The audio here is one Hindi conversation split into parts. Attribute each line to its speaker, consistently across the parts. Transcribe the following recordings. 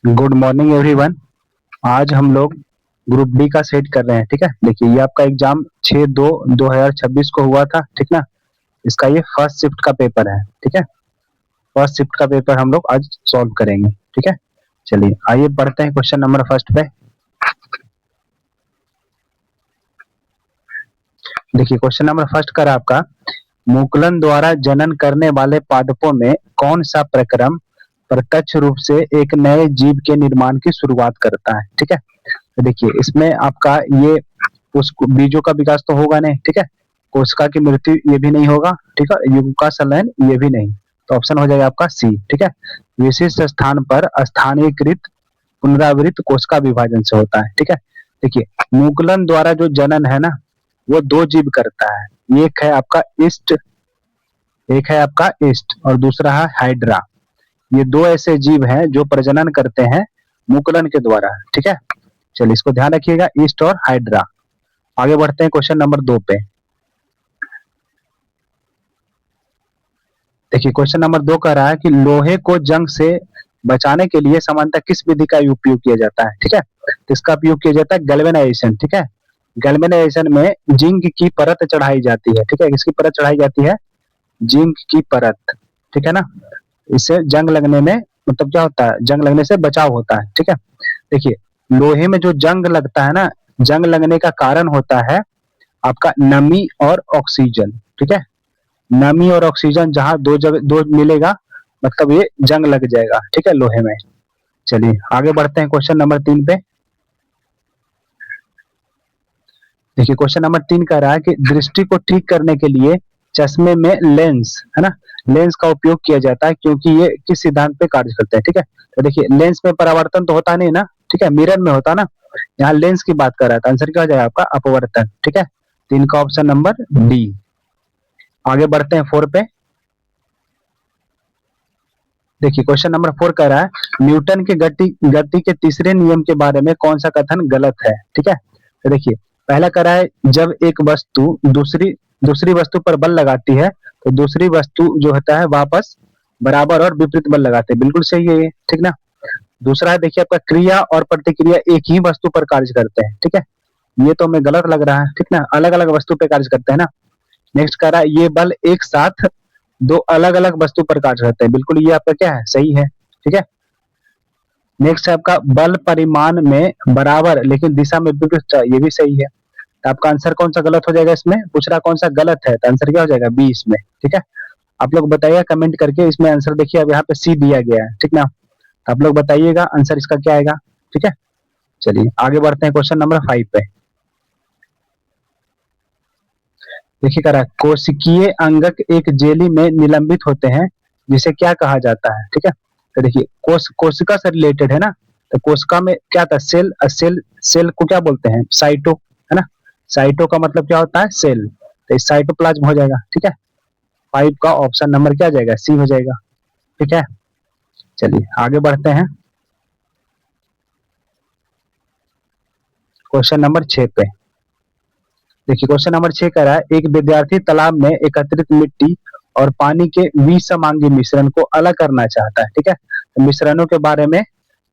Speaker 1: Good morning everyone. आज हम लोग ग्रुप डी का सेट कर रहे हैं। ठीक है, देखिए ये आपका एग्जाम 6/2/2026 को हुआ था। ठीक ना, इसका ये फर्स्ट शिफ्ट का पेपर है। ठीक है, फर्स्ट शिफ्ट का पेपर हम लोग आज सॉल्व करेंगे। ठीक है, चलिए आइए पढ़ते हैं क्वेश्चन नंबर फर्स्ट पे। देखिए क्वेश्चन नंबर फर्स्ट कर आपका, मुकुलन द्वारा जनन करने वाले पादपों में कौन सा प्रक्रम प्रत्यक्ष रूप से एक नए जीव के निर्माण की शुरुआत करता है। ठीक है, तो देखिए इसमें आपका ये उस बीजों का विकास तो होगा नहीं। ठीक है, कोशिका की मृत्यु ये भी नहीं होगा। ठीक है, युग का संलयन ये भी नहीं, तो ऑप्शन हो जाएगा आपका सी। ठीक है, विशिष्ट स्थान पर स्थानीयकृत पुनरावृत्त कोशिका विभाजन से होता है। ठीक है, देखिए मुकुलन द्वारा जो जनन है ना, वो दो जीव करता है। एक है आपका ईस्ट, एक है आपका ईस्ट और दूसरा है हाइड्रा। ये दो ऐसे जीव हैं जो प्रजनन करते हैं मुकुलन के द्वारा। ठीक है, चलिए इसको ध्यान रखिएगा, ईस्ट और हाइड्रा। आगे बढ़ते हैं क्वेश्चन नंबर 2 पे। देखिए क्वेश्चन नंबर 2 कह रहा है कि लोहे को जंग से बचाने के लिए सामान्यतः किस विधि का उपयोग किया जाता है। ठीक है, तो इसका उपयोग किया जाता है गैल्वेनाइजेशन। ठीक है, गैल्वेनाइजेशन में जिंक की परत चढ़ाई जाती है। ठीक है, किसकी परत चढ़ाई जाती है? जिंक की परत। ठीक है ना, इससे जंग लगने में मतलब क्या होता है, जंग लगने से बचाव होता है। ठीक है, देखिए लोहे में जो जंग लगता है ना, जंग लगने का कारण होता है आपका नमी और ऑक्सीजन। ठीक है, नमी और ऑक्सीजन जहां दो जगह दो मिलेगा मतलब ये जंग लग जाएगा। ठीक है, लोहे में। चलिए आगे बढ़ते हैं क्वेश्चन नंबर 3 पे। देखिए क्वेश्चन नंबर 3 कह रहा है कि दृष्टि को ठीक करने के लिए चश्मे में लेंस है ना, लेंस का उपयोग किया जाता है क्योंकि ये किस सिद्धांत पे कार्य करते हैं। ठीक है, तो देखिए लेंस में परावर्तन तो होता नहीं ना। ठीक है, मिरर में होता ना, यहाँ लेंस की बात कर रहा था। आंसर क्या हो जाएगा आपका? अपवर्तन। ठीक है, 3 का ऑप्शन नंबर डी। आगे बढ़ते हैं 4 पे। देखिए क्वेश्चन नंबर 4 कह रहा है न्यूटन के गति के तीसरे नियम के बारे में कौन सा कथन गलत है। ठीक है, तो देखिए पहला कह रहा है जब एक वस्तु दूसरी दूसरी वस्तु पर बल लगाती है तो दूसरी वस्तु जो होता है वापस बराबर और विपरीत बल लगाते हैं। बिल्कुल सही है ये। ठीक ना, दूसरा है देखिए आपका क्रिया और प्रतिक्रिया एक ही वस्तु पर कार्य करते हैं। ठीक है, ये तो हमें गलत लग रहा है। ठीक ना, अलग अलग वस्तु पे कार्य करते हैं ना। नेक्स्ट कह रहा है ये बल एक साथ दो अलग अलग वस्तु पर कार्य करते हैं। बिल्कुल ये आपका क्या है, सही है। ठीक है, नेक्स्ट है आपका बल परिमाण में बराबर लेकिन दिशा में विपरीत, ये भी सही है। तो आपका आंसर कौन सा गलत हो जाएगा? इसमें पूछ रहा कौन सा गलत है, तो आंसर क्या हो जाएगा? बी इसमें। ठीक है, आप लोग बताइएगा कमेंट करके। इसमें आंसर देखिए अब यहाँ पे सी दिया गया है। ठीक ना, तो आप लोग बताइएगा आंसर इसका क्या आएगा। ठीक है, चलिए आगे बढ़ते हैं क्वेश्चन नंबर 5 पे। देखिए कह रहा है कोशिकीय अंगक एक जेली में निलंबित होते हैं जिसे क्या कहा जाता है। ठीक है, तो देखिए कोशिका से रिलेटेड है ना, तो कोशिका में क्या था? सेल। सेल को क्या बोलते हैं? साइटो, है ना। साइटो का मतलब क्या होता है? सेल। तो इस साइटोप्लाज्म हो जाएगा। ठीक है, 5 का ऑप्शन नंबर क्या आ जाएगा? सी हो जाएगा। ठीक है, चलिए आगे बढ़ते हैं क्वेश्चन नंबर 6 पे। देखिए क्वेश्चन नंबर 6 कह रहा है एक विद्यार्थी तालाब में एकत्रित मिट्टी और पानी के विसमांगी मिश्रण को अलग करना चाहता है। ठीक है, तो मिश्रणों के बारे में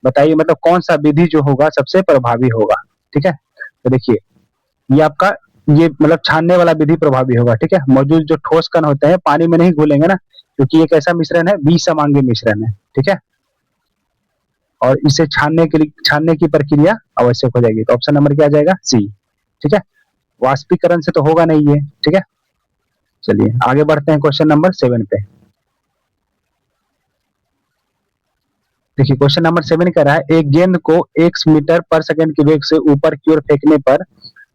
Speaker 1: बताइए, मतलब कौन सा विधि जो होगा सबसे प्रभावी होगा। ठीक है, तो देखिए ये आपका ये मतलब छानने वाला विधि प्रभावी होगा। ठीक है, मौजूद जो ठोस कण होते हैं पानी में नहीं घुलेंगे ना, क्योंकि एक ऐसा मिश्रण है विसमांगी मिश्रण है। ठीक है, और इसे छानने के लिए छानने की प्रक्रिया आवश्यक हो जाएगी। तो ऑप्शन नंबर क्या आ जाएगा? सी। ठीक है, वाष्पीकरण से तो होगा नहीं ये। ठीक है, चलिए आगे बढ़ते हैं क्वेश्चन नंबर 7 पे। देखिए क्वेश्चन नंबर 7 कह रहा है एक गेंद को 1 मीटर पर सेकंड के वेग से ऊपर की ओर फेंकने पर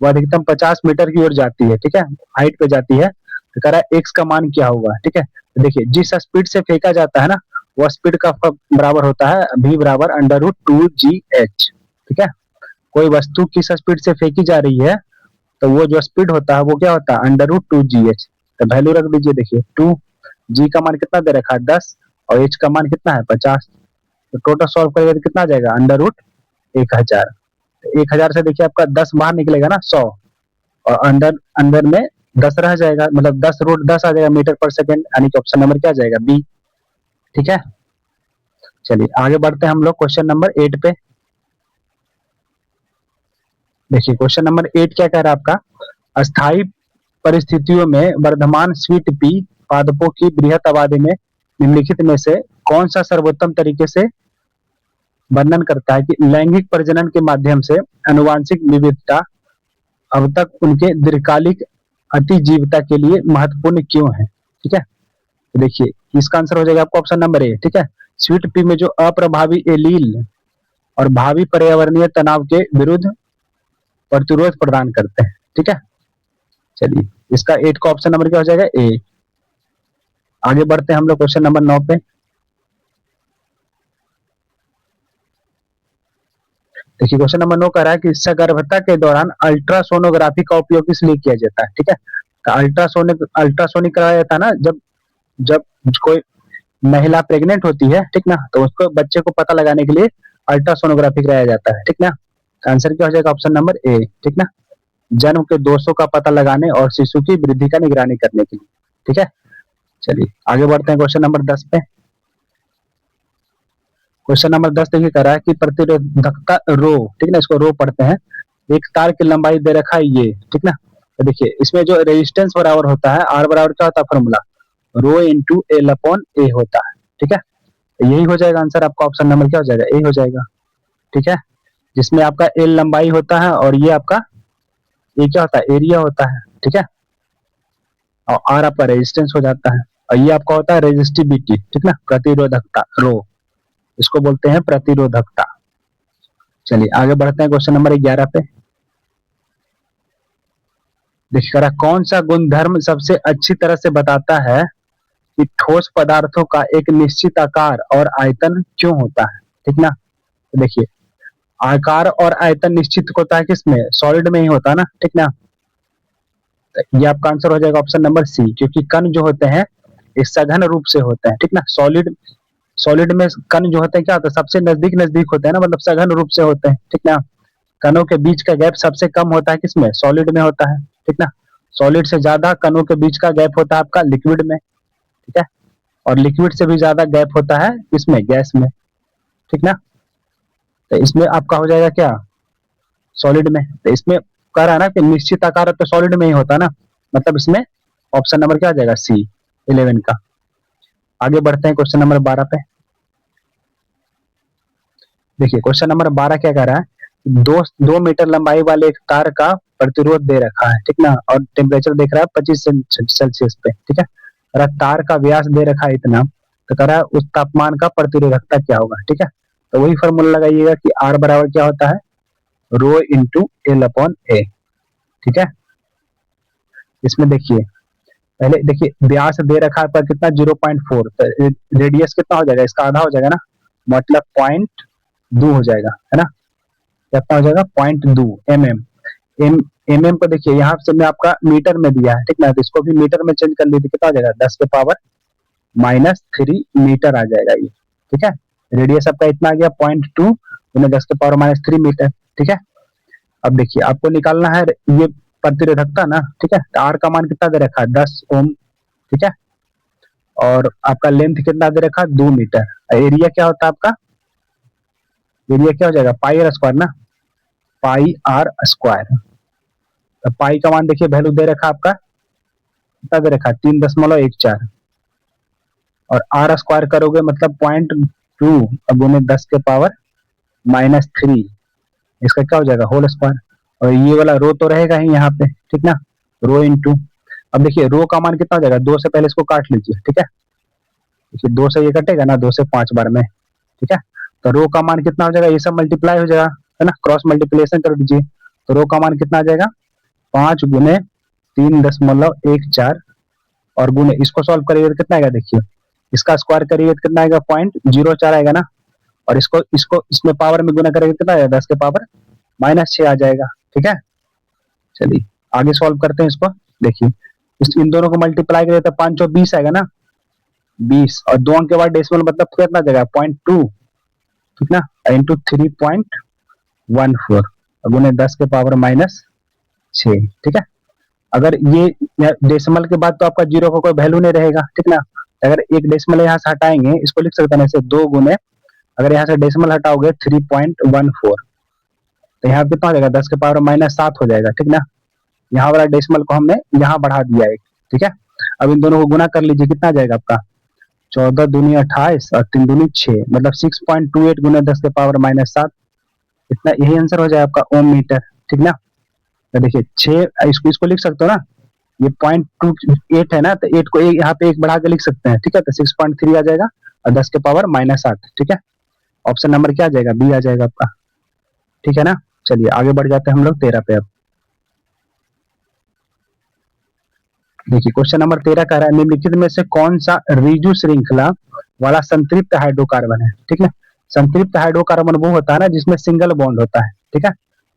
Speaker 1: वह अधिकतम 50 मीटर की ओर जाती है। ठीक है, हाइट पे जाती है। तो कह रहा है एक्स का मान क्या होगा। ठीक है, तो देखिए जिस स्पीड से फेंका जाता है ना, वह स्पीड का बराबर होता है v बराबर √2gh। ठीक है, कोई वस्तु किस स्पीड से फेंकी जा रही है तो वो जो स्पीड होता है वो क्या होता है? √2gh। तो वैल्यू रख दीजिए। देखिए 2 g का मान कितना दे रखा है? 10 और h का मान कितना है? 50। तो टोटल सॉल्व करेगा तो कितना आ जाएगा? √1000। 1000 से देखिए आपका 10 बाहर निकलेगा ना, 100, और अंदर अंदर में 10 रह जाएगा, मतलब 10 √10 आ जाएगा मीटर पर सेकंड, यानी कि ऑप्शन नंबर क्या आ जाएगा? बी। ठीक है, चलिए आगे बढ़ते हैं हम लोग क्वेश्चन नंबर 8 पे। देखिए क्वेश्चन नंबर 8 क्या कह रहा है आपका, अस्थायी परिस्थितियों में वर्धमान स्वीट पी पादपों की बृहत आबादी में निम्नलिखित में से कौन सा सर्वोत्तम तरीके से वर्णन करता है कि लैंगिक प्रजनन के माध्यम से आनुवांशिक विविधता अब तक उनके दीर्घकालिक अतिजीवता के लिए महत्वपूर्ण क्यों है। ठीक है, तो देखिए इसका आंसर हो जाएगा आपका ऑप्शन नंबर ए। ठीक है, स्वीट पी में जो अप्रभावी एलील और भावी पर्यावरणीय तनाव के विरुद्ध प्रतिरोध प्रदान करते हैं। ठीक है, चलिए इसका 8 का ऑप्शन नंबर क्या हो जाएगा, ए। आगे बढ़ते हैं हम लोग क्वेश्चन नंबर 9 पे। देखिए क्वेश्चन नंबर 9 कह रहा है कि सगर्भता के दौरान अल्ट्रासोनोग्राफी का उपयोग किस लिए किया जाता है। ठीक है, तो अल्ट्रासोनिक कराया जाता है ना, जब जब कोई महिला प्रेग्नेंट होती है, ठीक ना, तो उसको बच्चे को पता लगाने के लिए अल्ट्रासोनोग्राफी कराया जाता है। ठीक ना, तो आंसर क्या हो जाएगा ऑप्शन नंबर ए। ठीक ना, जन्म के दोषों का पता लगाने और शिशु की वृद्धि का निगरानी करने के लिए। ठीक है, चलिए आगे बढ़ते हैं क्वेश्चन नंबर 10 पे। क्वेश्चन नंबर 10 देखिए कह रहा है कि प्रतिरोधकता रो, ठीक ना, इसको रो पढ़ते हैं, एक तार की लंबाई दे रखा है ये। ठीक ना, तो देखिए इसमें जो रेजिस्टेंस बराबर होता है, आर बराबर क्या होता है formula, rho into L upon ए होता है। ठीक है, तो यही हो जाएगा आंसर आपका, ऑप्शन नंबर क्या हो जाएगा, ए हो जाएगा। ठीक है, जिसमें आपका एल लंबाई होता है और ये आपका ये क्या होता है, एरिया होता है। ठीक है, और आर आपका रेजिस्टेंस हो जाता है, और ये आपका होता है रेजिस्टिविटी। ठीक ना, प्रतिरोधकता रो, इसको बोलते हैं प्रतिरोधकता। चलिए आगे बढ़ते हैं क्वेश्चन नंबर 11 पे। देखिए रहा कौन सा गुणधर्म सबसे अच्छी तरह से बताता है कि ठोस पदार्थों का एक निश्चित आकार और आयतन क्यों होता है। ठीक ना, तो देखिए आकार और आयतन निश्चित होता है किसमें, सॉलिड में ही होता है ना। ठीक ना, तो ये आपका आंसर हो जाएगा ऑप्शन नंबर सी, क्योंकि कण जो होते हैं ये सघन रूप से होते हैं। ठीक ना, सॉलिड सॉलिड में कण जो होते हैं क्या होता है, सबसे नजदीक नजदीक होते हैं ना, मतलब सघन रूप से होते हैं। ठीक ना, कणों के बीच का गैप सबसे कम होता है किसमें, सॉलिड में होता है। ठीक ना, सॉलिड से ज्यादा कणों के बीच का गैप होता है आपका लिक्विड में। ठीक है, और लिक्विड से भी ज्यादा गैप होता है इसमें, गैस में। ठीक ना, तो इसमें आपका हो जाएगा क्या, सॉलिड में। तो इसमें कह रहा है ना कि निश्चित आकार तो सॉलिड में ही होता है ना, मतलब इसमें ऑप्शन नंबर क्या आ जाएगा, सी 11 का। आगे बढ़ते हैं क्वेश्चन नंबर 12 पे। देखिए क्वेश्चन नंबर 12 क्या कह रहा है, 2 मीटर लंबाई वाले एक तार का प्रतिरोध दे रखा है। ठीक ना, और टेम्परेचर देख रहा है 25 सेल्सियस पे। ठीक है, अगर तार का व्यास दे रखा है इतना, तो कह रहा है उस तापमान का प्रतिरोधकता क्या होगा। ठीक है, तो वही फॉर्मूला लगाइएगा कि आर बराबर क्या होता है, रो इंटू एल अपॉन ए। ठीक है, इसमें देखिए पहले देखिए व्यास दे रखा है आपका कितना, 0.4, तो रेडियस कितना हो जाएगा, इसका आधा हो जाएगा ना, मतलब 0.2 हो जाएगा, है ना, कितना हो जाएगा 0.2 एम को देखिए यहाँ से मैं आपका मीटर में दिया है। ठीक ना, तो इसको भी मीटर में चेंज कर लीजिए, कितना हो जाएगा 10 के पावर -3 मीटर आ जाएगा ये। ठीक है, रेडियस आपका इतना आ गया 0.2 उन्हें 10 के पावर -3 मीटर। ठीक है, अब देखिए आपको निकालना है ये प्रतिरोधकता ना। ठीक है, तो आर का मान कितना दे रखा है, 10 ओम। ठीक है, और आपका लेंथ कितना दे रखा है, 2 मीटर। एरिया क्या होता है आपका, एरिया क्या हो जाएगा, पाई आर स्क्वायर ना, पाई आर स्क्वायर। तो पाई का मान देखिए वैल्यू दे रखा है आपका, कितना दे रखा है, 3.14, और आर स्क्वायर करोगे मतलब 0.2 गुने 10 के पावर -3, इसका क्या हो जाएगा होल स्क्वायर। और ये वाला रो तो रहेगा ही यहाँ पे। ठीक ना, रो इंटू, अब देखिए रो का मान कितना हो जाएगा, 2 से पहले इसको काट लीजिए। ठीक है, देखिए 2 से ये कटेगा ना, 2 से 5 बार में। ठीक है, तो रो का मान कितना हो जाएगा, ये सब मल्टीप्लाई हो जाएगा, है ना, क्रॉस मल्टीप्लीकेशन कर दीजिए, तो रो का मान कितना आ जाएगा, 5 गुने 3.14, और गुने इसको सॉल्व करिए तो कितना आएगा, देखिए इसका स्क्वायर करिए तो कितना आएगा, 0.04 आएगा ना, और इसको इसको इसमें पावर में गुना करेंगे कितना आएगा, 10 के पावर -6 आ जाएगा। ठीक है, चलिए आगे सॉल्व करते हैं इसको। देखिए इन दोनों को मल्टीप्लाई करें तो 5 और 20 आएगा ना, 20, और 2 अंक के बाद डेसिमल मतलब कितना जाएगा, 0.2। ठीक ना, इंटू 3.14 गुने 10 के पावर -6। ठीक है, अगर ये डेसिमल के बाद तो आपका जीरो का कोई वैल्यू नहीं रहेगा। ठीक ना, अगर एक डेसिमल यहाँ से हटाएंगे, इसको लिख सकते हैं ऐसे 2 गुने अगर यहाँ से डेसिमल हटाओगे 3.14, तो यहाँ कितना हो जाएगा 10 के पावर माइनस 7 हो जाएगा, ठीक ना। यहाँ वाला डेसिमल को हमने यहाँ बढ़ा दिया एक, ठीक है। अब इन दोनों को गुना कर लीजिए, कितना आ जाएगा आपका 14 दूनी 28 और 3 दूनी 6, मतलब 6.28 गुना 10 के पावर माइनस 7, इतना यही आंसर हो जाएगा आपका ओम मीटर, ठीक ना। तो देखिए 6, इसको लिख सकते हो ना, ये 0.28 है ना, तो 8 को यहाँ पे एक बढ़ा के लिख सकते हैं, ठीक है। तो 6.3 आ जाएगा और 10 के पावर माइनस 8, ठीक है। ऑप्शन नंबर क्या आ जाएगा, बी आ जाएगा आपका, ठीक है ना। चलिए आगे बढ़ जाते हैं हम लोग 13 पे। अब देखिए क्वेश्चन नंबर 13 कह रहा है निम्नलिखित में से कौन सा रिजु श्रृंखला वाला संतृप्त हाइड्रोकार्बन है, ठीक है। संतृप्त हाइड्रोकार्बन वो होता है ना जिसमें सिंगल बॉन्ड होता है, ठीक है।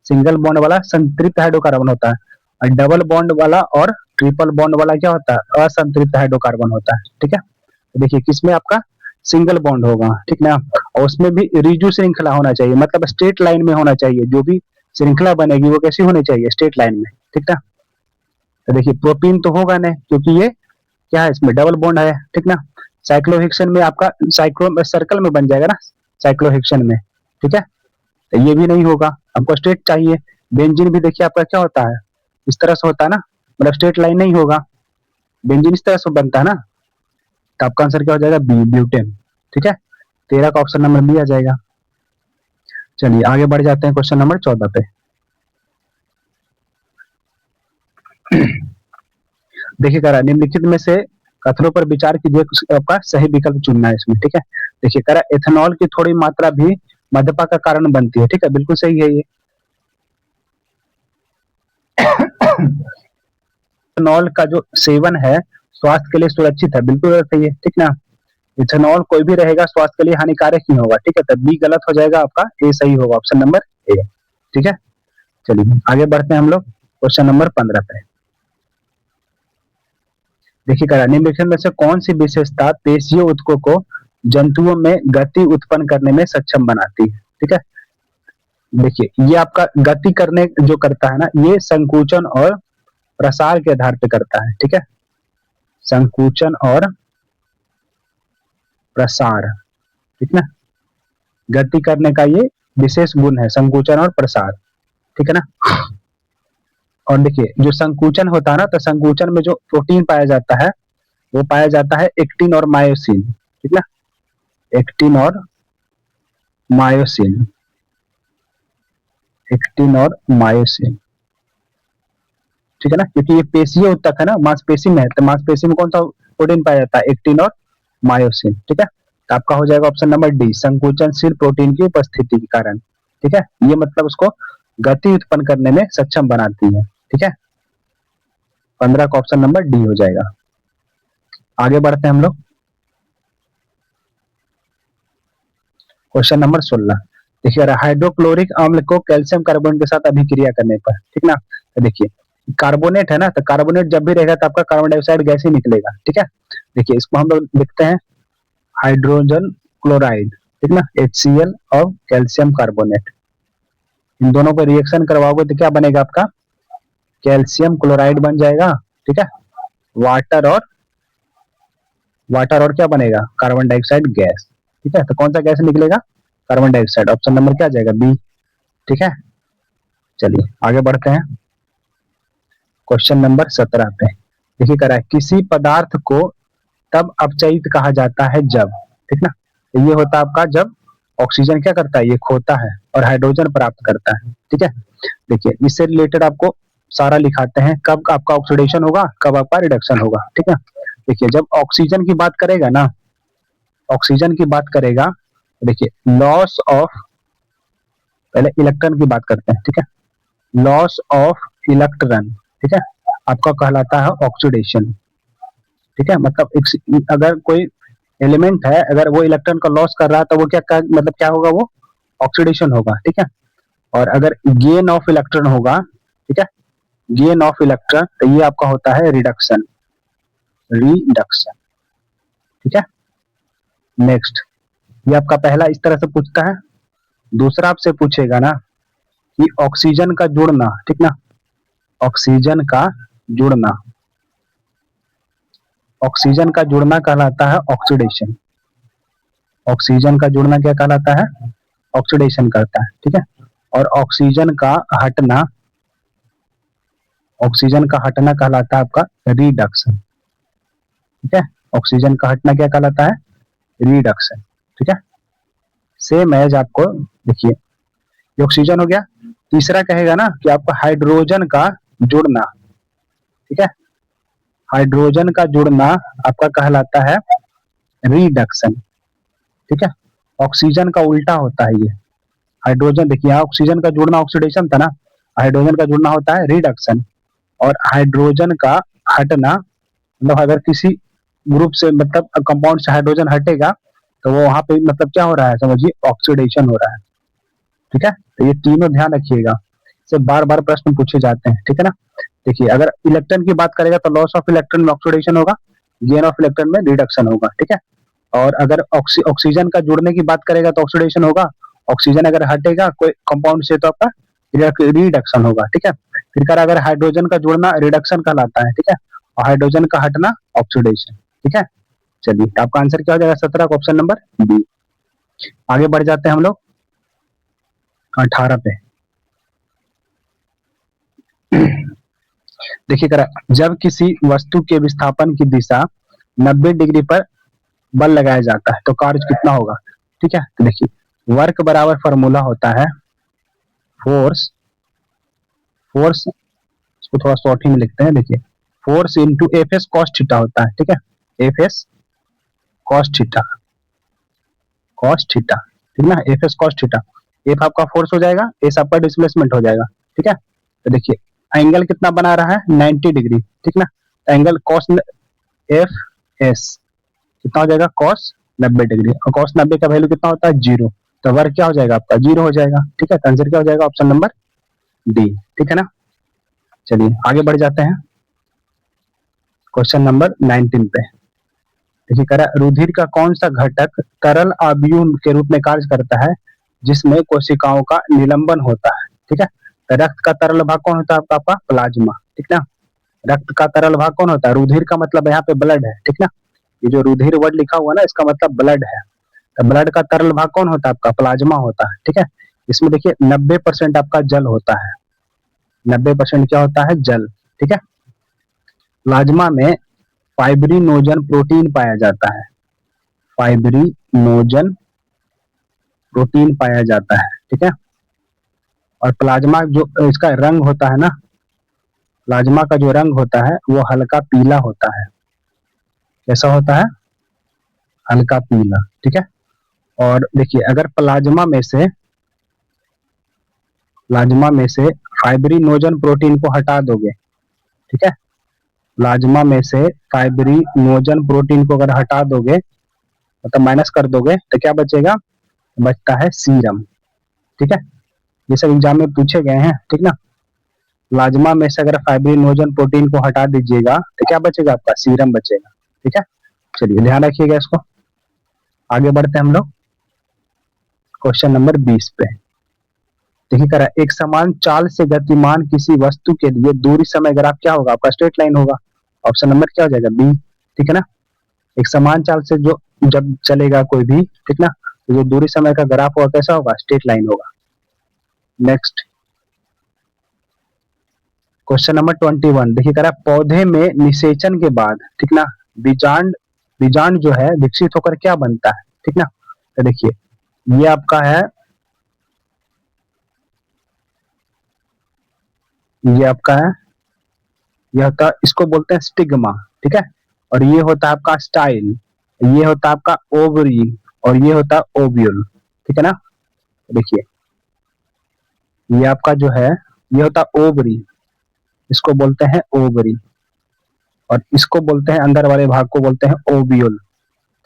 Speaker 1: सिंगल बॉन्ड वाला संतृप्त हाइड्रोकार्बन होता है, और डबल बॉन्ड वाला और ट्रिपल बॉन्ड वाला क्या होता है, असंतृप्त हाइड्रोकार्बन होता है, ठीक है। तो देखिए किसमें आपका सिंगल बॉन्ड होगा, ठीक ना, और उसमें भी रिजु श्रृंखला होना चाहिए, मतलब स्ट्रेट लाइन में होना चाहिए, जो भी श्रृंखला बनेगी वो कैसी होनी चाहिए, स्ट्रेट लाइन में, ठीक ना। तो देखिए प्रोटीन तो होगा नहीं, क्योंकि ये क्या है, इसमें डबल बॉन्ड है, ठीक ना। साइक्लोहेक्सेन में आपका साइक्लो सर्कल में बन जाएगा ना, साइक्लोहेक्सेन में, ठीक है। तो ये भी नहीं होगा, आपको स्ट्रेट चाहिए। बेंजीन भी देखिए आपका क्या होता है, इस तरह से होता है ना, मतलब स्ट्रेट लाइन नहीं होगा, बेंजीन इस तरह से बनता है ना। तो आपका आंसर क्या हो जाएगा, बी, ब्यूटेन, ठीक है। 13 का ऑप्शन नंबर बी आ जाएगा। चलिए आगे बढ़ जाते हैं क्वेश्चन नंबर 14 पे। देखिए कह रहा है निम्नलिखित में से कथनों पर विचार कीजिए, आपका सही विकल्प चुनना है इसमें, ठीक है। देखिए कह रहा है एथेनॉल की थोड़ी मात्रा भी मध्यपा का कारण बनती है, ठीक है, बिल्कुल सही है ये। इथेनॉल का जो सेवन है स्वास्थ्य के लिए सुरक्षित है, बिल्कुल सही है, ठीक ना। इथेनॉल कोई भी रहेगा स्वास्थ्य के लिए हानिकारक ही होगा, ठीक है। तब बी गलत हो जाएगा आपका, ए सही होगा, ऑप्शन नंबर ए, ठीक है। चलिए आगे बढ़ते हैं हम लोग क्वेश्चन नंबर 15 पे। देखिए कह रहा है निम्नलिखित में से कौन सी विशेषता पेशीय ऊतकों को जंतुओं में गति उत्पन्न करने में सक्षम बनाती है, ठीक है। देखिए ये आपका गति करने जो करता है ना, ये संकुचन और प्रसार के आधार पे करता है, ठीक है। संकुचन और प्रसार, ठीक ना, गति करने का ये विशेष गुण है, संकुचन और प्रसार, ठीक है ना। और देखिए जो संकुचन होता है ना, तो संकुचन में जो प्रोटीन पाया जाता है वो पाया जाता है एक्टिन और मायोसिन, ठीक ना, एक्टिन और मायोसिन, एक्टिन और मायोसिन, ठीक है ना। क्योंकि ये पेशीय ऊतक है ना, मांसपेशी में है, तो मांसपेशी में कौन सा प्रोटीन पाया जाता है, एक्टिन और मायोसिन, ठीक है। तो आपका हो जाएगा ऑप्शन नंबर डी, संकुचनशील प्रोटीन की उपस्थिति के कारण, ठीक है। ये मतलब उसको गति उत्पन्न करने में सक्षम बनाती है, ठीक है। 15 का ऑप्शन नंबर डी हो जाएगा। आगे बढ़ते हैं हम लोग क्वेश्चन नंबर 16। देखिए हाइड्रोक्लोरिक अम्ल को कैल्शियम कार्बोनेट के साथ अभिक्रिया करने पर, ठीक ना, तो देखिए कार्बोनेट है ना, तो कार्बोनेट जब भी रहेगा तो आपका कार्बन डाइऑक्साइड गैस ही निकलेगा, ठीक है। देखिए इसको हम लोग लिखते हैं हाइड्रोजन क्लोराइड, ठीक ना, HCl और कैल्शियम कार्बोनेट, इन दोनों को रिएक्शन करवाओगे तो क्या बनेगा आपका, कैल्शियम क्लोराइड बन जाएगा, ठीक है। वाटर और क्या बनेगा, कार्बन डाइऑक्साइड गैस, ठीक है। तो कौन सा गैस निकलेगा, कार्बन डाइऑक्साइड, ऑप्शन नंबर क्या आ जाएगा, बी, ठीक है। चलिए आगे बढ़ते हैं क्वेश्चन नंबर 17 पे। देखिए कह रहा है किसी पदार्थ को तब अपचयित कहा जाता है जब, ठीक ना, तो ये होता है आपका जब ऑक्सीजन क्या करता है, ये खोता है और हाइड्रोजन प्राप्त करता है, ठीक है। देखिए इससे रिलेटेड आपको सारा लिखाते हैं, कब आपका ऑक्सीडेशन होगा, कब आपका रिडक्शन होगा, ठीक है। देखिए जब ऑक्सीजन की बात करेगा ना, ऑक्सीजन की बात करेगा, देखिए लॉस ऑफ, पहले इलेक्ट्रॉन की बात करते हैं, ठीक है। लॉस ऑफ इलेक्ट्रॉन, ठीक है, आपका कहलाता है ऑक्सीडेशन, ठीक है। मतलब अगर कोई एलिमेंट है, अगर वो इलेक्ट्रॉन का लॉस कर रहा है तो वो मतलब क्या होगा, वो ऑक्सीडेशन होगा, ठीक है। और अगर गेन ऑफ इलेक्ट्रॉन होगा, ठीक है, गेन ऑफ इलेक्ट्रॉन, तो ये आपका होता है रिडक्शन, रिडक्शन, ठीक है। नेक्स्ट, ये आपका पहला इस तरह से पूछता है। दूसरा आपसे पूछेगा ना कि ऑक्सीजन का जुड़ना, ठीक ना, ऑक्सीजन का जुड़ना, ऑक्सीजन का जुड़ना कहलाता है ऑक्सीडेशन, ऑक्सीजन का जुड़ना क्या कहलाता है? ऑक्सीडेशन करता है, ठीक है। और ऑक्सीजन का हटना कहलाता है आपका रिडक्शन, ठीक है। ऑक्सीजन का हटना क्या कहलाता है? रिडक्शन, ठीक है। सेम एज आपको देखिए, ये ऑक्सीजन हो गया। तीसरा कहेगा ना कि आपका हाइड्रोजन का जुड़ना, ठीक है। हाइड्रोजन का जुड़ना आपका कहलाता है रिडक्शन, ठीक है। ऑक्सीजन का उल्टा होता है ये। हाइड्रोजन देखिए, यहाँ ऑक्सीजन का जुड़ना ऑक्सीडेशन था ना, हाइड्रोजन का जुड़ना होता है रिडक्शन। और हाइड्रोजन का हटना, मतलब अगर किसी ग्रुप से, मतलब कंपाउंड से हाइड्रोजन हटेगा तो वो वहां पे मतलब क्या हो रहा है, समझिए ऑक्सीडेशन हो रहा है, ठीक है। तो ये तीनों ध्यान रखिएगा, से बार बार प्रश्न पूछे जाते हैं, ठीक है ना। देखिए, अगर इलेक्ट्रॉन की बात करेगा तो लॉस ऑफ इलेक्ट्रॉन में ऑक्सीडेशन होगा, गेन ऑफ इलेक्ट्रॉन में रिडक्शन होगा, ठीक है। और अगर ऑक्सीजन का जुड़ने की बात करेगा तो ऑक्सीडेशन होगा, ऑक्सीजन अगर हटेगा कोई कंपाउंड से तो आपका रिडक्शन होगा, ठीक है। फिर कह रहा अगर हाइड्रोजन का जुड़ना रिडक्शन कहलाता है, ठीक है, और हाइड्रोजन का हटना ऑक्सीडेशन, ठीक है। चलिए, आपका आंसर क्या हो जाएगा 17 का, ऑप्शन नंबर बी। आगे बढ़ जाते हैं हम लोग 18 पे। देखिए करा, जब किसी वस्तु के विस्थापन की दिशा 90 डिग्री पर बल लगाया जाता है तो कार्य कितना होगा, ठीक है। तो देखिए, वर्क बराबर फॉर्मूला होता है फोर्स, फोर्स इसको थोड़ा शॉर्ट ही में लिखते हैं, देखिए force into F S cos theta होता है, ठीक है। F S cos theta, cos theta, ठीक ना, F S cos theta. F आपका फोर्स हो जाएगा, एस आपका डिस्प्लेसमेंट हो जाएगा, ठीक है। तो देखिए, एंगल कितना बना रहा है 90 डिग्री, ठीक ना। एंगल कॉस एफ एस कितना हो जाएगा, कॉस 90 डिग्री, और कॉस 90 का वैल्यू कितना होता है, जीरो। तो वर्क क्या हो जाएगा आपका, जीरो हो जाएगा, ठीक है। आंसर क्या हो जाएगा, ऑप्शन नंबर डी, ठीक है ना। चलिए आगे बढ़ जाते हैं क्वेश्चन नंबर 19 पे। देखिए करा, रुधिर का कौन सा घटक तरल अवयव के रूप में कार्य करता है जिसमें कोशिकाओं का निलंबन होता है, ठीक है। तो रक्त का तरल भाग कौन होता है आपका, प्लाज्मा, ठीक ना। रक्त का तरल भाग कौन होता है, रुधिर का मतलब यहाँ पे ब्लड है, ठीक ना। ये जो रुधिर वर्ड लिखा हुआ है ना, इसका मतलब ब्लड है। तो ब्लड का तरल भाग कौन होता है आपका, प्लाज्मा होता है, ठीक है। इसमें देखिए 90% आपका जल होता है, 90% क्या होता है, जल, ठीक है। प्लाज्मा में फाइब्रिनोजन प्रोटीन पाया जाता है, फाइब्रिनोजन प्रोटीन पाया जाता है, ठीक है। और प्लाज्मा जो इसका रंग होता है ना, प्लाज्मा का जो रंग होता है वो हल्का पीला होता है। कैसा होता है, हल्का पीला, ठीक है। और देखिए, अगर प्लाज्मा में से फाइब्रिनोजन प्रोटीन को हटा दोगे, ठीक है, प्लाज्मा में से फाइब्रिनोजन प्रोटीन को अगर हटा दोगे, मतलब माइनस कर दोगे, तो क्या बचेगा, बचता है सीरम, ठीक है। ये सब एग्जाम में पूछे गए हैं, ठीक ना। प्लाज्मा में से अगर फाइब्रिनोजन प्रोटीन को हटा दीजिएगा तो क्या बचेगा आपका, सीरम बचेगा, ठीक है। चलिए ध्यान रखिएगा इसको। आगे बढ़ते हैं हम लोग क्वेश्चन नंबर 20 पे। देखिए करा, एक समान चाल से गतिमान किसी वस्तु के लिए दूरी समय ग्राफ क्या होगा आपका, स्ट्रेट लाइन होगा। ऑप्शन नंबर क्या हो जाएगा, बी, ठीक है ना। एक समान चाल से जो जब चलेगा कोई भी, ठीक ना, तो जो दूरी समय का ग्राफ होगा कैसा होगा, स्ट्रेट लाइन होगा। Next question number 21। देखिए करा, पौधे में निषेचन के बाद, ठीक ना, बीजांड, बीजांड जो है विकसित होकर क्या बनता है, ठीक ना। तो देखिए, ये आपका है, ये आपका है, ये होता है, इसको बोलते हैं स्टिग्मा, ठीक है। और ये होता है आपका स्टाइल, ये होता है आपका ओवरी, और ये होता है ओव्यूल, ठीक है ना। देखिए, ये आपका जो है, ये होता है ओवरी, इसको बोलते हैं ओवरी, और इसको बोलते हैं अंदर वाले भाग को बोलते हैं ओव्यूल,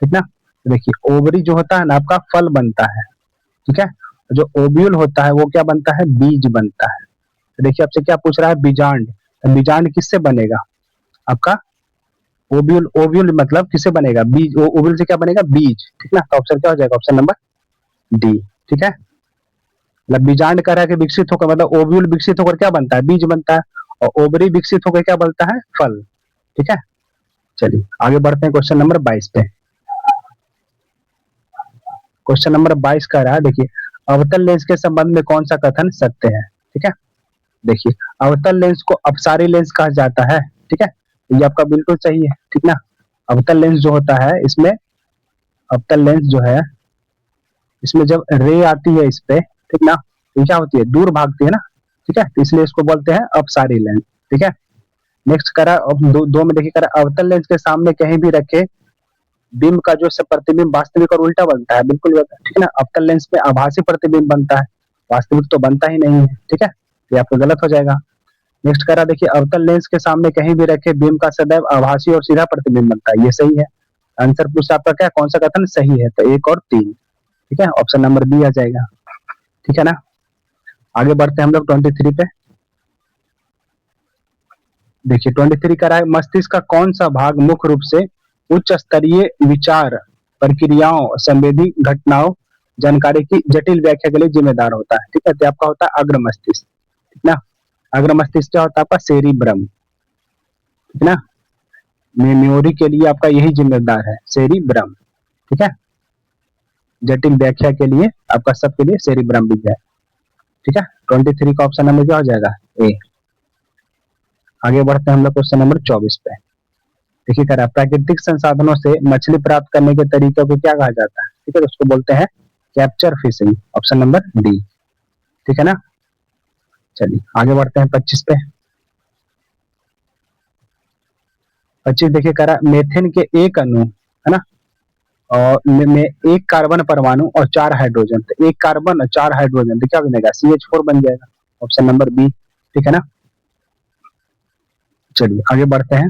Speaker 1: ठीक ना। देखिए, ओवरी जो होता है ना आपका फल बनता है, ठीक है। जो ओव्यूल होता है वो क्या बनता है, बीज बनता है। तो देखिए आपसे क्या पूछ रहा है, बीजांड, तो बीजांड किससे बनेगा आपका, ओव्यूल, ओव्यूल मतलब किससे बनेगा, बीज, ओव्यूल से क्या बनेगा, बीज, ठीक ना। तो ऑप्शन क्या हो जाएगा, ऑप्शन नंबर डी, ठीक है। मतलब बीजांड कह रहा है कि विकसित होकर, मतलब ओव्यूल विकसित होकर क्या बनता है, बीज बनता है, और ओवरी विकसित होकर क्या बनता है, फल, ठीक है। चलिए आगे बढ़ते हैं क्वेश्चन नंबर 22 पे। क्वेश्चन नंबर 22 का रहा है, देखिए अवतल लेंस के संबंध में कौन सा कथन सत्य है। ठीक है, देखिए अवतल लेंस को अपसारी लेंस कहा जाता है। ठीक है, ये आपका बिल्कुल सही है। ठीक ना, अवतल लेंस जो होता है इसमें, अवतल लेंस जो है इसमें जब रे आती है इस पे, ठीक ना, तो क्या होती है, दूर भागती है ना। ठीक है, तो इसलिए इसको बोलते हैं अपसारी लेंस। ठीक है, नेक्स्ट करा अब दो में देखिए करा, अवतल लेंस के सामने कहीं भी रखे बिंब का जो प्रतिबिंब वास्तविक और उल्टा बनता है, बिल्कुल ठीक है ना। अवतल लेंस में आभासी प्रतिबिंब बनता है, वास्तविक तो बनता ही नहीं है। ठीक है, ये आपको गलत हो जाएगा। नेक्स्ट करा देखिए, अवतल लेंस के सामने कहीं भी रखे बिंब का सदैव आभासी और सीधा प्रतिबिंब बनता है, ये सही है। आंसर पूछा आपका क्या, कौन सा कथन सही है, तो 1 और 3। ठीक है, ऑप्शन नंबर बी आ जाएगा। ठीक है ना, आगे बढ़ते हैं हम लोग 23 पे। देखिए 23 का रहा है, मस्तिष्क का कौन सा भाग मुख्य रूप से उच्च स्तरीय विचार प्रक्रियाओं संवेदी घटनाओं जानकारी की जटिल व्याख्या के लिए जिम्मेदार होता है। ठीक है, तो आपका होता है अग्र मस्तिष्क। ठीक ना, अग्र मस्तिष्क क्या होता है आपका, सेरिब्रम। ठीक ना, मेमोरी के लिए आपका यही जिम्मेदार है, सेरिब्रम। ठीक है, जटिल व्याख्या के लिए आपका सबके लिए सेरिब्रम भी है। ठीक है, 23 का ऑप्शन नंबर क्या हो जाएगा, ए। आगे बढ़ते हैं हम लोग क्वेश्चन नंबर 24 पे। देखिए कह रहा है, प्राकृतिक संसाधनों से मछली प्राप्त करने के तरीकों को क्या कहा जाता है। ठीक है, तो उसको बोलते हैं capture fishing, option number D. ठीक है ना, चलिए आगे बढ़ते हैं 25 पे। 25 देखिए कह रहा है, मेथेन के एक अणु है ना, और में एक कार्बन परमाणु और 4 हाइड्रोजन, तो एक कार्बन और 4 हाइड्रोजन, तो क्या बनेगा, CH4 बन जाएगा, ऑप्शन नंबर बी। ठीक है ना, चलिए आगे बढ़ते हैं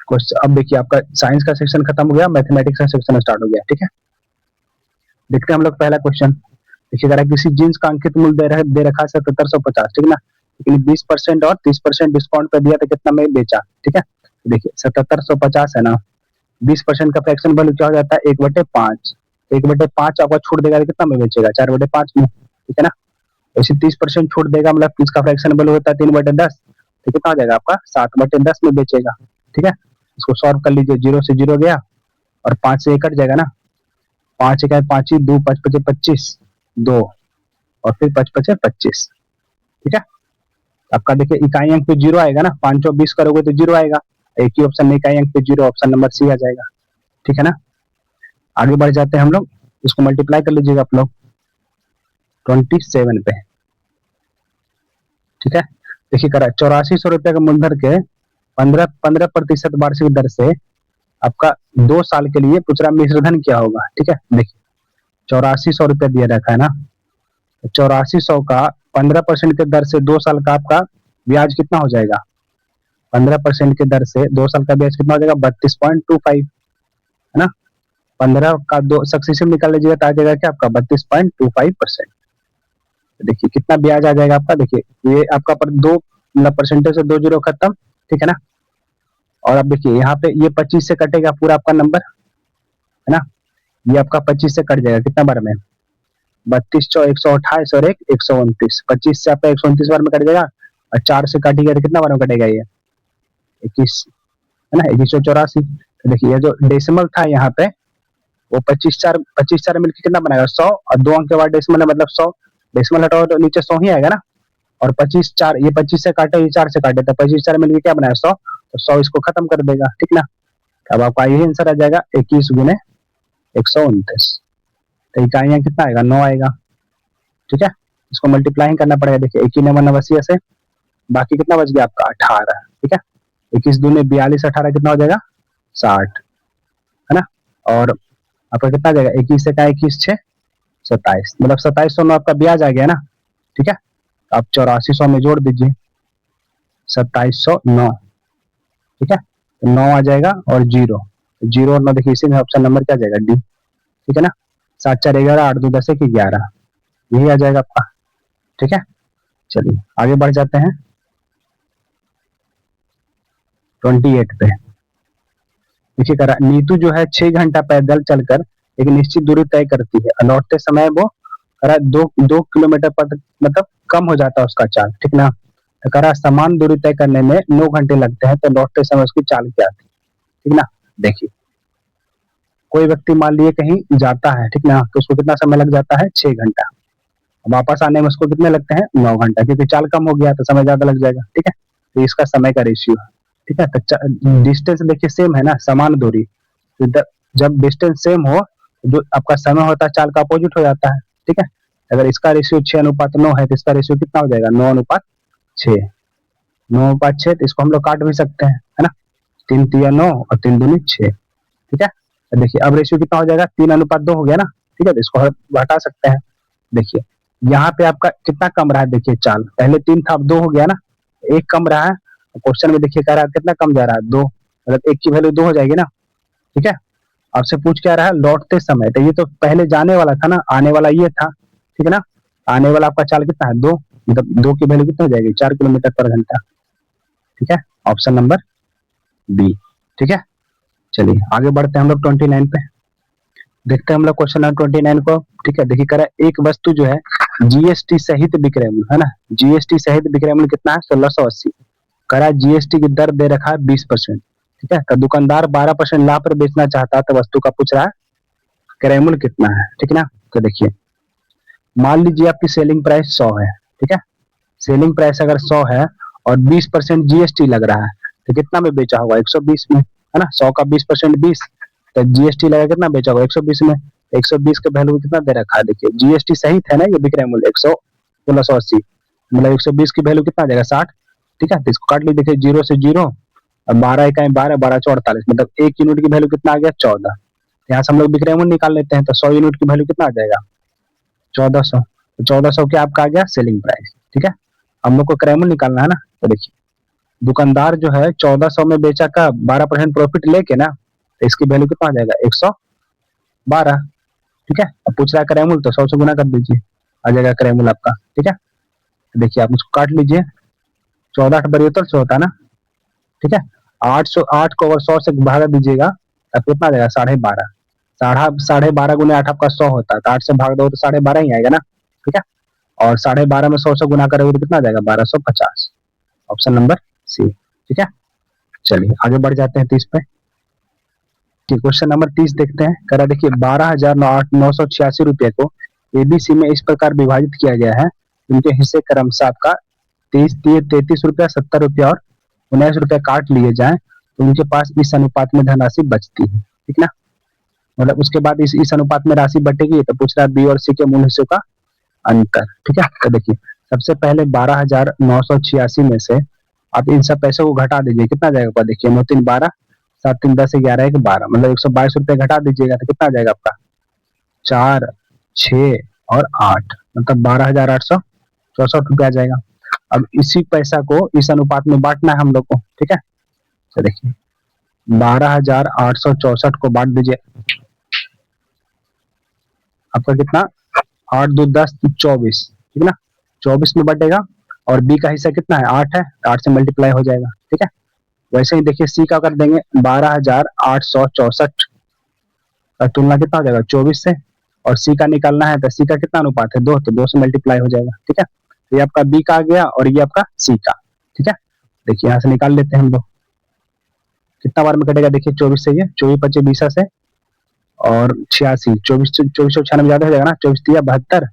Speaker 1: क्वेश्चन। अब देखिए आपका साइंस का सेक्शन खत्म हो गया, मैथमेटिक्स का सेक्शन स्टार्ट हो गया। ठीक है, देखते हैं हम लोग पहला क्वेश्चन। देखिए अगर किसी जींस का अंकित मूल्य दे रखा है 7750, ठीक है ना, लेकिन 20% और 30% डिस्काउंट पे दिया तो कितना में बेचा। ठीक है, तो देखिए 7750 है ना, 20% का फ्रैक्शन वैल्यू क्या हो जाता है, 1/5। 1/5 आपका छूट देगा तो कितना में बेचेगा, 4/5 में। ठीक है ना, वैसे 30% छूट देगा, मतलब इसका फ्रैक्शन वैल्यू होता है 3/10, तो कितना हो जाएगा आपका 7/10 में बेचेगा। ठीक है, इसको सॉल्व कर लीजिए, 0 से 0 गया और 5 से 1 कट जाएगा ना, 5 1 5 ही, 2 5 5 25, 2 और फिर 5 5 25। ठीक है, आपका देखिए इकाई अंक पे 0 आएगा ना, 5 और 20 करोगे तो 0 आएगा, एक ही ऑप्शन में इकाई अंक पे 0, ऑप्शन नंबर सी आ जाएगा। ठीक है ना, आगे बढ़ जाते हैं हम लोग, इसको मल्टीप्लाई कर लीजिएगा आप लोग 27 पे। ठीक है, देखिए करा 8400 रुपए का मूलधन के 15% वार्षिक दर से आपका 2 साल के लिए पूछ रहा मिश्र धन क्या होगा। ठीक है, देखिए 8400 रुपया दिया रखा है ना, 8400 का 15% के दर से 2 साल का आपका ब्याज कितना हो जाएगा, 15% के दर से 2 साल का ब्याज कितना हो जाएगा, 32.25 है ना। 15 का 2 सक्सेसिव निकाल लीजिएगा तो आ जाएगा क्या आपका 32.25%। देखिए कितना ब्याज आ जाएगा आपका, देखिए ये आपका पर 2 परसेंटेज से 2 जीरो खत्म। ठीक है ना, और अब देखिए यहाँ पे ये 25 से कटेगा पूरा आपका नंबर है ना, ये आपका 25 से कट जाएगा कितना बार में, 32 चौ 128 और 129, 25 से आपका 129 बार में कट जाएगा, और 4 से काटिएगा तो कितना बार में कटेगा, ये 21 है ना, 2184। तो देखिए ये जो डेसिमल था यहाँ पे वो 25 4 मिलकर कितना बनाएगा 100, और 2 अंक के बाद डेसिमल है मतलब 100, डेसिमल हटाओ तो नीचे 100 ही आएगा ना, और 25 4 ये 25 से काटे, ये 4 से काटे, तो 25 4 मिलकर क्या बनाया 100, तो 100 इसको खत्म कर देगा। ठीक ना, अब आपका यही आंसर आ जाएगा 21 गुने 129, तो इकाइयां कितना आएगा 9 आएगा। ठीक है, इसको मल्टीप्लाई करना पड़ेगा, देखिए 91 से बाकी कितना बच गया आपका 18। ठीक है, 21 दूने 42, 18 कितना हो जाएगा 60 है ना, और आपका कितना आ जाएगा 21 से का 21 6 27, मतलब 2700 में आपका ब्याज आ गया ना। ठीक है, आप 8400 में जोड़ दीजिए 2709। ठीक है, तो 9 आ जाएगा और 0 0 और 9, देखिए इसी में ऑप्शन नंबर क्या आ जाएगा डी। ठीक है ना, 7 4 11 8 2 10 1 11, यही आ जाएगा आपका। ठीक है, चलिए आगे बढ़ जाते हैं 28 पे। देखिए करा नीतू जो है 6 घंटा पैदल चलकर एक निश्चित दूरी तय करती है, और लौटते समय वो करा 2 किलोमीटर पर मतलब कम हो जाता है उसका चाल। ठीक ना, तो करा समान दूरी तय करने में 9 घंटे लगते हैं, तो लौटते समय उसकी चाल क्या थी। ठीक ना, देखिए कोई व्यक्ति मान लिए कहीं जाता है, ठीक ना, तो उसको कितना समय लग जाता है, 6 घंटा। वापस आने में उसको कितने लगते हैं, 9 घंटा, क्योंकि चाल कम हो गया तो समय ज्यादा लग जाएगा, ठीक है। तो इसका समय का रेशियो है, ठीक है। तो डिस्टेंस देखिए सेम है ना, समान दूरी, तो जब डिस्टेंस सेम हो, जो आपका समय होता है चाल का अपोजिट हो जाता है, ठीक है। अगर इसका रेशियो 6:9 है तो इसका रेशियो कितना हो जाएगा, 9:6। 9:6, तो इसको हम लोग काट भी सकते हैं, है ना। 3 × 3 = 9 और 3 × 2 = 6, ठीक है। तो देखिए अब रेशियो कितना हो जाएगा, 3:2 हो गया ना, ठीक है। तो इसको हटा सकते हैं। देखिए यहाँ पे आपका कितना कम रहा है, देखिए चाल पहले 3 था, अब 2 हो गया ना, एक कम रहा है। क्वेश्चन में देखिए कह रहा है कितना कम जा रहा है, 2, मतलब एक की वैल्यू 2 हो जाएगी ना, ठीक है। आपसे पूछ क्या रहा है, लौटते समय, तो ये तो पहले जाने वाला था ना, आने वाला ये था, ठीक है ना। आने वाला आपका चाल कितना है, 2, मतलब 2 की वैल्यू कितनी हो जाएगी, 4 किलोमीटर/घंटा, ठीक है। ऑप्शन नंबर बी, ठीक है। चलिए आगे बढ़ते हैं हम लोग 29 पे, देखते हैं हम लोग क्वेश्चन नंबर 29 को, ठीक है। देखिए कह रहा है एक वस्तु जो है जीएसटी सहित विक्रय मूल्य, है ना, जीएसटी सहित विक्रय मूल्य कितना है, 1680। कह रहा है जीएसटी की दर दे रखा है 20%, ठीक है। तो दुकानदार 12% लाभ पर बेचना चाहता है, तो वस्तु का पूछ रहा है क्रय मूल्य कितना है, ठीक है ना। तो देखिए मान लीजिए आपकी सेलिंग प्राइस 100 है, ठीक है। सेलिंग प्राइस अगर 100 है और 20% जीएसटी लग रहा है, तो कितना में बेचा होगा, 120 में, है ना। 100 का 20% 20, तो जीएसटी लगा कितना बेचा होगा, 120 में। 120 का वैल्यू कितना दे रखा है, देखिए जीएसटी सहित है ना ये विक्रय मूल्य 1680, मतलब 120 की वैल्यू कितना आ जाएगा, 60, ठीक है। तो इसको काट लीजिए, देखिए 0 से 0 और 12 इकाई 12, 12 × 4 = 48, मतलब 1 यूनिट की वैल्यू कितना आ गया, 14। यहाँ से हम लोग विक्रय मूल्य निकाल लेते हैं, तो 100 यूनिट की वैल्यू कितना आ जाएगा, 1400। तो 1400 क्या आपका आ गया सेलिंग प्राइस, ठीक है। हम लोग को क्रय मूल्य निकालना है ना, तो देखिए दुकानदार जो है 1400 में बेचा का 12% प्रॉफिट लेके ना, तो इसकी वैल्यू कितना आ जाएगा, 112, ठीक है। अब पूछ रहा है क्रय मूल्य, तो 100 से गुना कर दीजिए, आ जाएगा क्रय मूल्य आपका, ठीक है। तो देखिए आप इसको काट लीजिए, 14×8 = 72 होता है ना, ठीक है। 808 को अगर 100 से भागा दीजिएगा तब कितना आ जाएगा, 12.5। 12.5 गुने 8 आपका 100 होता है, तो 8 से भाग दो तो 12.5 ही आएगा ना, ठीक है। और 12.5 में 100 से गुना करोगे तो कितना आ जाएगा, 1250। ऑप्शन नंबर सी, ठीक है। चलिए आगे बढ़ जाते हैं 30 पे, ठीक। क्वेश्चन नंबर 30 देखते हैं, कह रहा देखिए 12,986 रुपये को एबीसी में इस प्रकार विभाजित किया गया है, उनके हिस्से क्रमशः आपका 33 रुपया, 70 रुपया और 19 रुपया काट लिए जाएं, तो उनके पास इस अनुपात में धनराशि बचती है, ठीक ना। मतलब उसके बाद इस अनुपात में राशि बटेगी, तो पूछ रहा है बी और सी के मूल हिस्सों का अंतर, ठीक है। तो देखिए सबसे पहले 12,986 में से आप इन सब पैसों को घटा दीजिए, कितना जाएगा, देखिए 9 3 12, 7 3 10, 11 1 12, मतलब 122 रुपये घटा दीजिएगा तो कितना आ जाएगा आपका, 4 6 और 8, मतलब 12,864 रुपया आ जाएगा। अब इसी पैसा को इस अनुपात में बांटना है हम लोग को, ठीक है। तो देखिए 12,864 को बांट दीजिए, आपका कितना, 8 2 10 24, ठीक है ना, 24 में बटेगा। और बी का हिस्सा कितना है, 8 है, 8 से मल्टीप्लाई हो जाएगा, ठीक है। वैसे ही देखिए सी का कर देंगे, 12,864 का तुलना कितना हो जाएगा, 24 से, और सी का निकालना है तो सी का कितना अनुपात है, 2, तो 2 से मल्टीप्लाई हो जाएगा, ठीक है। तो ये आपका बी का आ गया और ये आपका सी का, ठीक है। देखिए यहाँ से निकाल लेते हैं हम लोग, कितना बार में कटेगा, देखिए 24 से, ये 24 25 20 से, और 86, 2496 ज्यादा हो जाएगा ना, 24 3 72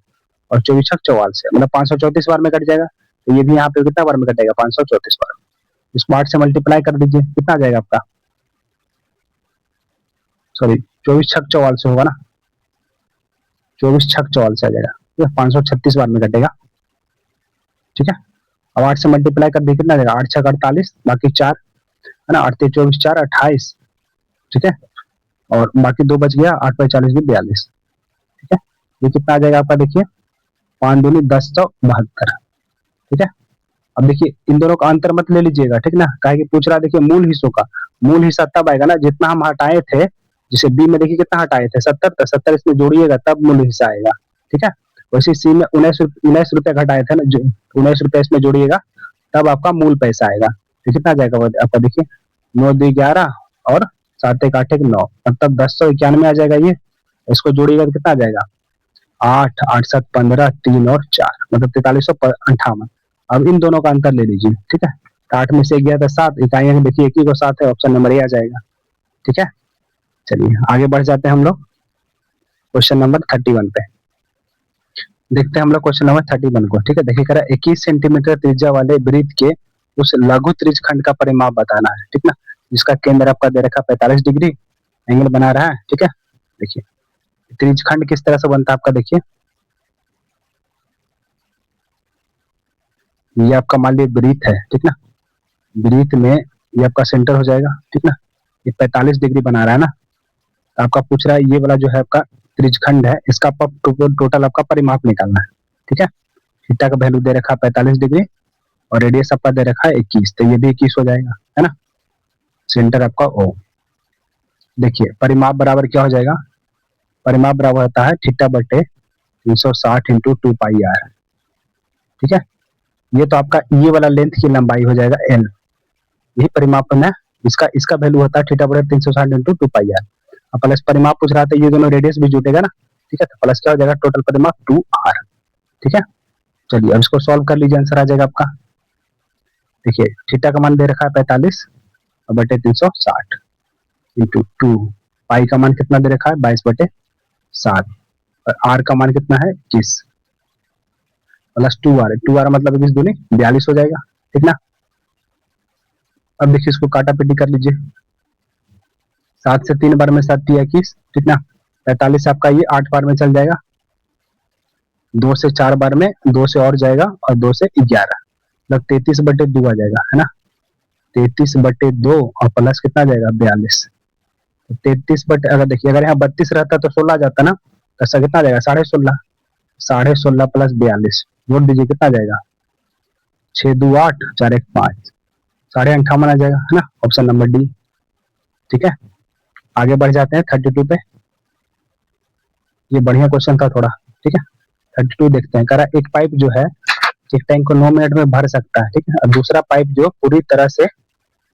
Speaker 1: और 24 6 44, मतलब 534 बार में कट जाएगा। तो ये भी यहाँ पे कितना बार में कटेगा, 534 बार। इसको 8 से मल्टीप्लाई कर दीजिए, कितना आ जाएगा आपका, सॉरी 24 6 44 होगा ना, 24 6 44 आ जाएगा, ये 536 बार में कटेगा, ठीक है। अब 8 से मल्टीप्लाई कर दिए, कितना आ जाएगा, 8 6 48, बाकी 4, है ना, 8 3 24 4 28, ठीक है। और बाकी 2 बच गया, 8 5 40 भी 42, ठीक है। ये कितना आ जाएगा आपका, देखिए 5 दूनी 1072, ठीक है। अब देखिए इन दोनों का अंतर मत ले लीजिएगा, ठीक ना, काहे कि पूछ रहा है देखिए मूल हिस्सों का, मूल हिस्सा तब आएगा ना जितना हम हटाए थे, जैसे बी में देखिए कितना हटाए थे, 70, तो 70 इसमें जोड़िएगा तब मूल हिस्सा आएगा, ठीक है। वैसे सी में 19 रुपया घटाए थे ना, 19 रुपया इसमें जोड़िएगा तब आपका मूल पैसा आएगा, तो कितना आ जाएगा आपका, देखिए 9 2 11 और 7 1 8 1 9, मतलब 1091 आ जाएगा ये। इसको जोड़िएगा तो कितना आ जाएगा, 8 8 7 15 3 और 4, मतलब 4358। अब इन दोनों का अंतर ले लीजिए, ठीक है। 8 में से गया था 7 इकाइयां, देखिए एक ही को 7 है, ऑप्शन नंबर ए आ जाएगा, ठीक है। चलिए आगे बढ़ जाते हैं हम लोग क्वेश्चन नंबर 31 पे। देखते हैं हम लोग क्वेश्चन नंबर 31 को। ठीक है, देखिए कह रहा है 21 सेंटीमीटर त्रिज्या वाले वृत्त के उस लघु त्रिज्यखंड का परिमाप बताना है। ठीक ना, जिसका केंद्र आपका दे रखा 45 डिग्री एंगल बना रहा है। ठीक है, देखिए त्रिज्यखंड किस तरह से बनता है आपका, देखिए ये आपका मान लीजिए वृत्त है। ठीक ना, वृत्त में ये आपका सेंटर हो जाएगा। ठीक ना, ये 45 डिग्री बना रहा है ना, तो आपका पूछ रहा है ये वाला जो है आपका त्रिज्यखंड है, इसका टोटल आपका परिमाप निकालना है। ठीक है, थीटा का वैल्यू दे रखा है 45 डिग्री और रेडियस आपका दे रखा है 21, तो ये भी 21 हो जाएगा, है ना। सेंटर आपका ओ। देखिए परिमाप बराबर क्या हो जाएगा, परिमाप बराबर होता है थीटा बटे 360 इंटू 2 पाई आर। ठीक है, ये तो आपका ये वाला लेंथ की लंबाई हो जाएगा एल, यही परिमाप है। इसका इसका वैल्यू होता है थीटा बटे 360 इंटू 2 पाई आर। अब प्लस परिमाप पूछ रहा था, ये दोनों रेडियस भी जुटेगा ना। ठीक है, तो प्लस क्या हो जाएगा टोटल परिमाप 2r। ठीक है, चलिए अब इसको सॉल्व कर लीजिए, आंसर आ जाएगा आपका। देखिए थीटा का मान दे रखा है 45 और बटे 360 इंटू 2, पाई का मान कितना दे रखा है 22/7 और आर का मान कितना है 21 प्लस 2r, 2r मतलब 21 दूनी 42 हो जाएगा। ठीक ना, अब देखिए इसको काटा पीटी कर लीजिए, 7 से 3 बार में 7 × 21। ठीक ना, 45 आपका ये 8 बार में चल जाएगा, 2 से 4 बार में 2 से और जाएगा और 2 से 11 मतलब 33/2 आ जाएगा, है ना। 33/2 और प्लस कितना जाएगा 42। 33 बटे अगर देखिए अगर यहाँ 32 रहता तो 16 आ जाता ना, तो ऐसा कितना जाएगा 16.5, 16.5 प्लस 42 जोड़ दीजिए कितना जाएगा 6 2 8 4 1 5, 58.5 आ जाएगा, है ना, ऑप्शन नंबर डी। ठीक है, आगे बढ़ जाते हैं 32 पे। ये बढ़िया क्वेश्चन था थोड़ा। ठीक है, 32 देखते हैं। कह रहा एक पाइप जो है एक टैंक को 9 मिनट में भर सकता है। ठीक है, और दूसरा पाइप जो पूरी तरह से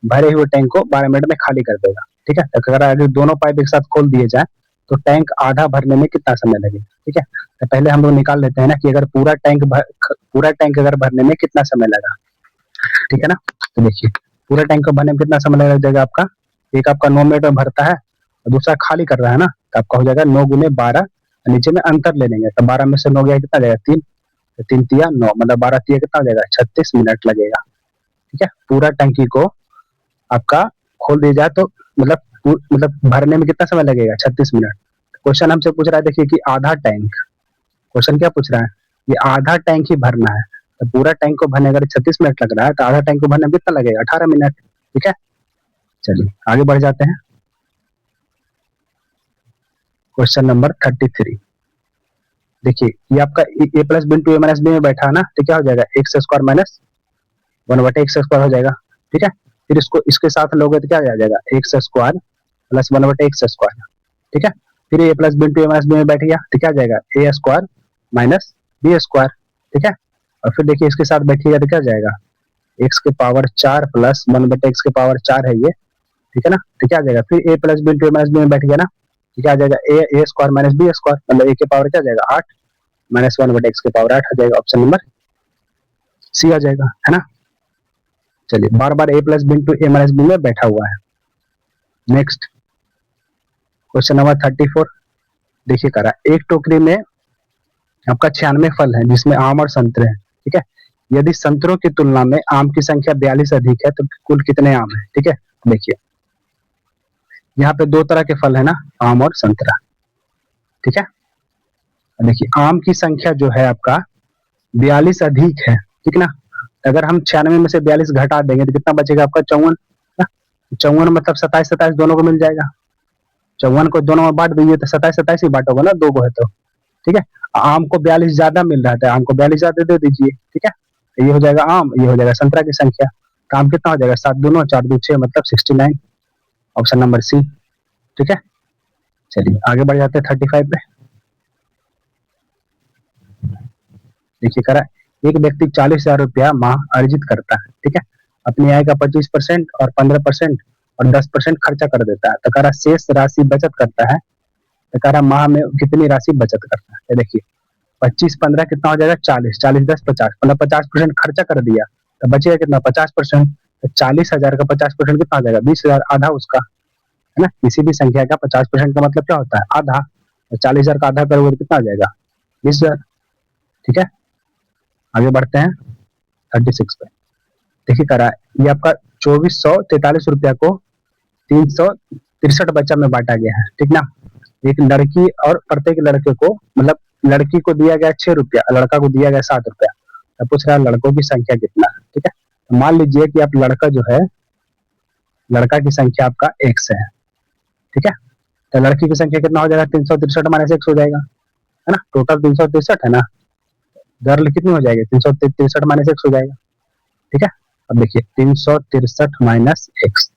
Speaker 1: भरे हुए टैंक को 12 मिनट में खाली कर देगा। ठीक है, तो अगर अगर दोनों पाइप एक साथ खोल दिए जाए तो टैंक आधा भरने में कितना समय लगेगा। ठीक है, तो पहले हम लोग निकाल लेते हैं ना कि अगर पूरा टैंक अगर भरने में कितना समय लगा। ठीक है ना, तो देखिए पूरा टैंक को भरने में कितना समय लग जाएगा आपका, एक आपका 9 मिनट में भरता है और दूसरा खाली कर रहा है ना, तो आपका हो जाएगा 9 × 12, नीचे में अंतर ले लेंगे तो 12 में से 9 गया कितना जाएगा 3, तो 3 तिया 9 मतलब 12 तिया कितना हो जाएगा 36 मिनट लगेगा। ठीक है, पूरा टंकी को आपका खोल दिया जाए तो मतलब भरने में कितना समय लगेगा 36 मिनट। क्वेश्चन हमसे पूछ रहा है देखिए कि आधा टैंक, क्वेश्चन क्या पूछ रहा है, ये आधा टैंक ही भरना है, तो पूरा टैंक को भरने अगर 36 मिनट लग रहा है तो आधा टैंक को भरने में कितना लगेगा 18 मिनट। ठीक है, चलिए आगे बढ़ जाते हैं क्वेश्चन नंबर 33। देखिए ये आपका ए प्लस बी इंटू ए माइनस बी में बैठा है ना, तो क्या हो जाएगा x square minus 1/x square हो जाएगा। ठीक है, फिर इसको इसके साथ लोगे तो क्या आ जाएगा x square plus 1/x square. ठीक है, फिर ए प्लस बी इंटू ए माइनस बी में बैठ गया तो क्या आ जाएगा ए स्क्वायर माइनस बी स्क्वायर। ठीक है, और फिर देखिए इसके साथ बैठिएगा तो क्या जाएगा एक्स के पावर 4 प्लस 1/x के पावर 4 है ये। ठीक है ना, तो क्या आ जाएगा फिर ए प्लस बी इंटू ए माइनस बी में बैठ गया ना, तो क्या आ जाएगा ए स्क्वायर माइनस बी स्क्वायर मतलब ए के पावर क्या जाएगा 8 माइनस 1/x के पावर 8 आ जाएगा, ऑप्शन नंबर सी आ जाएगा, है ना। चलिए बार बार ए प्लस बी इंटू ए माइनस बी में बैठा हुआ है। Next question number 34। देखिए करा एक टोकरी में आपका 96 फल है जिसमें आम और संतरे हैं। ठीक है, यदि संतरों की तुलना में आम की संख्या 42 अधिक है तो कुल कितने आम है। ठीक है, देखिए यहाँ पे दो तरह के फल है ना, आम और संतरा। ठीक है, देखिए आम की संख्या जो है आपका 42 अधिक है। ठीक ना, अगर हम 96 में से 42 घटा देंगे तो कितना बचेगा आपका 54। 54 मतलब 27 27 दोनों को मिल जाएगा, 54 को दोनों में बांट दीजिए तो 27 27 ही बांटोगे ना, 2 को है तो। ठीक है, आम को 42 ज्यादा मिल रहा था, आम को 42 ज्यादा दे दीजिए। ठीक है, तो ये हो जाएगा आम, ये हो जाएगा संतरा की संख्या, तो आम कितना हो जाएगा 7 दूनो 4 2 6 मतलब 69, ऑप्शन नंबर सी। ठीक है, चलिए आगे बढ़ जाते हैं 35 पे। देखिए करा एक व्यक्ति 40,000 रुपया माह अर्जित करता है। ठीक है, अपनी आय का 25% और 15% और 10% खर्चा कर देता है, तो करा शेष राशि बचत करता है, तो करा माह में कितनी राशि बचत करता है। देखिए 25 15 कितना हो जाएगा 40, 40 10 50 मतलब 50% खर्चा कर दिया तो बचेगा कितना 50%, तो 40,000 का 50% कितना हो जाएगा 20,000, आधा उसका, है ना। किसी भी संख्या का 50% का मतलब क्या होता है? आधा। 40,000 का आधा करोगे तो कितना आ जाएगा? 20,000। ठीक है, आगे बढ़ते हैं 36 पे। देखिए करा है, ये आपका 2443 रुपया को 363 बच्चा में बांटा गया है, ठीक ना। एक लड़की और प्रत्येक लड़के को, मतलब लड़की को दिया गया 6 रुपया, लड़का को दिया गया 7 रुपया। अब पूछ रहा है लड़कों की संख्या कितना है, ठीक है। तो मान लीजिए कि आप लड़का जो है, लड़का की संख्या आपका x है, ठीक है। तो लड़की की संख्या कितना हो जाएगा? 363 माइनस x हो जाएगा, है ना। टोटल 363 है ना, गर्ल कितनी हो जाएगी? 363 माइनस x हो जाएगा, ठीक है। अब देखिए 363 माइनस x,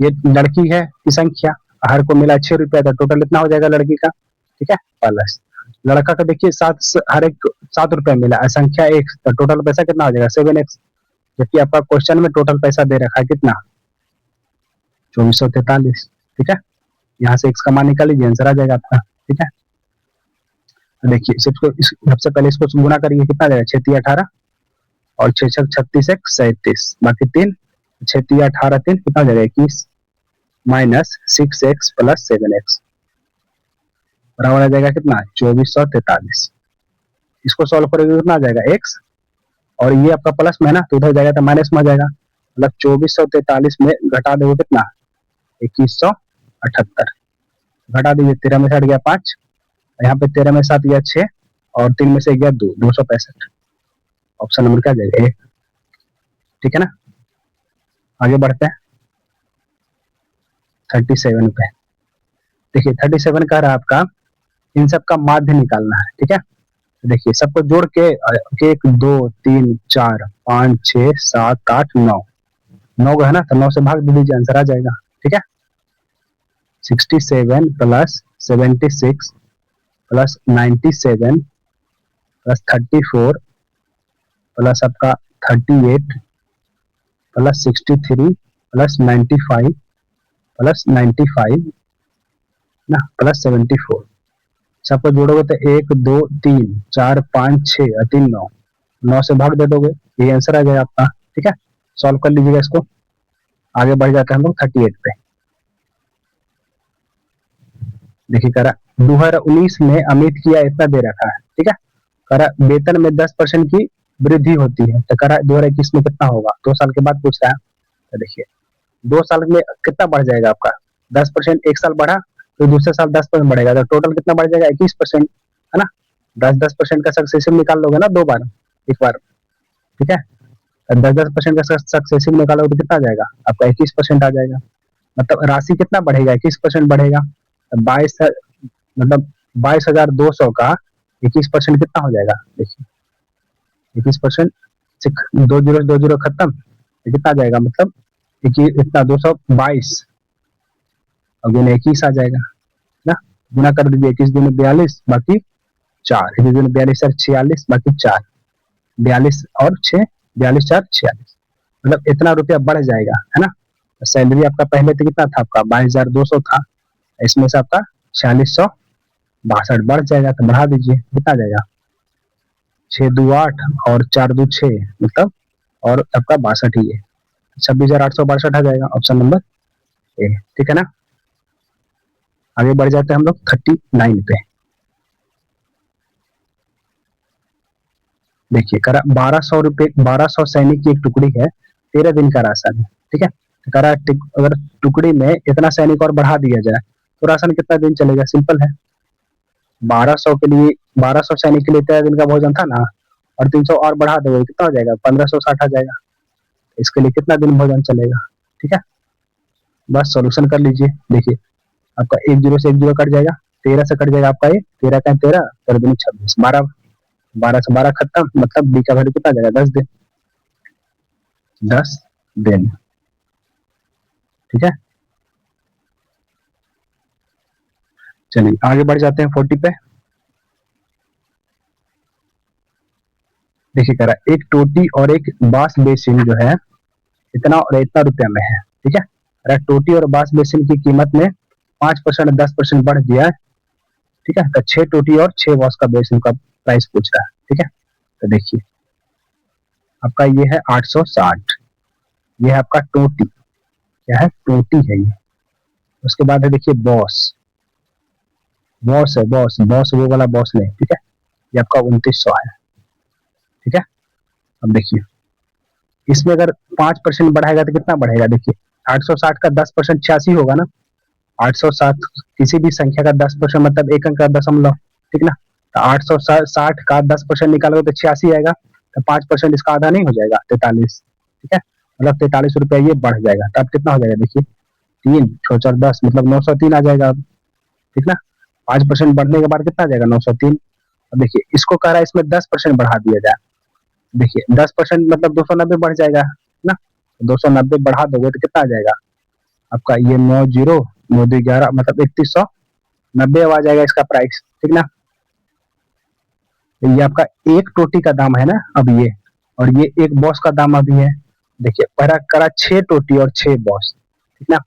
Speaker 1: ये लड़की है की संख्या, हर को मिला 6 रुपया, तो टोटल इतना हो जाएगा लड़की का, ठीक है। प्लस लड़का का देखिए 7, हर एक 7 रुपया मिला, संख्या x, तो टोटल पैसा कितना हो जाएगा? 7x। जबकि आपका क्वेश्चन में टोटल पैसा दे रखा है कितना? 2443, ठीक है। यहाँ से x का मान निकाल लीजिए, आंसर आ जाएगा आपका, ठीक है। तो देखिए सबसे पहले इसको गुना करिए, कितना जाएगा? 6 3 18 और 6 6 36 1 37, बाकी 3, 6 3 18 3 कितना हो जाएगा? 21 माइनस 6x प्लस 7x बराबर आ जाएगा कितना? 2443। इसको सॉल्व करोगे कितना आ जाएगा? x, और ये आपका प्लस में है ना, तो उधर जाएगा तो माइनस में आ जाएगा, मतलब 2443 में घटा दोगे कितना? 2178। घटा दीजिए, 13 में से हट गया 5, यहाँ पे 13 में 7 गया 6, और 3 में से गया 2, 265। ऑप्शन नंबर क्या जाएगा? ए, ठीक है ना। आगे बढ़ते हैं 37 पे। देखिए 37 का रहा आपका, इन सब का माध्य निकालना है, ठीक है। देखिए सबको जोड़ के 1 2 3 4 5 6 7 8 9, 9 है ना, तो 9 से भाग दे दीजिए, आंसर आ जाएगा, ठीक है। 67 प्लस 76 प्लस 97 प्लस 34 प्लस आपका 38 प्लस 63 प्लस 95 प्लस 95 ना प्लस 74, सबको जोड़ोगे तो 1 2 3 4 5 6 और 3 9, 9 से भाग दे दोगे, ये आंसर आ जाएगा आपका, ठीक है। सॉल्व कर लीजिएगा इसको। आगे बढ़ जाते हैं हम लोग 38 पे। देखिए करा 2019 में अमित किया इतना दे रखा है, ठीक है। करा वेतन में 10% की वृद्धि होती है, तो करा 2021 में कितना होगा? 2 साल के बाद पूछ रहा है। तो देखिए 2 साल में कितना बढ़ जाएगा आपका? 10%। एक साल बढ़ा तो दूसरे साल 10% बढ़ेगा, तो टोटल कितना बढ़ जाएगा? 21%, है ना। 10% का सक्सेसिव निकाल लोगे ना 2 बार, एक बार, ठीक है। 10% का सक्सेसिव निकालोगे तो कितना आ जाएगा आपका? 21% आ जाएगा, मतलब राशि कितना बढ़ेगा? 21% बढ़ेगा। 22, मतलब 22,200 का 21% कितना हो जाएगा? देखिए 21%, 2 जीरो खत्म, कितना आ जाएगा? मतलब इतना 222 और गुना 21 आ जाएगा ना। गुना कर दीजिए, 21 दूनी 42, बाकी 4, 21 दूनी 42 और 46, बाकी 4, 42 और 6, 42 4 46, मतलब इतना रुपया बढ़ जाएगा, है ना। सैलरी आपका पहले तो कितना था? आपका 22,200 था, इसमें से आपका 4662 बढ़ जाएगा, तो बढ़ा दीजिए, कितना आ जाएगा? 6 2 8 और 4 2 6, मतलब और आपका 62 ही है, 26,862 आ जाएगा, ऑप्शन नंबर ए, ठीक है ना। आगे बढ़ जाते हैं हम लोग 39 पे। देखिए करा 1200 सैनिक की एक टुकड़ी है, 13 दिन का राशन है, ठीक है। तो करा अगर टुकड़ी में इतना सैनिक और बढ़ा दिया जाए तो राशन कितना दिन चलेगा? सिंपल है, 1200 के लिए, 1200 सैनिक के लिए 13 दिन का भोजन था ना, और 300 और बढ़ा दोगे कितना हो जाएगा? 1560 आ जाएगा। इसके लिए कितना दिन भोजन चलेगा? ठीक है, बस सॉल्यूशन कर लीजिए। देखिए आपका 1 जीरो से 1 जीरो कट जाएगा, 13 से कट जाएगा आपका, ये 13 का 13, 13 दूनी 26, 12, 12 से 12 खत्म, मतलब बी का वैल्यू कितना आ जाएगा? 10 दिन, 10 दिन, ठीक है। चलिए आगे बढ़ जाते हैं 40 पे। देखिए कह रहा है एक टोटी और एक बांस बेसिन जो है इतना और इतना रुपया में है, ठीक है। अगर टोटी और बांस बेसिन की कीमत में 5% 10% बढ़ गया है, ठीक है, तो 6 टोटी और 6 बांस का बेसिन का प्राइस पूछ रहा है, ठीक है। तो देखिए आपका ये है 860, ये है आपका टोटी, क्या है? टोटी है ये, उसके बाद है देखिए बॉस, बॉस है, बॉस बॉस वो वाला बॉस नहीं, ठीक है, ये आपका 2900 है, ठीक है। अब देखिए इसमें अगर 5% बढ़ाएगा तो कितना बढ़ेगा, देखिए 860 का 10% 86 होगा ना, 860 किसी भी संख्या का 10% मतलब एक अंक का दशमलव, ठीक ना। तो 860 का 10% निकालोगे तो 86 आएगा, तो 5% इसका आधा नहीं हो जाएगा, 43, ठीक है, मतलब 43 रुपया ये बढ़ जाएगा। तो अब कितना हो जाएगा देखिए, 3 4 10 मतलब 903 आ जाएगा अब, ठीक ना। 5% बढ़ने के बाद कितना आ जाएगा, 903। अब देखिए इसको कह रहा है इसमें 10% बढ़ा दिया जाए, देखिए 10% मतलब 290 बढ़ जाएगा ना, 290 बढ़ा दोगे तो कितना आ जाएगा आपका, ये 9 0 9 2 11 मतलब 3190 आ जाएगा इसका प्राइस, ठीक ना। तो ये आपका एक टोटी का दाम है ना अब ये, और ये एक बॉस का दाम अभी है। देखिए पहला करा 6 टोटी और 6 बॉस, ठीक ना,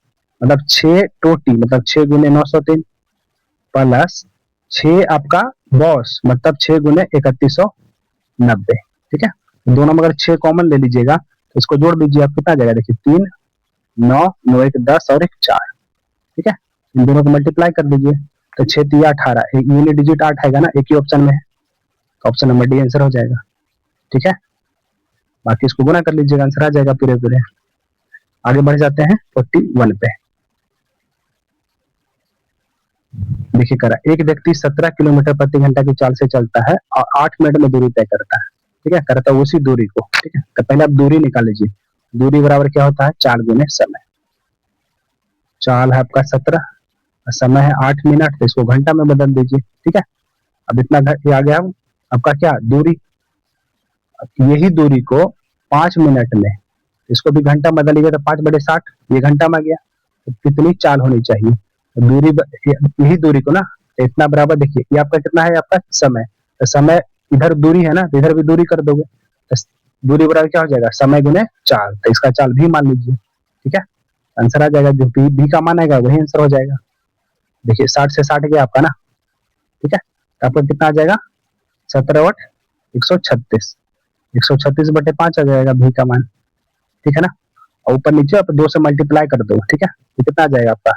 Speaker 1: मतलब 6 टोटी मतलब 6 गुने 903 प्लस 6 आपका बॉस मतलब 6 गुने 3190, ठीक है। दोनों में अगर 6 कॉमन ले लीजिएगा तो इसको जोड़ दीजिए, आप कितना आ जाएगा देखिए, 3 9 9 1 10 और 1 4, ठीक है। इन दोनों को मल्टीप्लाई कर दीजिए, तो 6 3 18, एक यूनिट डिजिट 8 आएगा ना, एक ही ऑप्शन में है, तो ऑप्शन नंबर डी आंसर हो जाएगा, ठीक है। बाकी इसको गुना कर लीजिएगा, आंसर आ जाएगा पूरे पूरे। आगे बढ़ जाते हैं 41 पे। देखिए करा, एक व्यक्ति 17 किलोमीटर प्रति घंटा की चाल से चलता है और 8 मिनट में दूरी तय करता है, ठीक है, करता है उसी दूरी को, ठीक है। तो पहले आप दूरी निकाल लीजिए, दूरी बराबर क्या होता है, 4 गुने समय, चाल है आपका 17, समय है 8 मिनट, तो इसको घंटा में बदल दीजिए, ठीक है। अब इतना आ गया आपका क्या दूरी, यही दूरी को 5 मिनट में, इसको भी घंटा में बदलिएगा तो 5/60 ये घंटा में आ गया, तो कितनी चाल होनी चाहिए, तो दूरी यही दूरी को ना, तो इतना बराबर देखिए ये आपका कितना है, आपका समय, तो समय इधर दूरी है ना, तो इधर भी दूरी कर दोगे, तो दूरी बराबर क्या हो जाएगा, समय गुने चाल, तो इसका चाल भी मान लीजिए, ठीक है। आंसर आ जाएगा, जो भी का मान आएगा वही आंसर हो जाएगा। देखिए 60 से 60 गया आपका ना, ठीक है, तो आपको कितना आ जाएगा, 17/136, 136/5 आ जाएगा भी का मान, ठीक है ना। और ऊपर नीचे आप 2 से मल्टीप्लाई कर दो, ठीक है, तो कितना आ जाएगा आपका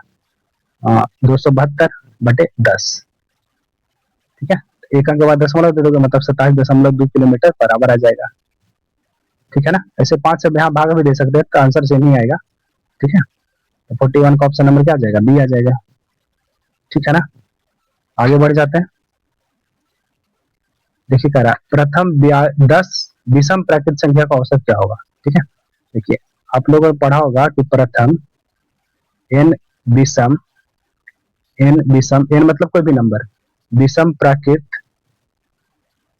Speaker 1: 272/10, ठीक है। एक अंक के बाद दशमलव दे दोगे मतलब 27.2 किलोमीटर बराबर आ जाएगा, ठीक है ना। ऐसे 5 से यहाँ भाग भी दे सकते हैं तो आंसर सेम ही आएगा, ठीक है। तो 41 का ऑप्शन नंबर क्या आ जाएगा, बी आ जाएगा, ठीक है ना। आगे बढ़ जाते हैं। देखिए कह रहा प्रथम 10 विषम प्राकृत संख्या का औसत क्या होगा, ठीक है। देखिए आप लोगों ने पढ़ा होगा कि प्रथम n विषम, n मतलब कोई भी नंबर, विषम प्राकृत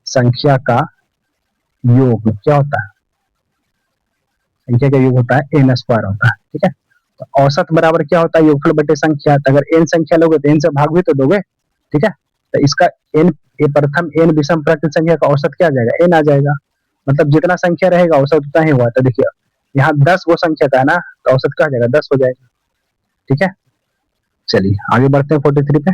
Speaker 1: संख्या का योग क्या होता है, संख्या का योग होता है n स्क्वायर होता है, ठीक है। तो औसत बराबर क्या होता है, योगफल बटे संख्या, तो अगर n संख्या लोगे तो n से भाग भी तो दोगे, ठीक है। तो इसका n, ये प्रथम n विषम प्राकृत संख्या का औसत क्या आ जाएगा, n आ जाएगा, मतलब जितना संख्या रहेगा औसत उतना ही हुआ। तो देखिए यहाँ 10 वो संख्या का है ना, तो औसत क्या आ जाएगा, 10 हो जाएगा, ठीक है। चलिए आगे बढ़ते हैं 43 पे।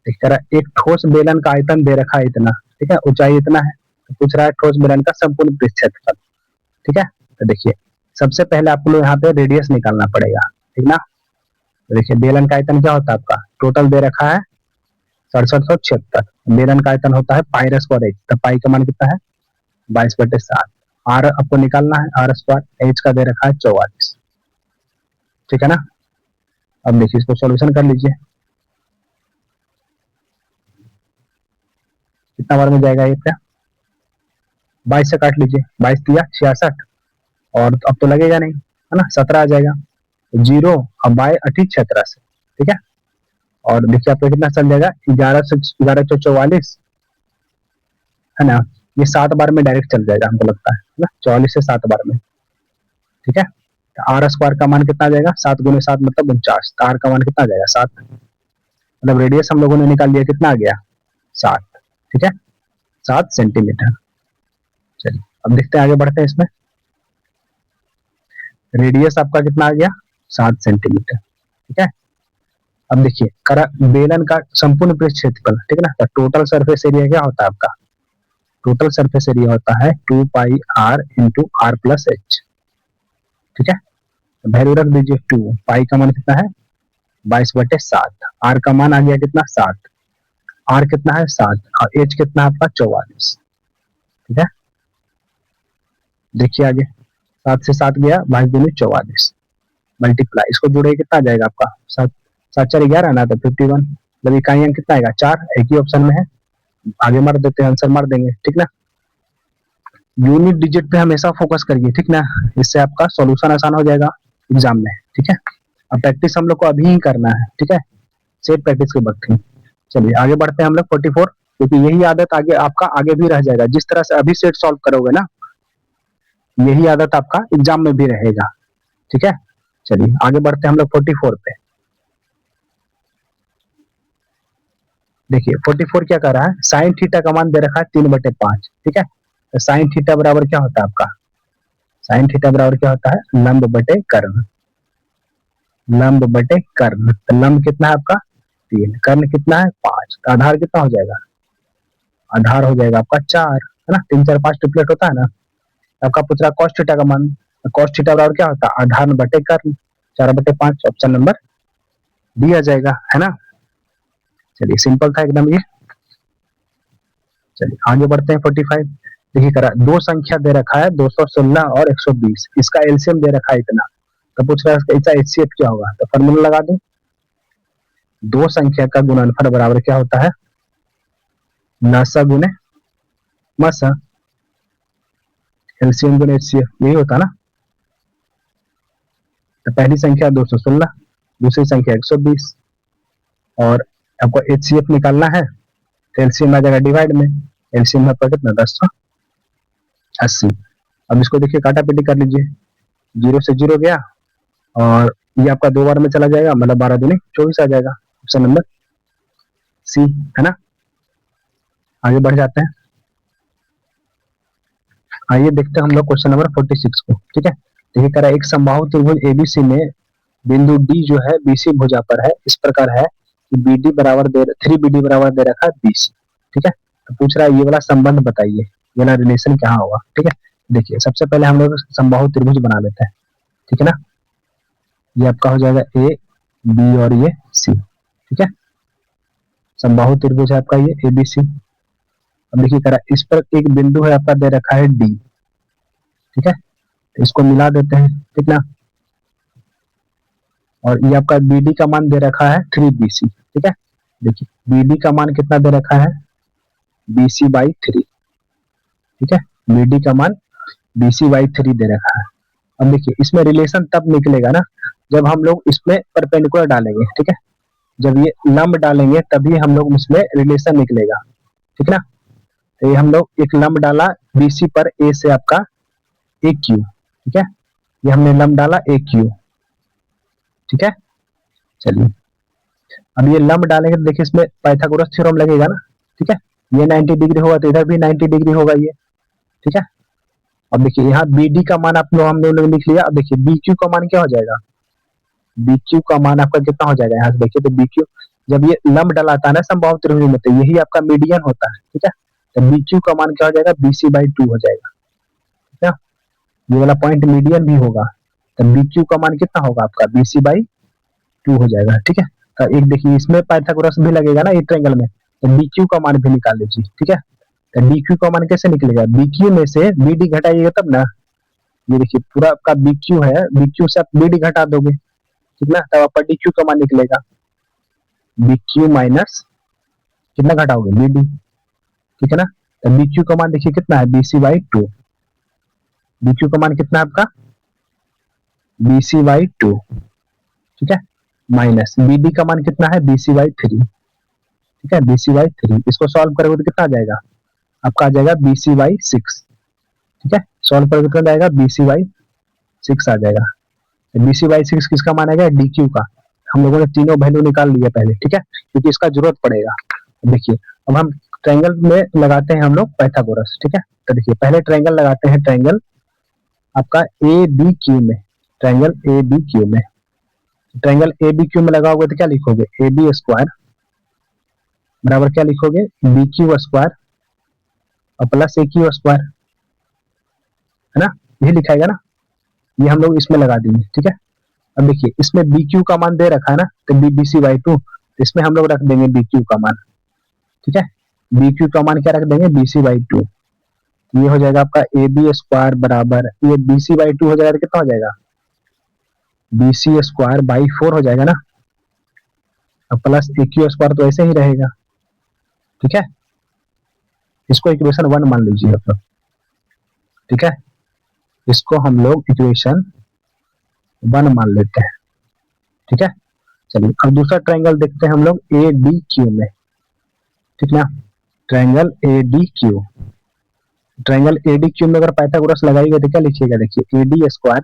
Speaker 1: इस तरह एक ठोस बेलन का आयतन दे रखा है इतना, ठीक है, ऊंचाई इतना है, तो पूछ रहा है ठोस बेलन का संपूर्ण पृष्ठ क्षेत्रफल, ठीक है। तो देखिए सबसे पहले आपको यहाँ पे रेडियस निकालना पड़ेगा, ठीक ना। तो देखिए बेलन का आयतन क्या होता है आपका, टोटल दे रखा है 6776, बेलन का आयतन होता है पाई स्क्वायर एच, तो पाई का मान कितना है 22/7, आर आपको निकालना है आर स्क्वायर, एच का दे रखा है 44, ठीक है ना। अब देखिए इसको सोल्यूशन कर लीजिए, कितना बार में जाएगा ये क्या, 22 से काट लीजिए, 22 दिया 66, और अब तो लगेगा नहीं है ना, 17 आ जाएगा, जीरो अब बाय 18 से, ठीक है। और देखिए आपको कितना चल जाएगा, 1144 है ना, ये 7 बार में डायरेक्ट चल जाएगा हमको लगता है ना, 44 से 7 बार में, ठीक है। तो आर स्क्वायर का मान कितना आ जाएगा, 7 गुने 7 मतलब 49, आर का मान कितना आ जाएगा 7, मतलब रेडियस हम लोगों ने निकाल लिया, कितना आ गया 7, ठीक है, 7 सेंटीमीटर। चलिए अब देखते हैं, आगे बढ़ते हैं इसमें। रेडियस आपका कितना आ गया 7 सेंटीमीटर, ठीक है। अब देखिए करा बेलन का संपूर्ण पृष्ठ क्षेत्रफल, ठीक है ना, तो टोटल सरफेस एरिया क्या होता है आपका, टोटल सरफेस एरिया होता है 2 पाई r into r plus H, ठीक है। वैल्यू रख दीजिए 2, पाई का मान कितना है 22/7, आर का मान आ गया कितना 7, आर कितना है 7 और एच कितना है आपका 44। ठीक है, देखिए आगे 7 से 7 गया, 22×44 मल्टीप्लाई, इसको जोड़े कितना आ जाएगा आपका 7, 7×4 = 11 ना, तो 51, मतलब इकाई अंक कितना आएगा 4, एक ही ऑप्शन में है, आगे मार देते हैं, आंसर मार देंगे। ठीक ना, यूनिट डिजिट पे हमेशा फोकस करिए, ठीक ना, इससे आपका सॉल्यूशन आसान हो जाएगा एग्जाम में। ठीक है, अब प्रैक्टिस हम लोग को अभी ही करना है। ठीक है, सेट प्रैक्टिस के वक्त ही। चलिए आगे बढ़ते हैं हम लोग 44, क्योंकि यही आदत आगे आपका आगे भी रह जाएगा, जिस तरह से अभी सेट सॉल्व करोगे ना, यही आदत आपका एग्जाम में भी रहेगा। ठीक है, चलिए आगे बढ़ते हैं हम लोग 44 पे। देखिए 44 क्या कर रहा है, साइन थीटा का मान दे रखा है 3/5। ठीक है, तो साइन थीटा बराबर क्या होता है आपका, साइन थीटा बराबर क्या होता है लंब बटे कर्ण, लंब बटे कर्ण, तो लंब कितना है आपका 3, कर्ण कितना है 5, तो आधार कितना हो जाएगा, आधार हो जाएगा आपका 4, है ना, 3 4 5 ट्रिपलेट होता है ना। आपका पूछ रहा कॉस थीटा का मान, कॉस थीटा बराबर क्या होता है आधार बटे कर्ण, 4/5, ऑप्शन नंबर डी आ जाएगा, है ना। चलिए सिंपल था एकदम ये। चलिए आगे बढ़ते हैं 45। देखिए करा दो संख्या दे रखा है 216 और 120, इसका एलसीएम दे रखा है इतना, तो पूछ रहा है इसका एचसीएफ क्या होगा, तो फॉर्मूला लगा दूं, दो संख्या का गुणनफल बराबर क्या होता है नसा गुने मसा, एलसीएम गुने एचसीएफ यही होता है ना। तो पहली संख्या 216, दूसरी संख्या 120, और आपको एचसीएफ निकालना है, तो एलसीएम आ जाएगा डिवाइड में, एलसीएम आपका कितना 1080। अब इसको देखिए काटा पीटी कर लीजिए, 0 से 0 गया और ये आपका 2 बार में चला जाएगा, मतलब 12 दूनी 24 आ जाएगा, ऑप्शन नंबर सी, है ना। आगे बढ़ जाते हैं, आइए देखते हैं हम लोग क्वेश्चन नंबर 46 को। ठीक है, देखिए कह रहा है एक समबाहु त्रिभुज एबीसी में बिंदु डी जो है बीसी भुजा पर है, इस प्रकार है कि बीडी बराबर दे 3BD बराबर दे रखा है 20। ठीक है, तो पूछ रहा है ये वाला संबंध बताइए, ये वाला रिलेशन क्या होगा। ठीक है, देखिए सबसे पहले हम लोग समबाहु त्रिभुज बना लेते हैं। ठीक है ना, ये आपका हो जाएगा ए बी और ये सी। ठीक है, समबाहु त्रिभुज है आपका ये एबीसी। अब देखिए कह रहा है इस पर एक बिंदु है आपका दे रखा है डी। ठीक है, तो इसको मिला देते हैं कितना, और ये आपका बीडी का मान दे रखा है 3BC। ठीक है, देखिए बीडी का मान कितना दे रखा है BC/3। ठीक है, बीडी का मान BC/3 दे रखा है। अब देखिए इसमें रिलेशन तब निकलेगा ना जब हम लोग इसमें परपेंडिकुलर डालेंगे। ठीक है, जब ये लंब डालेंगे तभी हम लोग इसमें रिलेशन निकलेगा। ठीक है ना, तो ये हम लोग एक लंब डाला BC पर ए से आपका AQ। ठीक है, ये हमने लंब डाला AQ। ठीक है, चलिए अब ये लंब डालेंगे तो देखिए इसमें पाइथागोरस थ्योरम लगेगा ना। ठीक है, ये 90 डिग्री होगा तो इधर भी 90 डिग्री होगा ये। ठीक है, अब देखिए यहाँ BD का मान आप लोग हम लोग लिख लिया। अब देखिए BQ का मान क्या हो जाएगा, BQ का मान आपका कितना हो जाएगा, यहाँ से देखिए तो BQ जब ये लंब डलाता है ना समबाहु त्रिभुज में, तो यही आपका मीडियन होता है। ठीक है, तो BQ का मान क्या हो जाएगा BC/2 हो जाएगा। ठीक है, ये वाला पॉइंट मीडियन भी होगा, तो BQ का मान कितना होगा आपका BC/2 हो जाएगा। ठीक है, तो एक देखिए इसमें पाइथागोरस भी लगेगा ना एक ट्रायंगल में, तो BQ का मान भी निकाल लीजिए। ठीक है, तो BQ का मान कैसे निकलेगा, BQ में से BD घटाइएगा तब ना, ये देखिए पूरा आपका BQ है, BQ से आप BD घटा दोगे, ठीक ना, तब आपका DQ का मान निकलेगा, BQ माइनस कितना घटाओगे BD। ठीक है ना, तो BQ का मान देखिए कितना है BC/2, BQ का मान कितना है आपका BC/2। ठीक है, माइनस BD का मान कितना है BC/3। ठीक है, BC/3, इसको सॉल्व करोगे तो कितना आ जाएगा आपका आ जाएगा BC/6। ठीक है, सॉल्व करोगे कितना आएगा BC/6 आ जाएगा। BC/6 किसका मान आएगा DQ का। हम लोगों ने तीनों वैल्यू निकाल लिया पहले। ठीक है, क्योंकि इसका जरूरत पड़ेगा। देखिए अब हम ट्रायंगल में लगाते हैं हम लोग पाइथागोरस। ठीक है, तो देखिए पहले ट्रायंगल लगाते हैं, ट्रायंगल आपका ABQ में, ट्रायंगल ABQ में, ट्रायंगल ABQ में लगाओगे तो क्या लिखोगे AB² बराबर क्या लिखोगे BQ² और प्लस AQ², है ना, यही लिखाएगा ना, ये हम लोग इसमें लगा देंगे। ठीक है, अब देखिए इसमें बी क्यू का मान दे रखा है ना, तो B B C by two, इसमें हम लोग रख देंगे बी क्यू का मान, ठीक है। बी क्यू का मान क्या रख देंगे, बी सी बाई टू। ये हो जाएगा आपका ए बी स्क्वायर बराबर, ये बी सी बाई टू हो जाएगा तो कितना हो जाएगा, B C square by four हो जाएगा ना, अब प्लस ए क्यू स्क्वायर तो ऐसे ही रहेगा, ठीक है। इसको इक्वेशन वन मान लीजिए आप लोग, ठीक है। इसको हम लोग इक्वेशन वन मान लेते हैं, ठीक है। चलिए अब दूसरा ट्रायंगल देखते हैं हम लोग ए डी क्यू में, ठीक ना। Triangle A D Q, triangle A D Q में अगर पाइथागोरस लगाइएगा तो क्या लिखिएगा, देखिए ए डी स्क्वायर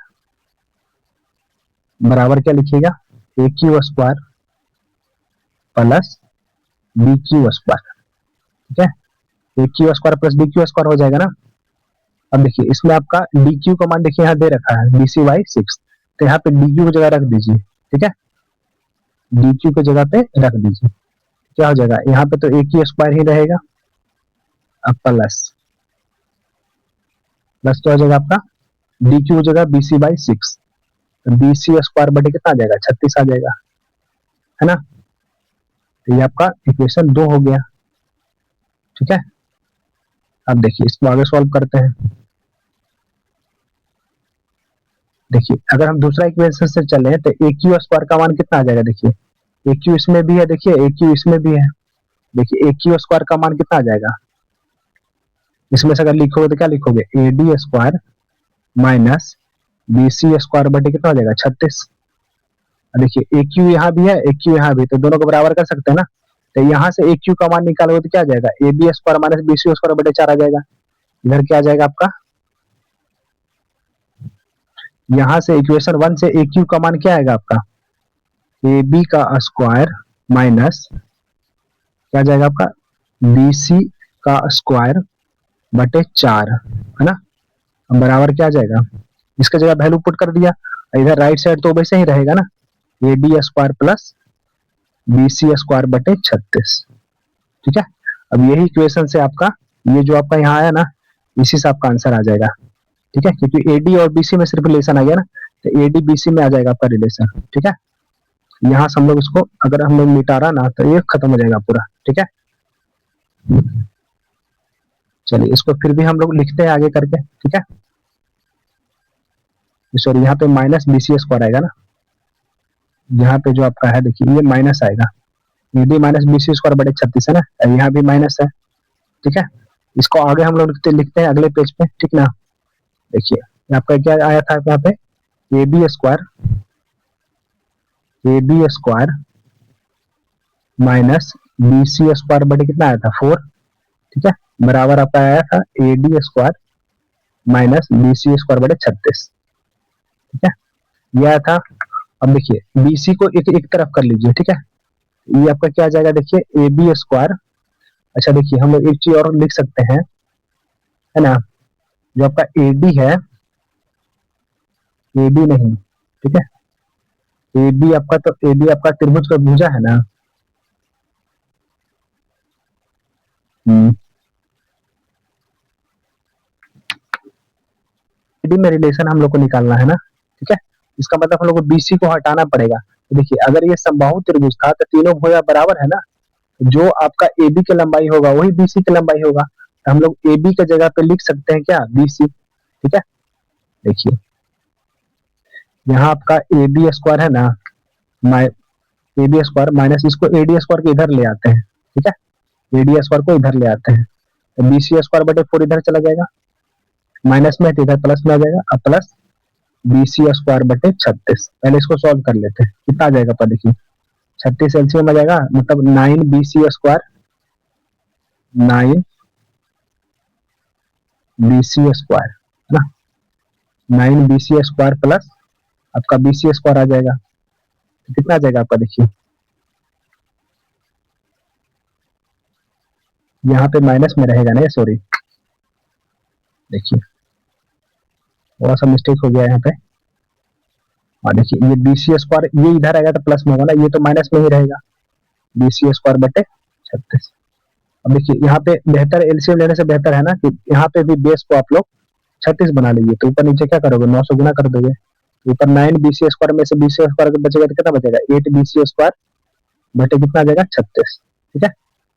Speaker 1: बराबर क्या लिखिएगा, A Q square plus B Q square, ठीक है। A Q square plus B Q square हो जाएगा ना। अब देखिए इसमें आपका डी क्यू का मान देखिए यहाँ दे रखा है बी सी बाई सिक्स, तो यहाँ पे डी क्यू की जगह रख दीजिए, ठीक है। डी क्यू की जगह पे रख दीजिए, क्या हो जाएगा, यहाँ पे तो ए क्यू स्क्वायर ही रहेगा, अब प्लस प्लस क्या हो जाएगा आपका, डी क्यू की जगह B C by six, B C square बटे कितना आ जाएगा, 36 आ जाएगा, है ना। तो ये आपका इक्वेशन दो हो गया, ठीक है। अब देखिए इसको आगे सॉल्व करते हैं। देखिए अगर हम दूसरा इक्वेशन से चले तो ए क्यू स्क्वायर का मान कितना आ जाएगा, देखिए ए क्यू इसमें भी है, देखिए ए क्यू इसमें भी है, देखिए ए क्यू स्क्वायर का मान कितना आ जाएगा, इसमें से अगर लिखोगे तो क्या लिखोगे, A D square minus B C square बटे कितना हो जाएगा, 36। देखिए ए क्यू यहाँ भी है, ए क्यू यहाँ भी, तो दोनों को बराबर कर सकते हैं ना। तो यहाँ से ए क्यू का मान निकालोगे तो क्या आ जाएगा, A B square minus B C square बटे 4 आ जाएगा। इधर क्या आ जाएगा आपका, यहाँ से इक्वेशन वन से ए क्यू का मान क्या आएगा आपका, ए बी का स्क्वायर माइनस क्या आ जाएगा आपका, बी सी का स्क्वायर बटे 4, है ना। बराबर क्या आ जाएगा, इसका जगह वैल्यू पुट कर दिया, इधर राइट साइड तो वैसे ही रहेगा ना, A D square plus B C square बटे 36, ठीक है। अब यही इक्वेशन से आपका ये जो आपका यहाँ आया ना, इसी से आपका आंसर आ जाएगा, ठीक है, क्योंकि ए डी और बी सी में सिर्फ रिलेशन आ गया ना, तो ए डी बी सी में आ जाएगा आपका रिलेशन, ठीक है। यहाँ से हम लोग इसको अगर हम लोग मिटा रहा ना तो ये खत्म हो जाएगा पूरा, ठीक है। चलिए इसको फिर भी हम लोग लिखते हैं आगे करके, ठीक है। सॉरी यहाँ पे माइनस बी सी स्क्वायर आएगा ना, यहाँ पे जो आपका है देखिए ये माइनस आएगा, ये भी माइनस बी सी स्क्वायर बटे 36 है ना, यहाँ भी माइनस है, ठीक है। इसको आगे हम लोग लिखते हैं अगले पेज पे, ठीक ना। देखिए आपका क्या आया था यहाँ पे, A B square minus B C square बटे कितना आया था 4, ठीक है, बराबर आपका आया था A D square minus B C square बटे 36, ठीक है, ये आया था। अब देखिए बी सी को एक तरफ कर लीजिए, ठीक है, ये आपका क्या आ जाएगा, देखिए ए बी स्क्वायर, अच्छा देखिए हम लोग एक चीज और लिख सकते हैं, है ना, जो आपका ए डी है, ए बी नहीं, ठीक है, ए बी आपका, तो ए बी आपका त्रिभुज का भुजा है ना, डी में रिलेशन हम लोग को निकालना है ना, ठीक है। इसका मतलब हम लोग को बीसी को हटाना पड़ेगा। तो देखिए अगर ये समबाहु त्रिभुज था तो तीनों भुजा बराबर है ना, जो आपका ए बी की लंबाई होगा वही बीसी की लंबाई होगा, तो हम लोग ए बी की जगह पे लिख सकते हैं क्या, बीसी, ठीक है। देखिए यहाँ आपका ए बी स्क्वायर है ना, ए बी स्क्वायर माइनस इसको ए डी स्क्वायर को इधर ले आते हैं, ठीक है, ए डी स्क्वायर को इधर ले आते हैं, तो बी सी स्क्वायर बटे 4 इधर चला जाएगा, माइनस में तो इधर प्लस में आ जाएगा, अब प्लस बी सी स्क्वायर बटे 36। पहले इसको सॉल्व कर लेते हैं, कितना आ जाएगा, पर देखिए 36 एलसीएम आ जाएगा, मतलब 9 B C square, 9 B C square, है ना, 9 बी सी स्क्वायर प्लस आपका बी सी स्क्वायर आ जाएगा, तो कितना आ जाएगा आपका, देखिए यहाँ पे माइनस में रहेगा ना, सॉरी देखिए थोड़ा सा मिस्टेक हो गया यहाँ पे, और देखिए ये बी सी स्क्वायर ये इधर आएगा तो प्लस में होगा ना, ये तो माइनस में ही रहेगा, बी सी स्क्वायर बटे 36। अब देखिए यहाँ पे बेहतर एलसीएम लेने से बेहतर है ना कि यहाँ पे भी बेस को आप लोग 36 बना लीजिए, तो ऊपर नीचे क्या करोगे, 9 से गुना कर दोगे, ऊपर 9 bc² में से bc² बचेगा तो कितना बचेगा 8 bc² बटे कितना आ जाएगा 36। ठीक है,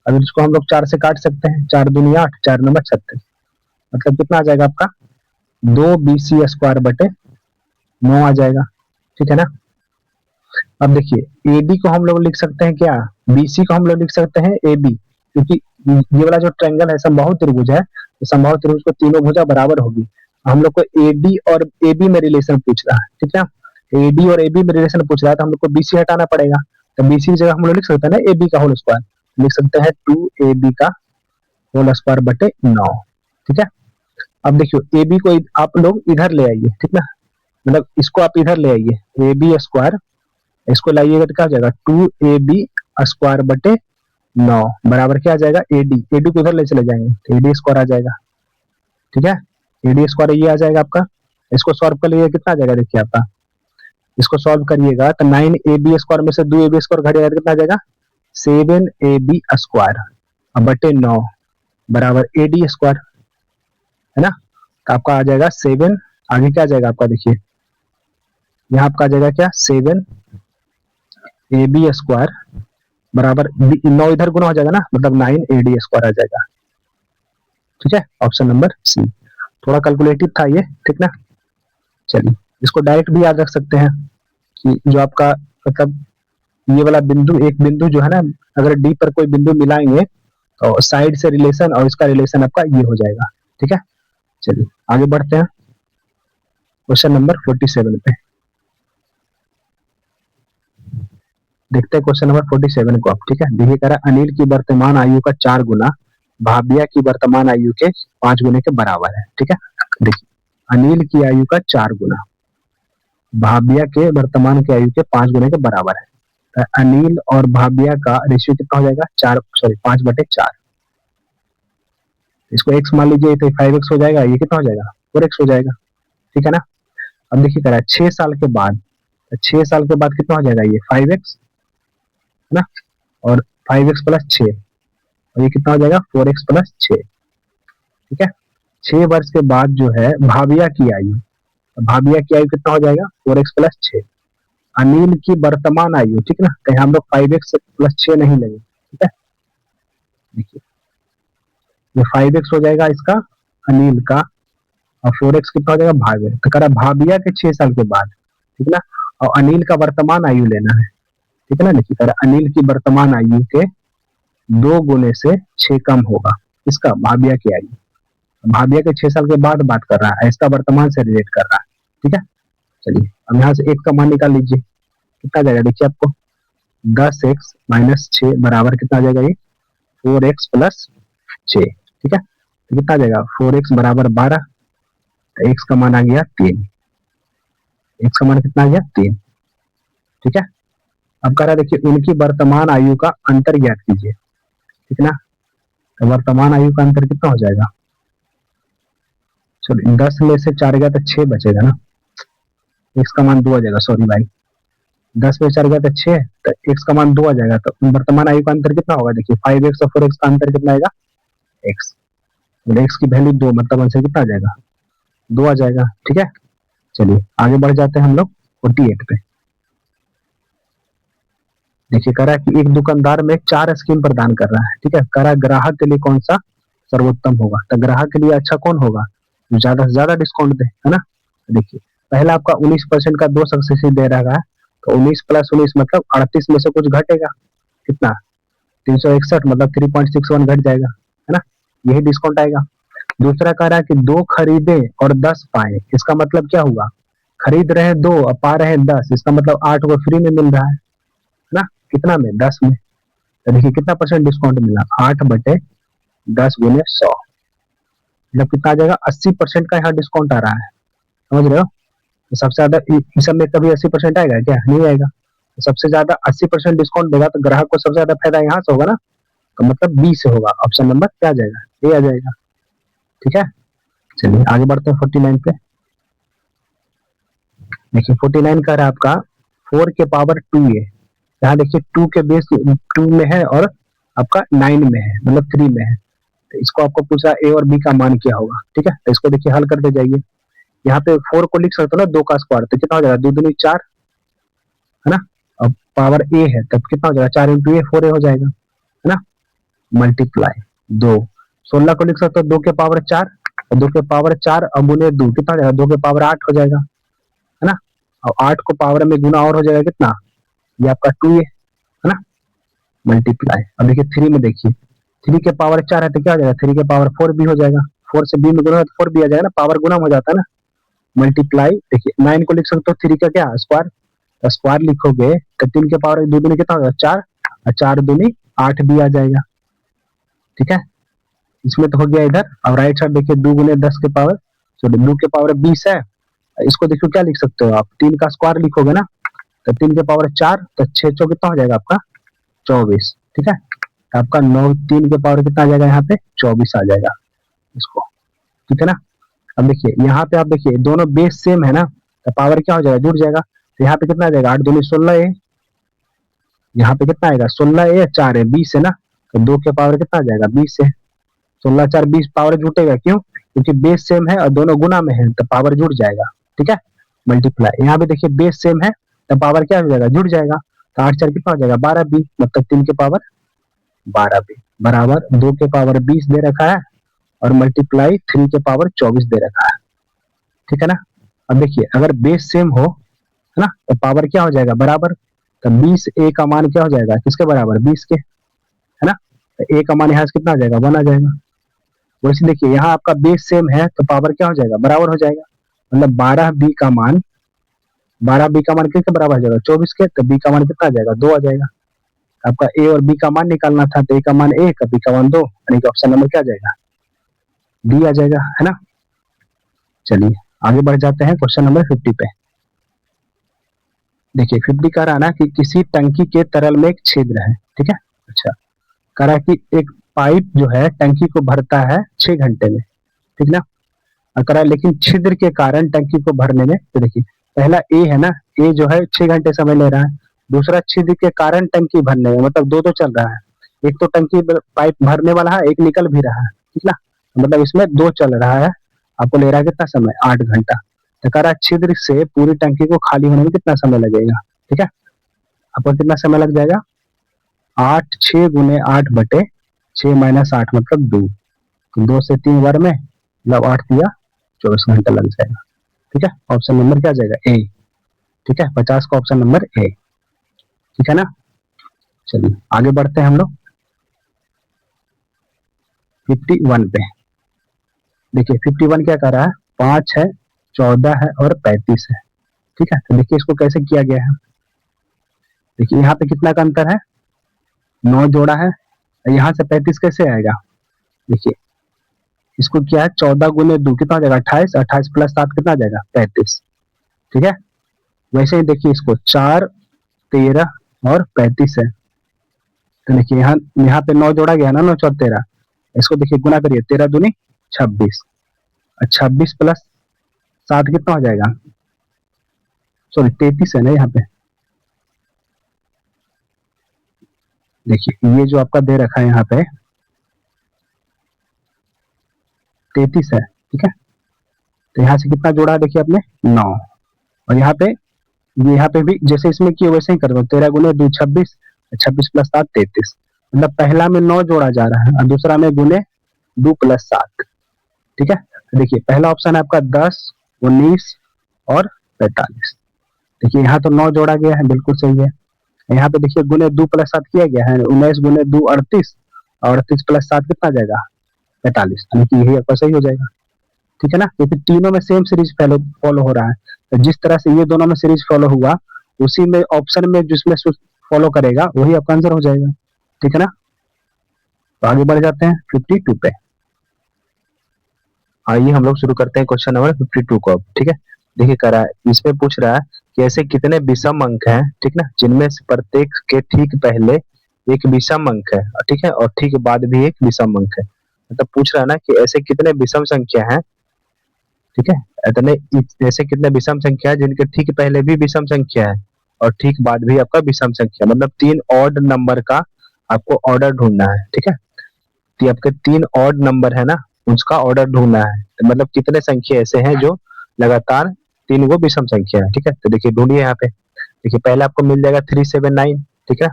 Speaker 1: अगर इसको हम लोग 4 से काट सकते हैं, 4 दूनी 8, 4 नंबर 36, मतलब कितना आ जाएगा आपका 2 bc² बटे 9 आ जाएगा। ठीक है ना। अब देखिए एडी को हम लोग लिख सकते हैं क्या, बीसी को हम लोग लिख सकते हैं एबी, क्योंकि ये वाला जो ट्रायंगल है समबाहु त्रिभुज है, तो समबाहु त्रिभुज को तीनों भुजा बराबर होगी। हम लोग को एडी और एबी में रिलेशन पूछ रहा है। ठीक है, एडी और एबी में रिलेशन पूछ रहा है तो हम लोग को बीसी हटाना पड़ेगा, तो बीसी की जगह हम लोग लिख सकते हैं ना एबी का होल स्क्वायर, लिख सकते हैं 2ab का होल स्क्वायर बटे 9। ठीक है, अब देखियो ए बी को आप लोग इधर ले आइए। ठीक ना, मतलब इसको आप इधर ले आइए, ए बी स्क्वायर, इसको लाइएगा तो क्या आ जाएगा 2ab² बटे 9 बराबर क्या आ जाएगा एडी, एडी को इधर ले चले जाएंगे तो एडी स्क्वायर आ जाएगा। ठीक है, एडी स्क्वायर ये आ जाएगा आपका, इसको सॉल्व कर लीजिए कितना आ जाएगा, देखिए आपका इसको सॉल्व करिएगा तो 9ab² में से 2ab² घट जाएगा तो कितना आ जाएगा 7ab² बटे 9 बराबर एडी स्क्वायर, है ना। तो आपका आ जाएगा 7, आगे क्या आ जाएगा आपका, देखिए यहाँ आपका आ जाएगा क्या 7ab² बराबर 9 इधर गुना हो जाएगा ना, मतलब 9ad² आ जाएगा। ठीक है, ऑप्शन नंबर सी। थोड़ा कैलकुलेटिव था ये। ठीक ना, चलिए इसको डायरेक्ट भी याद रख सकते हैं कि जो आपका मतलब ये वाला बिंदु, एक बिंदु जो है ना, अगर डी पर कोई बिंदु मिलाएंगे तो साइड से रिलेशन और इसका रिलेशन आपका ये हो जाएगा। ठीक है, चलिए आगे बढ़ते हैं क्वेश्चन नंबर 47 पे। देखते हैं क्वेश्चन नंबर 47 को आप। ठीक है, देखिए कह रहा है अनिल की वर्तमान आयु का 4 गुना भाबिया की वर्तमान आयु के 5 गुने के बराबर है। ठीक है, देखिए अनिल की आयु का 4 गुना भाबिया के वर्तमान की आयु के 5 गुने के बराबर है, तो अनिल और भाबिया का रेशियो कितना हो जाएगा 5/4। इसको x मान लीजिए तो 5x हो जाएगा, ये कितना हो जाएगा 4x हो जाएगा। ठीक है ना। अब देखिए कह रहा है 6 साल के बाद, 6 साल के बाद कितना हो जाएगा ये 5x है ना, और 5x + 6, और ये कितना हो जाएगा 4x + 6। ठीक है, 6 वर्ष के बाद जो है भाबिया की आयु, भाबिया की आयु कितना हो जाएगा 4x + 6। अनिल की वर्तमान आयु, ठीक है ना, कहीं हम लोग 5x + 6 नहीं लेंगे। ठीक है, देखिए ये 5x हो जाएगा इसका अनिल का, और 4x कितना हो जाएगा भाबिया, तो कह रहा भाबिया के 6 साल के बाद। ठीक है ना, और अनिल का वर्तमान आयु लेना है। ठीक है ना, देखिए कह रहा अनिल की वर्तमान आयु के 2 गुने से 6 कम होगा, इसका भाबिया की आयु, भाबिया के 6 साल के बाद बात कर रहा है, इसका वर्तमान से रिलेट कर रहा है। ठीक है, चलिए अब यहाँ से 1 का मान निकाल लीजिए, कितना आ जाएगा देखिए आपको 10x - 6 बराबर कितना आ जाएगा ये 4x + 6। ठीक है, तो कितना आ जाएगा 4x बराबर 12, तो x का मान आ गया 3, x का मान कितना आ गया 3। ठीक है, अब कह रहा देखिए उनकी वर्तमान आयु का अंतर ज्ञात कीजिए। ठीक है ना, तो वर्तमान आयु का अंतर कितना हो जाएगा, चलो 10 में से 4 गया तो 6 बचेगा ना, x का मान 2 आ जाएगा, सॉरी भाई 10 में 4 गया तो 6, तो x का मान 2 आ जाएगा, तो वर्तमान आयु का अंतर कितना होगा, देखिए 5x और 4x का अंतर कितना आएगा x, x की वैल्यू 2, मतलब आंसर कितना आ जाएगा 2 आ जाएगा। ठीक है, चलिए आगे बढ़ जाते हैं हम लोग 48 पे। देखिए कह रहा है कि एक दुकानदार में 4 स्कीम प्रदान कर रहा है। ठीक है, कह रहा है ग्राहक के लिए कौन सा सर्वोत्तम होगा, तो ग्राहक के लिए अच्छा कौन होगा जो ज्यादा से ज्यादा डिस्काउंट दे, है ना। देखिए पहला आपका 19% का 2 सक्सेसिव दे रहा है, तो 19 + 19 मतलब 38 में से कुछ घटेगा, कितना 361, मतलब 3.61 घट जाएगा, है ना, यही डिस्काउंट आएगा। दूसरा कह रहा है कि 2 खरीदे और 10 पाए, इसका मतलब क्या हुआ, खरीद रहे 2 और पा रहे 10, इसका मतलब 8 को फ्री में मिल रहा है ना, कितना में 10 में, तो देखिए कितना % डिस्काउंट मिला 8/10 × 100, मतलब कितना आ जाएगा 80% का यहाँ डिस्काउंट आ रहा है, समझ रहे हो। तो सबसे ज्यादा इस सब में कभी 80% आएगा क्या, नहीं आएगा, तो सबसे ज्यादा 80% डिस्काउंट देगा तो ग्राहक को सबसे ज्यादा फायदा यहाँ से होगा ना, तो मतलब बी से होगा, ऑप्शन नंबर क्या आ जाएगा ए आ जाएगा। ठीक है, चलिए आगे बढ़ते हैं 49 पे। देखिए 49 का है आपका 4 के पावर 2a, यहाँ देखिए 2 के बेस 2 में है और आपका 9 में है, मतलब 3 में है, तो इसको आपको पूछा ए और बी का मान क्या होगा। ठीक है, तो इसको देखिए हल करते जाइए, यहाँ पे 4 को लिख सकते हो ना 2 का स्क्वायर, तो कितना हो जाएगा 2 दूनी 4, है ना। अब पावर ए है तब कितना हो जाएगा 4 इंटू ए 4 ए हो जाएगा, है ना। मल्टीप्लाई 2, 16 को लिख सकते हो 2 के पावर 4, 2 के पावर 4 अब गुने 2 कितना हो जाएगा 2 के पावर 8 हो जाएगा, है ना। और 8 को पावर में गुना और हो जाएगा कितना, ये आपका 2 है ना। मल्टीप्लाई, अब देखिए 3 में देखिए 3 के पावर 4 है तो क्या हो जाएगा 3 के पावर 4 भी हो जाएगा, 4 से b में गुना तो 4 भी आ जाएगा ना, पावर गुना हो जाता है ना। मल्टीप्लाई देखिए 9 को लिख सकते हो 3 का क्या स्क्वायर, तो स्क्वायर लिखोगे तो 3 के पावर 2 दूनी कितना हो जाएगा 4, और 4 दूनी 8 भी आ जाएगा, ठीक है। इसमें तो हो गया इधर। अब राइट साइड देखिए 2 गुने 10 के पावर, सॉरी 2 के पावर 20 है, इसको देखो क्या लिख सकते हो आप 3 का स्क्वायर लिखोगे ना, तो 3 के पावर 4 तो 6 चौ कितना हो जाएगा आपका 24, ठीक है। तो आपका 9 3 के पावर कितना आ जाएगा यहाँ पे 24 आ जाएगा इसको, ठीक है ना। अब देखिए यहाँ पे आप देखिए दोनों बेस सेम है ना, तो पावर क्या हो जाएगा जुड़ जाएगा, तो यहाँ पे कितना आ जाएगा 8 दूनी 16 है, यहाँ पे कितना आएगा 16 है 4 है 20 है ना, तो 2 के पावर कितना आ जाएगा 20 है, 16 4 20 पावर जुटेगा, क्यों क्योंकि बेस सेम है और दोनों गुना में है तो पावर जुड़ जाएगा, ठीक है। मल्टीप्लाई यहाँ पे देखिए बेस सेम है तो पावर क्या हो जाएगा जुड़ जाएगा, तो 8 4 कितना हो जाएगा 12 बी, मतलब 3 के पावर 12 बी बराबर 2 के पावर 20 दे रखा है और मल्टीप्लाई 3 के पावर 24 दे रखा है, ठीक है ना। अब देखिए अगर बेस सेम हो, है ना, तो पावर क्या हो जाएगा बराबर, तो 20 ए का मान क्या हो जाएगा किसके बराबर 20 के, है ना। तो ए का मान यहाँ से कितना आ जाएगा 1 आ जाएगा। वैसे देखिए यहाँ आपका बेस सेम है तो पावर क्या हो जाएगा बराबर हो जाएगा, मतलब 12 बी का मान, 12 बी का मान किसके बराबर हो जाएगा 24 के, तो बी का मान कितना आ जाएगा 2 आ जाएगा। आपका ए और बी का मान निकालना था, तो ए का मान 1 बी का मान 2, यानी कि ऑप्शन नंबर क्या आ जाएगा डी आ जाएगा, है ना। चलिए आगे बढ़ जाते हैं क्वेश्चन नंबर 50 पे। देखिए 50 कह रहा है ना कि किसी टंकी के तरल में एक छिद्र है, ठीक है। अच्छा, कह रहा है कि एक पाइप जो है टंकी को भरता है 6 घंटे में, ठीक ना। और कह रहा है लेकिन छिद्र के कारण टंकी को भरने में, तो देखिए पहला ए है ना, ए जो है 6 घंटे समय ले रहा है, दूसरा छिद्र के कारण टंकी भरने में, मतलब दो चल रहा है, एक तो टंकी पाइप भरने वाला है, एक निकल भी रहा है, ठीक ना, मतलब इसमें दो चल रहा है। आपको ले रहा है कितना समय 8 घंटा, तो कह रहा है छिद्र से पूरी टंकी को खाली होने में कितना समय लगेगा, ठीक है। आपको कितना समय लग जाएगा 8 6 गुने 8 बटे 6 माइनस 8 मतलब 2, तो 2 से 3 बार में मतलब 8 दिया 24 घंटा लग जाएगा, ठीक है। ऑप्शन नंबर क्या आ जाएगा ए, ठीक है। 50 का ऑप्शन नंबर ए, ठीक है ना। चलिए आगे बढ़ते हैं हम लोग 51 पे। देखिए 51 क्या कर रहा है 5 है 14 है और 35 है, ठीक है। तो देखिए इसको कैसे किया गया है, देखिए यहाँ पे कितना का अंतर है 9 जोड़ा है, यहाँ से 35 कैसे आएगा, देखिए इसको क्या है 14 गुने 2 कितना हो जाएगा 28, 28 प्लस 7 कितना आ जाएगा 35, ठीक है। वैसे ही देखिए इसको 4 13 और 35 है, तो देखिए यहाँ पे 9 जोड़ा गया ना 9 4 13, इसको देखिए गुना करिए 13 दूनी 26, 26 प्लस 7 कितना हो जाएगा, सॉरी 33 है ना यहाँ पे, देखिए ये जो आपका दे रखा है यहाँ पे 33 है, ठीक है। तो यहाँ से कितना जोड़ा देखिए आपने 9, और यहाँ पे भी जैसे इसमें किए वैसे ही कर दो 13 गुने 2 26, 26 प्लस 7 33, मतलब पहला में 9 जोड़ा जा रहा है और दूसरा में गुने 2 प्लस 7, ठीक है। देखिए पहला ऑप्शन है आपका 10 19 और 45, देखिए यहाँ तो 9 जोड़ा गया है बिल्कुल सही है। यहाँ पे देखिए गुने 2 प्लस 7 किया गया है 19 गुने 2 38 और 38 प्लस 7 कितना आ जाएगा 45, यानी कि यही आपका सही हो जाएगा, ठीक है ना, क्योंकि तीनों में सेम सीरीज फॉलो हो रहा है, तो जिस तरह से ये दोनों में सीरीज फॉलो हुआ उसी में ऑप्शन में जिसमें फॉलो करेगा वही आपका आंसर हो जाएगा, ठीक है ना। तो आगे बढ़ जाते हैं 52 पे। आइए हम लोग शुरू करते हैं क्वेश्चन नंबर 52 को अब, ठीक है। देखिए कह रहा है इसमें पूछ रहा है कि ऐसे कितने विषम अंक हैं, ठीक ना, जिनमें से प्रत्येक के ठीक पहले एक विषम अंक है, ठीक है, और ठीक बाद भी एक विषम अंक है, मतलब पूछ रहा है ना कि ऐसे कितने विषम संख्या हैं, ठीक है, इतने ऐसे कितने विषम संख्या है जिनके ठीक पहले भी विषम संख्या है और ठीक बाद भी आपका विषम संख्या, मतलब 3 ऑड नंबर का आपको ऑर्डर ढूंढना है, ठीक है। तो आपके 3 ऑड नंबर है ना उसका ऑर्डर ढूंढना है, तो मतलब कितने संख्या ऐसे हैं जो लगातार 3 गो विषम संख्या है, ठीक है। तो देखिए ढूंढिए यहाँ पे, देखिए पहले आपको मिल जाएगा 379, ठीक है,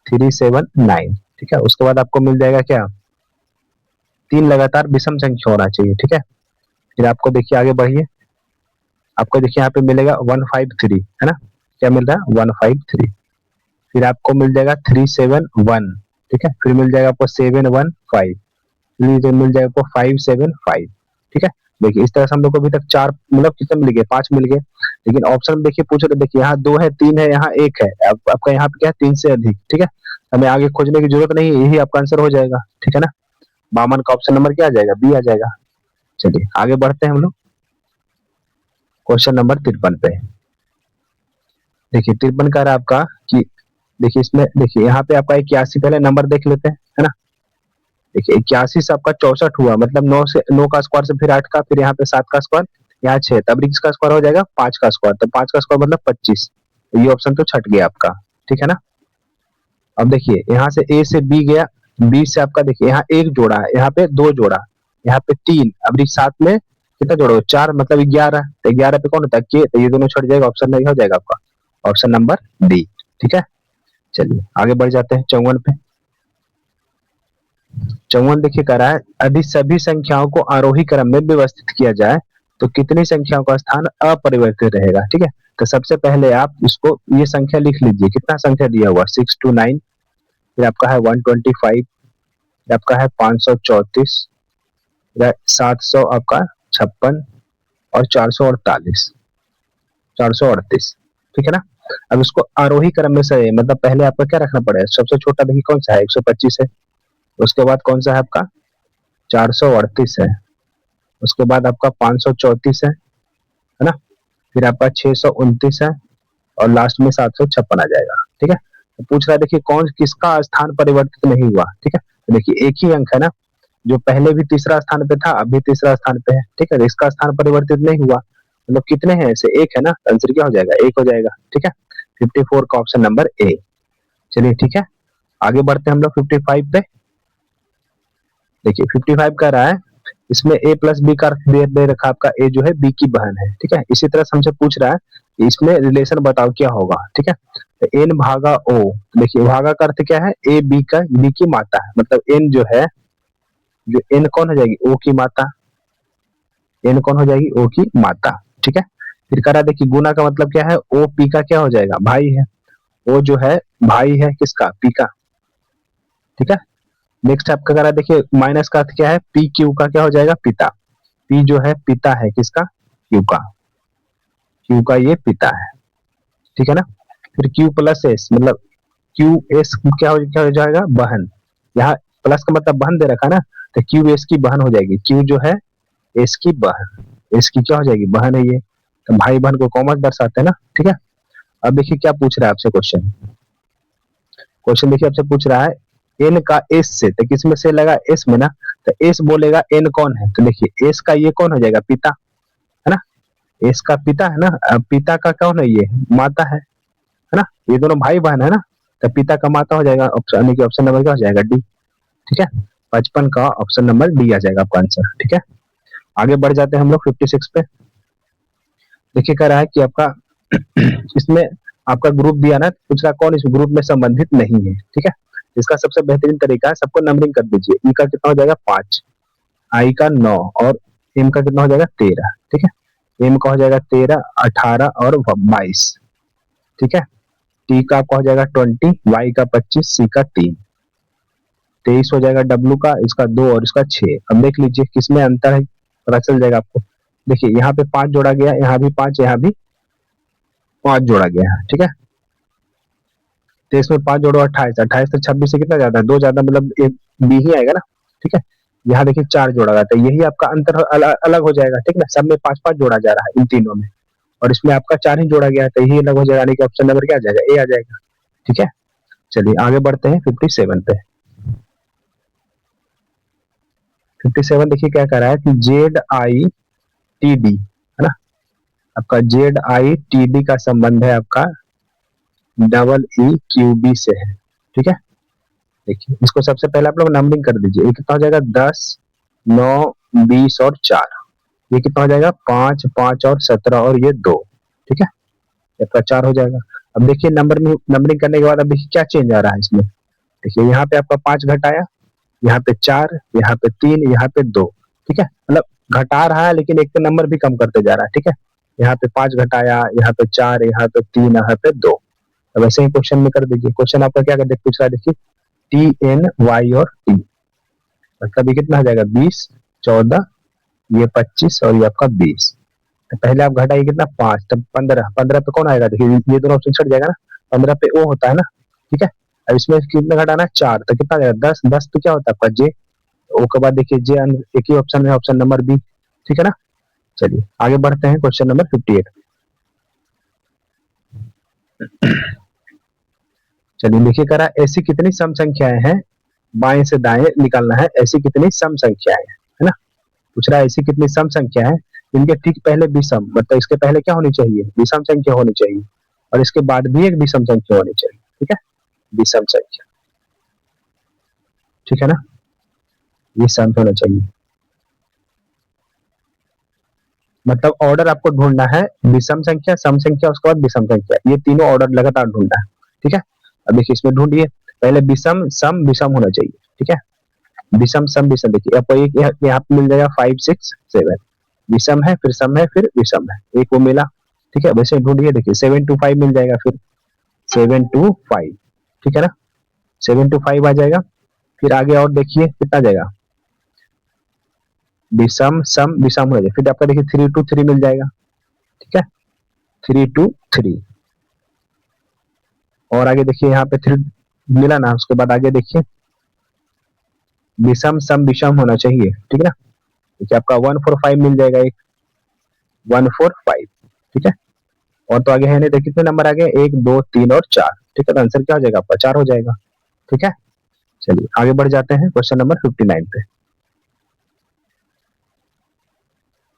Speaker 1: 379, ठीक है। उसके बाद आपको मिल जाएगा क्या, 3 लगातार विषम संख्या होना चाहिए, ठीक है। फिर आपको देखिए आगे बढ़िए, आपको देखिए यहाँ पे मिलेगा 153, है ना, क्या मिल रहा है 153। फिर आपको मिल जाएगा 371, ठीक है। फिर मिल जाएगा आपको 715, फिर मिल जाएगा आपको 575, ठीक है। देखिए इस तरह से हम लोग को अभी तक 4 मतलब कितने मिल गए, 5 मिल गए। लेकिन ऑप्शन में देखिए पूछ रहे, देखिए यहाँ 2 है, 3 है, यहाँ 1 है, आपका यहाँ पे क्या है 3 से अधिक, ठीक है। हमें आगे खोजने की जरूरत नहीं है, यही आपका आंसर हो जाएगा, ठीक है ना। 52 का ऑप्शन नंबर क्या आ जाएगा, बी आ जाएगा। चलिए आगे बढ़ते हैं हम लोग क्वेश्चन नंबर 53 पे। देखिए 53 का रहा आपका कि देखिए इसमें देखिए यहाँ पे आपका 81, पहले नंबर देख लेते हैं, है ना। देखिए 81 से आपका 64 हुआ, मतलब 9 से 9 का स्क्वायर से फिर 8 का, फिर यहाँ पे 7 का स्क्वायर, यहाँ 6, तब किसका स्क्वायर हो जाएगा 5 का स्क्वायर, तो 5 का स्क्वायर मतलब 25। ये ऑप्शन तो छट गया आपका, ठीक है ना। अब देखिए यहाँ से ए से बी गया, बी से आपका देखिए यहाँ 1 जोड़ा है, यहाँ पे 2 जोड़ा, यहाँ पे 3, अब साथ में कितना जोड़ो 4, मतलब 11, तो 11 पे कौन होता है के, तो ये दोनों छट जाएगा, ऑप्शन नहीं हो जाएगा आपका ऑप्शन नंबर डी, ठीक है। चलिए आगे बढ़ जाते हैं 54 पे। 54 देखिए कह रहा है यदि सभी संख्याओं को आरोही क्रम में व्यवस्थित किया जाए तो कितनी संख्याओं का स्थान अपरिवर्तित रहेगा, ठीक है। तो सबसे पहले आप इसको ये संख्या लिख लीजिए, कितना संख्या दिया हुआ 629, फिर आपका है 125, फिर आपका है 534, 700 आपका 56 और 438, 438, ठीक है ना। अब इसको आरोही क्रम में से मतलब पहले आपका क्या रखना पड़ेगा, सबसे छोटा देखिए कौन सा है 125 है, उसके बाद कौन सा है आपका 438 है, उसके बाद आपका 534 है ना, फिर आपका 629 है और लास्ट में 756 आ जाएगा, ठीक है। तो पूछ रहा है देखिए कौन किसका स्थान परिवर्तित नहीं हुआ, ठीक है। तो देखिए एक ही अंक है ना, जो पहले भी तीसरा स्थान पे था अभी तीसरा स्थान पे है, ठीक है। इसका स्थान परिवर्तित नहीं हुआ, मतलब कितने हैं ऐसे, एक है ना, आंसर क्या हो जाएगा, एक हो जाएगा, ठीक है। 54 का ऑप्शन नंबर ए। चलिए ठीक है, आगे बढ़ते हैं हम लोग 55 पे। देखिए 55 का रहा है, इसमें a प्लस बी का अर्थ दे रखा आपका, a जो है b की बहन है, ठीक है। इसी तरह से हमसे पूछ रहा है कि इसमें रिलेशन बताओ क्या होगा, ठीक है। तो n भागा o, देखिए भागा का अर्थ क्या है, a b का b की माता है, मतलब n जो है, जो n कौन हो जाएगी o की माता, n कौन हो जाएगी o की माता, ठीक है। फिर कह रहा देखिए गुना का मतलब क्या है, o p का क्या हो जाएगा भाई है, o जो है भाई है किसका p का, ठीक है। नेक्स्ट आपका करा देखिए माइनस का अर्थ क्या है, पी क्यू का क्या हो जाएगा पिता, पी जो है पिता है किसका क्यू का, क्यू का ये पिता है, ठीक है ना। फिर क्यू प्लस एस मतलब क्यू एस क्या हो जाएगा बहन, यहाँ प्लस का मतलब बहन दे रखा ना, तो क्यू एस की बहन हो जाएगी, क्यू जो है एस की बहन, एस की क्या हो जाएगी बहन है ये, तो भाई बहन को कॉमन दर्शाते हैं ना, ठीक है। अब देखिए क्या पूछ रहा है आपसे क्वेश्चन, क्वेश्चन देखिए आपसे पूछ रहा है एन का एस से, तो किसमें से लगा एस में ना, तो एस बोलेगा एन कौन है, तो देखिए एस का ये कौन हो जाएगा पिता, है ना, एस का पिता है ना, पिता का कौन है ये माता है ना, ये दोनों भाई बहन है ना, तो पिता का माता हो जाएगा, ऑप्शन ऑप्शन नंबर क्या हो जाएगा डी, ठीक है। 55 का ऑप्शन नंबर डी आ जाएगा आपका आंसर, ठीक है। आगे बढ़ जाते हैं हम लोग 56 पे। देखिए कह रहा है कि आपका इसमें आपका ग्रुप दिया ना, पूछ रहा कौन इस ग्रुप में संबंधित नहीं है, ठीक है। इसका सबसे बेहतरीन तरीका है सबको नंबरिंग कर दीजिए, ई का कितना हो जाएगा 5, आई का 9 और एम का कितना हो जाएगा 13, ठीक है। एम का हो जाएगा 13, 18 और 22, ठीक है। टी का आपका हो जाएगा 20, वाई का 25, सी का 3, 23 हो जाएगा डब्ल्यू का, इसका 2 और इसका 6। अब देख लीजिए किसमें अंतर है, पता चल जाएगा आपको। देखिए यहाँ पे 5 जोड़ा गया, यहाँ भी 5, यहाँ भी 5 जोड़ा गया, ठीक है। तो इसमें 5 जोड़ो 28, 28 तो 26 से कितना ज्यादा है, 2 ज्यादा, मतलब एक बी ही आएगा ना, ठीक है। यहाँ देखिए 4 जोड़ा गया, तो यही आपका अंतर अलग हो जाएगा, ठीक ना, सब में 5-5 जोड़ा जा रहा है इन तीनों में, और इसमें आपका 4 ही जोड़ा गया है, तो यही अलग हो जाएगा, यानी कि ऑप्शन नंबर क्या आ जाएगा ए आ जाएगा, ठीक है। चलिए आगे बढ़ते हैं 57 पे। 57 देखिए क्या कह रहा है कि जेड आई टी डी, है ना, आपका जेड आई टी डी का संबंध है आपका डबल ई क्यू बी से है, ठीक है। देखिए इसको सबसे पहले आप लोग नंबरिंग कर दीजिए, ये कितना हो जाएगा 10, 9, 20 और 4, ये कितना हो जाएगा 5, 5 और 17 और ये 2, ठीक है, ये आपका 4 हो जाएगा। अब देखिए नंबरिंग करने के बाद अब देखिए क्या चेंज आ रहा है इसमें। देखिए यहाँ पे आपका 5 घटाया, यहाँ पे 4, यहाँ पे 3, यहाँ पे 2, ठीक है, मतलब घटा रहा है लेकिन एक तो नंबर भी कम करते जा रहा है, ठीक है। यहाँ पे 5 घटाया, यहाँ पे 4, यहाँ पे 3, यहाँ पे 2। अब ऐसे ही क्वेश्चन में कर दीजिए। क्वेश्चन आपका क्या कर पूछ रहा है, देखिए TNY और T, मतलब ये कितना हो जाएगा 20, 14, ये 25 और ये आपका 20। तो पहले आप घटाइए कितना 5, तब 15, 15 पे कौन आएगा, देखिए ये दोनों ऑप्शन छट जाएगा ना, 15 पे O होता है ना, ठीक है। अब इसमें कितना घटाना है 4, तो कितना आ जाएगा 10, 10 पे क्या होता है आपका J, O के बाद देखिए J एक ही ऑप्शन में, ऑप्शन नंबर B, ठीक है ना। चलिए आगे बढ़ते हैं क्वेश्चन नंबर 58। चलिए देखिए करा, ऐसी कितनी सम संख्याएं हैं, बाएं से दाएं निकालना है, ऐसी कितनी सम संख्याएं है ना, पूछ रहा है ऐसी कितनी सम संख्या है इनके ठीक पहले विषम, मतलब इसके पहले क्या होनी चाहिए, विषम संख्या होनी चाहिए, और इसके बाद भी एक विषम संख्या होनी चाहिए, ठीक है, विषम संख्या, ठीक है ना, ये सम होना चाहिए। मतलब ऑर्डर आपको ढूंढना है, विषम संख्या, सम संख्या, उसके बाद विषम संख्या, ये तीनों ऑर्डर लगातार ढूंढना है, ठीक है। अब देखिए इसमें ढूंढिए, पहले विषम सम विषम होना चाहिए, ठीक है, विषम सम विषम। देखिए आपको एक यहाँ पे मिल जाएगा 5, 6, 7, विषम है, फिर सम है, फिर विषम है, एक वो मिला, ठीक है। वैसे ढूंढिए, देखिए 7 to 5 मिल जाएगा, फिर 7 to 5, ठीक है ना, 7 to 5 आ जाएगा। फिर आगे और देखिए कितना जाएगा, विषम सम विषम हो जाएगा, फिर आपका देखिए 3 to 3 मिल जाएगा, ठीक है, 3 to 3, और आगे देखिए यहाँ पे 3 मिला ना, उसके बाद आगे देखिए विषम सम विषम होना चाहिए, ठीक है ना। देखिए आपका 1, 4, 5 मिल जाएगा, एक 1, 4, 5, ठीक है, और तो आगे है नहीं, तो कितने नंबर आ गए 1, 2, 3 और 4, ठीक है, तो आंसर क्या हो जाएगा आपका 4 हो जाएगा, ठीक है। चलिए आगे बढ़ जाते हैं क्वेश्चन नंबर 59 पे।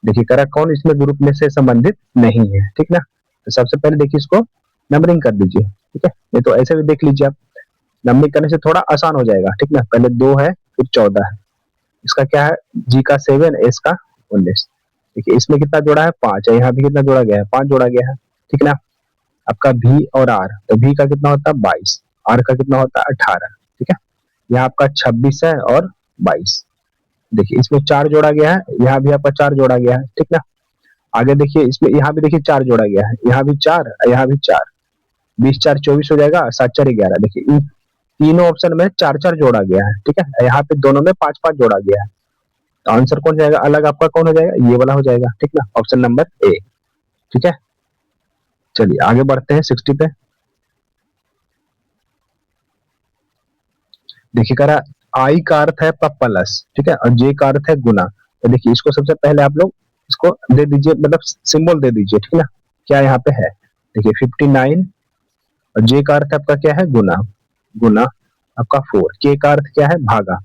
Speaker 1: देखिए करा, कौन इसमें ग्रुप में से संबंधित नहीं है, ठीक ना, तो सबसे पहले देखिए इसको नंबरिंग कर दीजिए, ठीक है, नहीं तो ऐसे भी देख लीजिए आप, नंबरिंग करने से थोड़ा आसान हो जाएगा, ठीक ना। पहले 2 है, फिर 14 है, इसका क्या है G का 7, S का 19, देखिए इसमें कितना जोड़ा है 5 है, यहाँ भी कितना जोड़ा गया है 5 जोड़ा गया है, ठीक ना। आपका V और R, तो V का कितना होता है 22, R का कितना होता है 18, ठीक है, यहाँ आपका 26 है और 22, देखिए इसमें 4 जोड़ा गया है, यहाँ भी आपका 4 जोड़ा गया है, ठीक ना। आगे देखिए इसमें यहाँ भी देखिए 4 जोड़ा गया है, यहाँ भी 4, यहाँ भी 4, 20, 4, 24 हो जाएगा, 7, 4, 11, देखिए इन तीनों ऑप्शन में 4, 4 जोड़ा गया है, ठीक है, यहाँ पे दोनों में 5, 5 जोड़ा गया है, तो आंसर कौन जाएगा अलग, आपका कौन हो जाएगा, ये वाला हो जाएगा, ठीक ना, ऑप्शन नंबर A, ठीक है। चलिए आगे बढ़ते हैं 60 पे। देखिए करा, I का अर्थ है प्लस, ठीक है, और J का अर्थ है गुना, तो देखिए इसको सबसे पहले आप लोग इसको दे दीजिए, मतलब सिंबल दे दीजिए, ठीक है ना, क्या यहाँ पे है, देखिए 59, और J का अर्थ आपका क्या है गुना, गुना आपका 4, K का अर्थ क्या है भागा,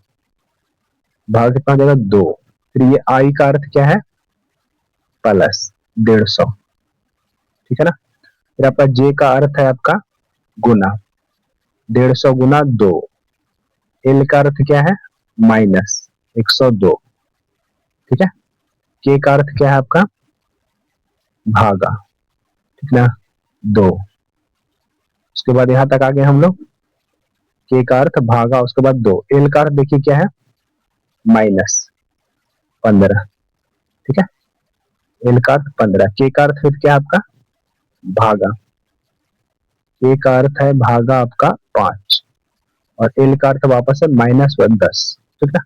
Speaker 1: भागा कितना हो जाएगा 2, फिर ये I का अर्थ क्या है प्लस 150, ठीक है ना, फिर आपका J का अर्थ है आपका गुना, 150 गुना 2, L का अर्थ क्या है माइनस 102, ठीक है, K का अर्थ क्या है आपका भागा, ठीक ना 2, उसके बाद यहां तक आ गए हम लोग, K का अर्थ भागा, उसके बाद 2, L का अर्थ देखिए क्या है माइनस 15, ठीक है, L का अर्थ 15, K का अर्थ फिर क्या है आपका भागा, K का अर्थ है भागा आपका 5, और L का अर्थ वापस है माइनस 10, ठीक है।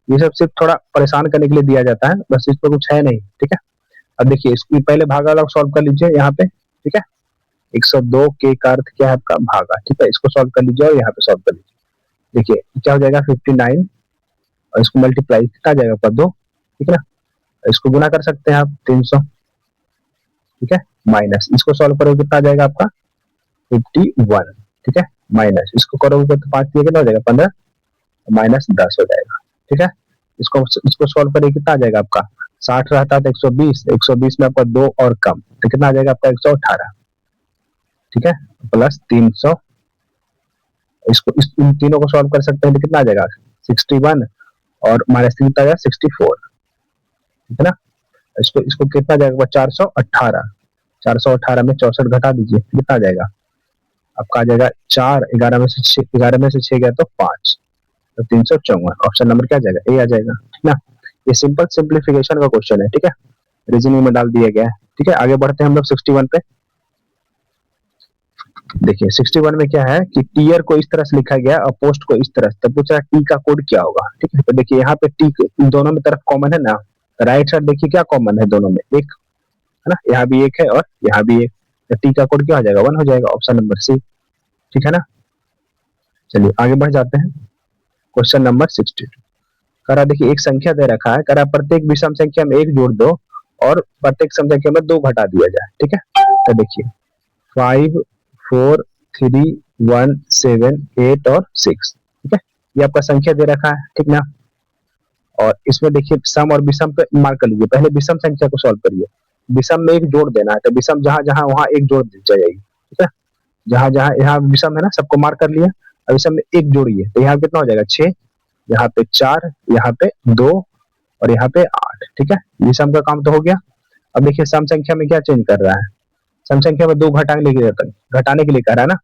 Speaker 1: ये सब सिर्फ थोड़ा परेशान करने के लिए दिया जाता है, बस इसमें कुछ है नहीं, ठीक है। अब देखिए इसकी पहले भागा वाला सॉल्व कर लीजिए यहाँ पे, ठीक है, 102 के का अर्थ क्या है आपका भागा, ठीक है, इसको सॉल्व कर लीजिए और यहाँ पे सॉल्व कर लीजिए, देखिए क्या हो जाएगा 59, और इसको मल्टीप्लाई कितना जाएगा आपका 2, ठीक है ना, इसको गुना कर सकते हैं आप 300, ठीक है, माइनस इसको सॉल्व करोगे कितना जाएगा आपका 51, ठीक है, माइनस इसको करोगे तो 5 कितना हो जाएगा 15, माइनस 10 हो जाएगा, ठीक है। इसको सॉल्व करिए कितना आ जाएगा आपका 60 रहता है तो 120, 120 में आपका 2 और कम, तो कितना आ जाएगा आपका 118, ठीक है, प्लस 300, इन तीनों को सॉल्व कर सकते हैं तो कितना आ जाएगा 61, और माइनस 3 आ जाएगा 64, ठीक है ना। इसको इसको कितना जाएगा? 418। 418 में 64 घटा दीजिए, कितना आ जाएगा आपका? आ जाएगा 4, 11 में से 6, 11 में से 6 गया तो 5, तो 354। ऑप्शन नंबर क्या आ जाएगा? ए आ जाएगा, ठीक ना। ये सिंपल सिंप्लीफिकेशन का क्वेश्चन है, ठीक है, रीजनिंग में डाल दिया गया है। ठीक है, आगे बढ़ते हैं हम लोग 61 पे। देखिए 61 में क्या है कि टीयर को इस तरह से लिखा गया और पोस्ट को इस तरह से, तो पूछ रहा है टी का कोड क्या होगा। ठीक है, तो देखिए यहाँ पे टी दोनों में तरफ कॉमन है ना, राइट साइड देखिए क्या कॉमन है दोनों में, एक है ना, यहाँ भी एक है और यहाँ भी एक, तो टी का कोड क्या हो जाएगा? 1 हो जाएगा, ऑप्शन नंबर सी, ठीक है ना। चलिए आगे बढ़ जाते हैं, क्वेश्चन नंबर 62। करा देखिए एक संख्या दे रखा है, करा प्रत्येक विषम संख्या में 1 जोड़ दो और प्रत्येक सम संख्या में 2 घटा दिया जाए। ठीक है, तो देखिए 5, 4, 3, 1, 7, 8 और 6। ठीक है, ये आपका संख्या दे रखा है, ठीक ना। और इसमें देखिए सम और विषम पे मार्क कर लीजिए, पहले विषम संख्या को सॉल्व करिए। विषम में एक जोड़ देना है, तो विषम जहां जहां वहां एक जोड़ दी जाएगी। ठीक है, जहां जहां यहाँ विषम है ना, सबको मार्क कर लिया, अब विषम में एक जोड़िए, तो यहाँ कितना हो जाएगा? 6, यहाँ पे 4, यहाँ पे 2 और यहाँ पे 8। ठीक है, विषम का काम तो हो गया। अब देखिए सम संख्या में क्या चेंज कर रहा है? सम संख्या में 2 घटाने के लिए कह रहा है ना।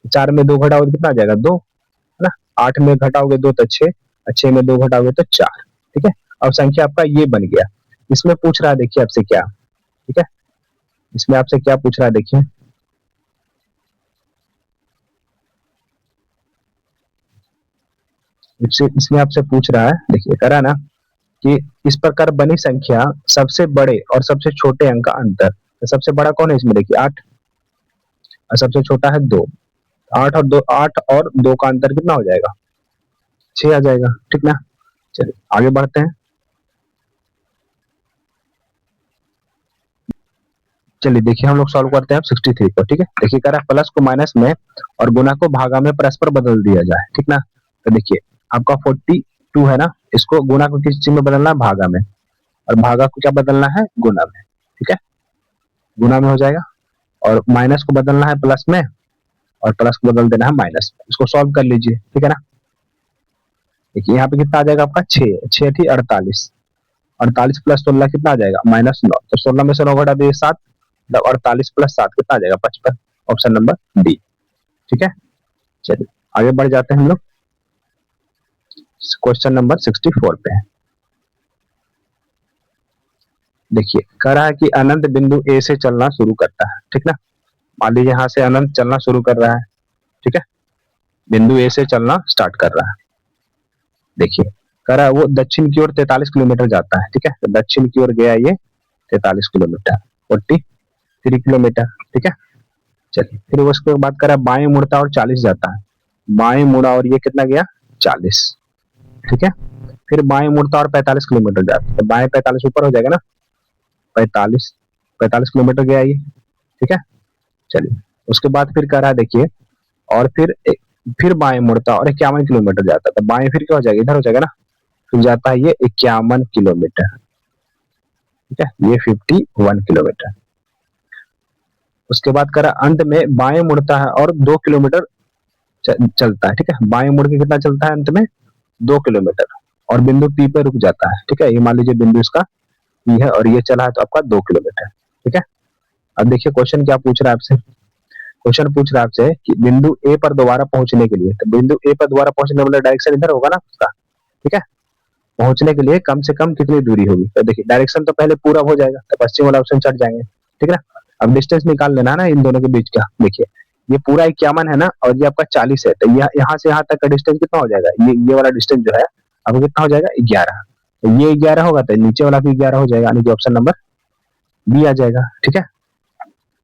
Speaker 1: 4 में 2 घटाओगे कितना आ जाएगा? 2, है ना। 8 में घटाओगे 2 तो 6, 6 में 2 घटाओगे तो 4। ठीक है, अब संख्या आपका ये बन गया। इसमें पूछ रहा है देखिए आपसे क्या, ठीक है, इसमें आपसे क्या पूछ रहा है देखिए, इसमें आपसे पूछ रहा है, देखिए करा ना कि इस प्रकार बनी संख्या सबसे बड़े और सबसे छोटे अंक का अंतर, तो सबसे बड़ा कौन है इसमें? देखिए 8 और सबसे छोटा है 2। 8 और 2 का अंतर कितना हो जाएगा? 6 आ जाएगा, ठीक ना। चलिए आगे बढ़ते हैं। चलिए देखिए हम लोग सॉल्व करते हैं 63 को। ठीक है, देखिए कह रहा है प्लस को माइनस में और गुना को भागा में परस्पर बदल दिया जाए। ठीक ना, तो देखिए आपका 42 है ना, इसको गुना को किस चीज में बदलना है? भागा में, और भागा को क्या बदलना है? गुना में। ठीक है, गुना में हो जाएगा, और माइनस को बदलना है प्लस में और प्लस को बदल देना है माइनस में। इसको सॉल्व कर लीजिए, ठीक है ना। देखिए यहाँ पे कितना आ जाएगा आपका? 6, 6 थी 48, 48 प्लस 16 कितना आ जाएगा? -9, तो 16 में से 9 घटा दिए 7, 48 प्लस 7 कितना आ जाएगा? 55, ऑप्शन नंबर डी। ठीक है, चलिए आगे बढ़ जाते हैं हम लोग क्वेश्चन नंबर 64 पे। देखिए कह रहा है कि अनंत बिंदु ए से चलना शुरू करता है। ठीक ना, मान लीजिए यहाँ से अनंत चलना शुरू कर रहा है। ठीक है, बिंदु ए से चलना स्टार्ट कर रहा है। देखिए कह रहा है वो दक्षिण की ओर 43 किलोमीटर जाता है। ठीक है, तो दक्षिण की ओर गया ये 43 किलोमीटर, 43 किलोमीटर। ठीक है, चलिए फिर उसके बाद कह रहा है बाएं मुड़ता और 40 जाता है। बाएं मुड़ा और ये कितना गया? 40। ठीक है, फिर बाएं मुड़ता और 45 किलोमीटर जाता है, तो बाएं 45 ऊपर हो जाएगा ना, 45, 45 किलोमीटर गया ये। ठीक है, चलिए उसके बाद फिर कह रहा है देखिए, और फिर बाएं मुड़ता और 51 किलोमीटर जाता है, तो बाएं फिर क्या हो जाएगा? इधर हो जाएगा ना, फिर जाता है ये 51 किलोमीटर। ठीक है, ये 51 किलोमीटर। उसके बाद करा अंत में बाएं मुड़ता है और 2 किलोमीटर चलता है। ठीक है, बाएं मुड़ के कितना चलता है? अंत में 2 किलोमीटर, और बिंदु पी पे रुक जाता है। ठीक है, ये मान लीजिए बिंदु इसका पी है और ये चला है तो आपका 2 किलोमीटर। ठीक है, अब देखिए क्वेश्चन क्या पूछ रहा है आपसे। क्वेश्चन पूछ रहा है आपसे कि बिंदु ए पर दोबारा पहुंचने के लिए, तो बिंदु ए पर दोबारा पहुंचने वाला डायरेक्शन इधर होगा ना उसका। ठीक है, पहुंचने के लिए कम से कम कितनी दूरी होगी? तो देखिए डायरेक्शन तो पहले पूरा हो जाएगा, तो पश्चिम वाला ऑप्शन चढ़ जाएंगे। ठीक है ना, अब डिस्टेंस निकाल लेना है ना इन दोनों के बीच का। देखिए ये पूरा 51 है ना, और ये आपका 40 है, तो यहाँ से यहाँ तक का डिस्टेंस कितना हो जाएगा? ये वाला डिस्टेंस जो है आपको कितना हो जाएगा? 11। तो ये 11 होगा तो नीचे वाला भी 11 हो जाएगा, यानी कि ऑप्शन नंबर बी आ जाएगा। ठीक है,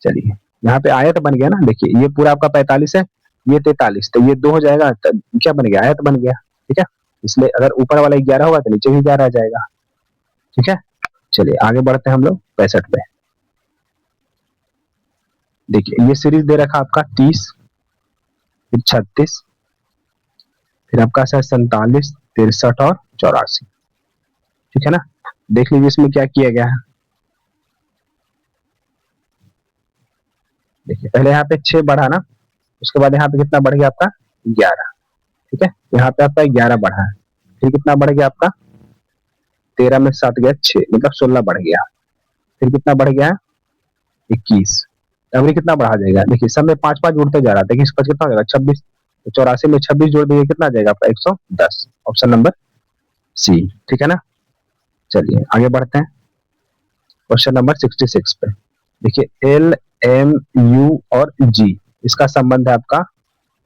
Speaker 1: चलिए यहाँ पे आयत बन गया ना। देखिए ये पूरा आपका 45 है, ये 43, तो ये 2 हो जाएगा, तो क्या बन गया? आयत बन गया। ठीक है, इसलिए अगर ऊपर वाला 11 होगा तो नीचे भी 11 आ जाएगा। ठीक है, चलिए आगे बढ़ते हैं हम लोग 65 पे। देखिए ये सीरीज दे रखा आपका 30, फिर 36, फिर आपका 47, 63 और 84। ठीक है ना, देख लीजिए इसमें क्या किया गया है। देखिए पहले यहाँ पे 6 बढ़ा ना, उसके बाद यहाँ पे कितना बढ़ गया आपका? 11। ठीक है, यहाँ पे आपका 11 बढ़ा है, फिर कितना बढ़ गया आपका? 13 में 7 गया 6, मतलब 16 बढ़ गया। फिर कितना बढ़ गया, 21। अब ये कितना बढ़ा जाएगा, देखिए सब में 5 5 जुड़ते जा रहा था, 21 5 कितना हो जाएगा 26। तो 84 में 26 जोड़ देंगे कितना आ जाएगा आपका 110, ऑप्शन नंबर सी, ठीक है ना। चलिए आगे बढ़ते हैं क्वेश्चन नंबर 66 पे। देखिए एल एम यू और जी, इसका संबंध है आपका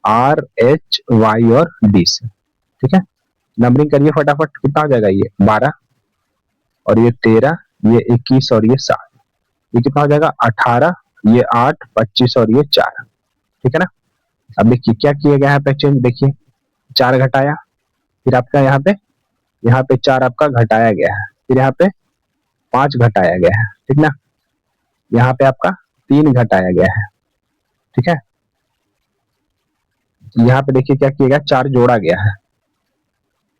Speaker 1: आर एच वाई और डी से, ठीक है। नंबरिंग करिए फटाफट, कितना हो जाएगा ये 12 और ये 13, ये 21 और ये 7, ये कितना हो जाएगा 18, ये 8, 25 और ये 4, ठीक है ना। अब देखिए क्या किया गया है पे चेंज, देखिए 4 घटाया, फिर आपका यहाँ पे 4 आपका घटाया गया है, फिर यहाँ पे 5 घटाया गया है, ठीक ना। यहाँ पे आपका 3 घटाया गया है, ठीक है। यहाँ पे देखिए क्या किया गया, 4 जोड़ा गया है,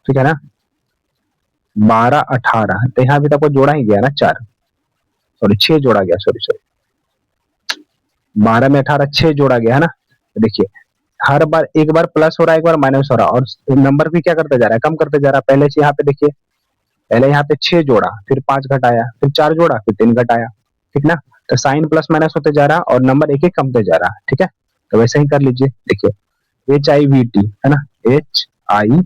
Speaker 1: ठीक है ना। 12 18, तो यहाँ भी तो आपको जोड़ा ही गया ना 4, सॉरी 6 जोड़ा गया, सॉरी 12 में 18 6 जोड़ा गया है ना। तो देखिए हर बार एक बार प्लस हो रहा है, एक बार माइनस हो रहा है, और नंबर भी क्या करते जा रहा है, कम करते जा रहा है। पहले से यहाँ पे देखिए, पहले यहाँ पे 6 जोड़ा, फिर 5 घटाया, फिर 4 जोड़ा, फिर 3 घटाया, ठीक ना। तो साइन प्लस माइनस होते जा रहा है और नंबर एक एक कमते जा रहा है, ठीक है। तो वैसे ही कर लीजिए, देखिए एच आई वी टी है ना, एच आई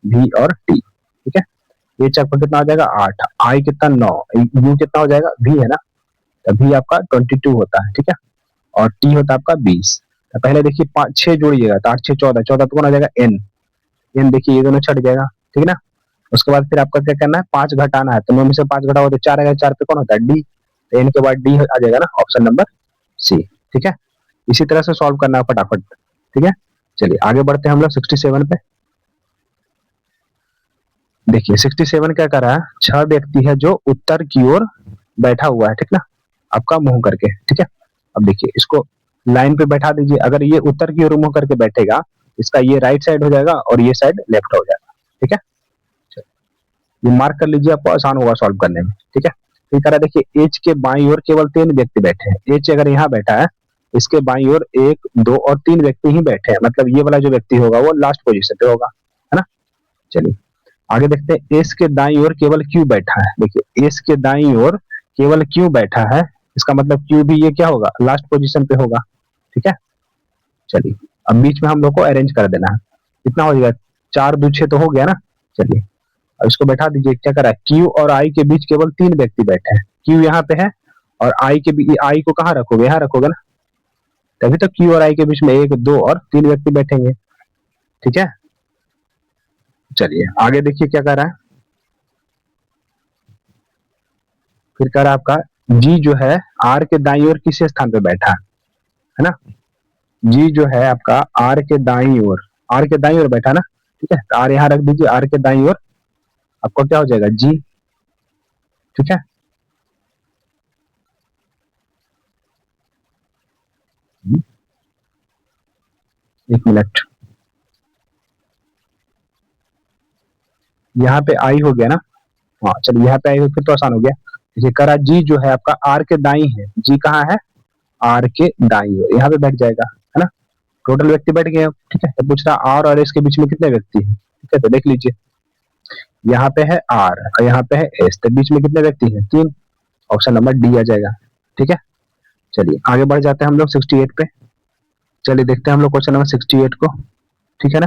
Speaker 1: वी और टी, ठीक है। एच आपका कितना हो जाएगा 8, आई कितना 9, यू कितना हो जाएगा भी है ना, तो भी आपका 22 होता है, ठीक है। और टी होता है आपका 20। तो पहले देखिए 6 जोड़िएगा तो 8 6 14, 14 तो कौन आ जाएगा एन, एन देखिए ये दोनों छट जाएगा, ठीक है ना। उसके बाद फिर आपका क्या करना है, 5 घटाना है, तो 9 में से 5 घटाओ तो 4 आएगा, 4 पे कौन होता है डी, तो एन के बाद डी आ जाएगा ना, ऑप्शन नंबर सी, ठीक है। इसी तरह से सॉल्व करना है फटाफट, ठीक है। चलिए आगे बढ़ते हैं हम लोग 67 पे। देखिए 67 क्या कर रहा है, 6 व्यक्ति है जो उत्तर की ओर बैठा हुआ है, ठीक ना, आपका मुंह करके, ठीक है। अब देखिए इसको लाइन पे बैठा दीजिए, अगर ये उत्तर की ओर मुंह करके बैठेगा, इसका ये राइट साइड हो जाएगा और ये साइड लेफ्ट हो जाएगा, ठीक है। ये मार्क कर लीजिए, आपको आसान होगा सॉल्व करने में, ठीक है। तो कह रहा है देखिए एच के बाईं ओर केवल 3 व्यक्ति बैठे हैं, एच अगर यहाँ बैठा है, इसके बाईं ओर 1 2 और 3 व्यक्ति ही बैठे हैं, मतलब ये वाला जो व्यक्ति होगा वो लास्ट पोजीशन पे होगा, है ना। चलिए आगे देखते हैं, एस के दाईं ओर केवल क्यू बैठा है। देखिए एस के दाईं ओर केवल क्यू बैठा है, इसका मतलब क्यू भी ये क्या होगा, लास्ट पोजीशन पे होगा, ठीक है। चलिए अब बीच में हम लोग को अरेंज कर देना है, कितना हो जाएगा 4 2 6 तो हो गया ना। चलिए अब इसको बैठा दीजिए, क्या करा है, क्यू और आई के बीच केवल 3 व्यक्ति बैठे हैं, क्यू यहाँ पे है और आई के बीच, आई को कहाँ रखोगे, यहाँ रखोगे ना, तभी तो क्यू और आई के बीच में 1 2 और 3 व्यक्ति बैठेंगे, ठीक है। चलिए आगे देखिए क्या कर रहा है, फिर कह रहा है आपका जी जो है आर के दाईं ओर किस स्थान पे बैठा है ना। जी जो है आपका आर के दाईं ओर, आर के दाईं ओर बैठा ना, ठीक है। तो आर यहाँ रख दीजिए, आर के दाईं ओर आपको क्या हो जाएगा जी, ठीक है। एक मिनट, यहाँ पे आई हो गया ना, हाँ चलिए यहाँ पे आई हो फिर तो आसान हो गया। देखिए करा जी जो है आपका आर के दाई है, जी कहाँ है आर के दाई ओर, यहाँ पे बैठ जाएगा, है ना। टोटल व्यक्ति बैठ गए, ठीक है। तो पूछ रहा आर और एस के बीच में कितने व्यक्ति हैं, ठीक है। तो देख लीजिए यहाँ पे है आर और यहाँ पे है एस, तो बीच में कितने व्यक्ति हैं 3, ऑप्शन नंबर डी आ जाएगा, ठीक है। चलिए आगे बढ़ जाते हैं हम लोग 68 पे। चलिए देखते हैं हम लोग क्वेश्चन नंबर 68 को, ठीक है ना।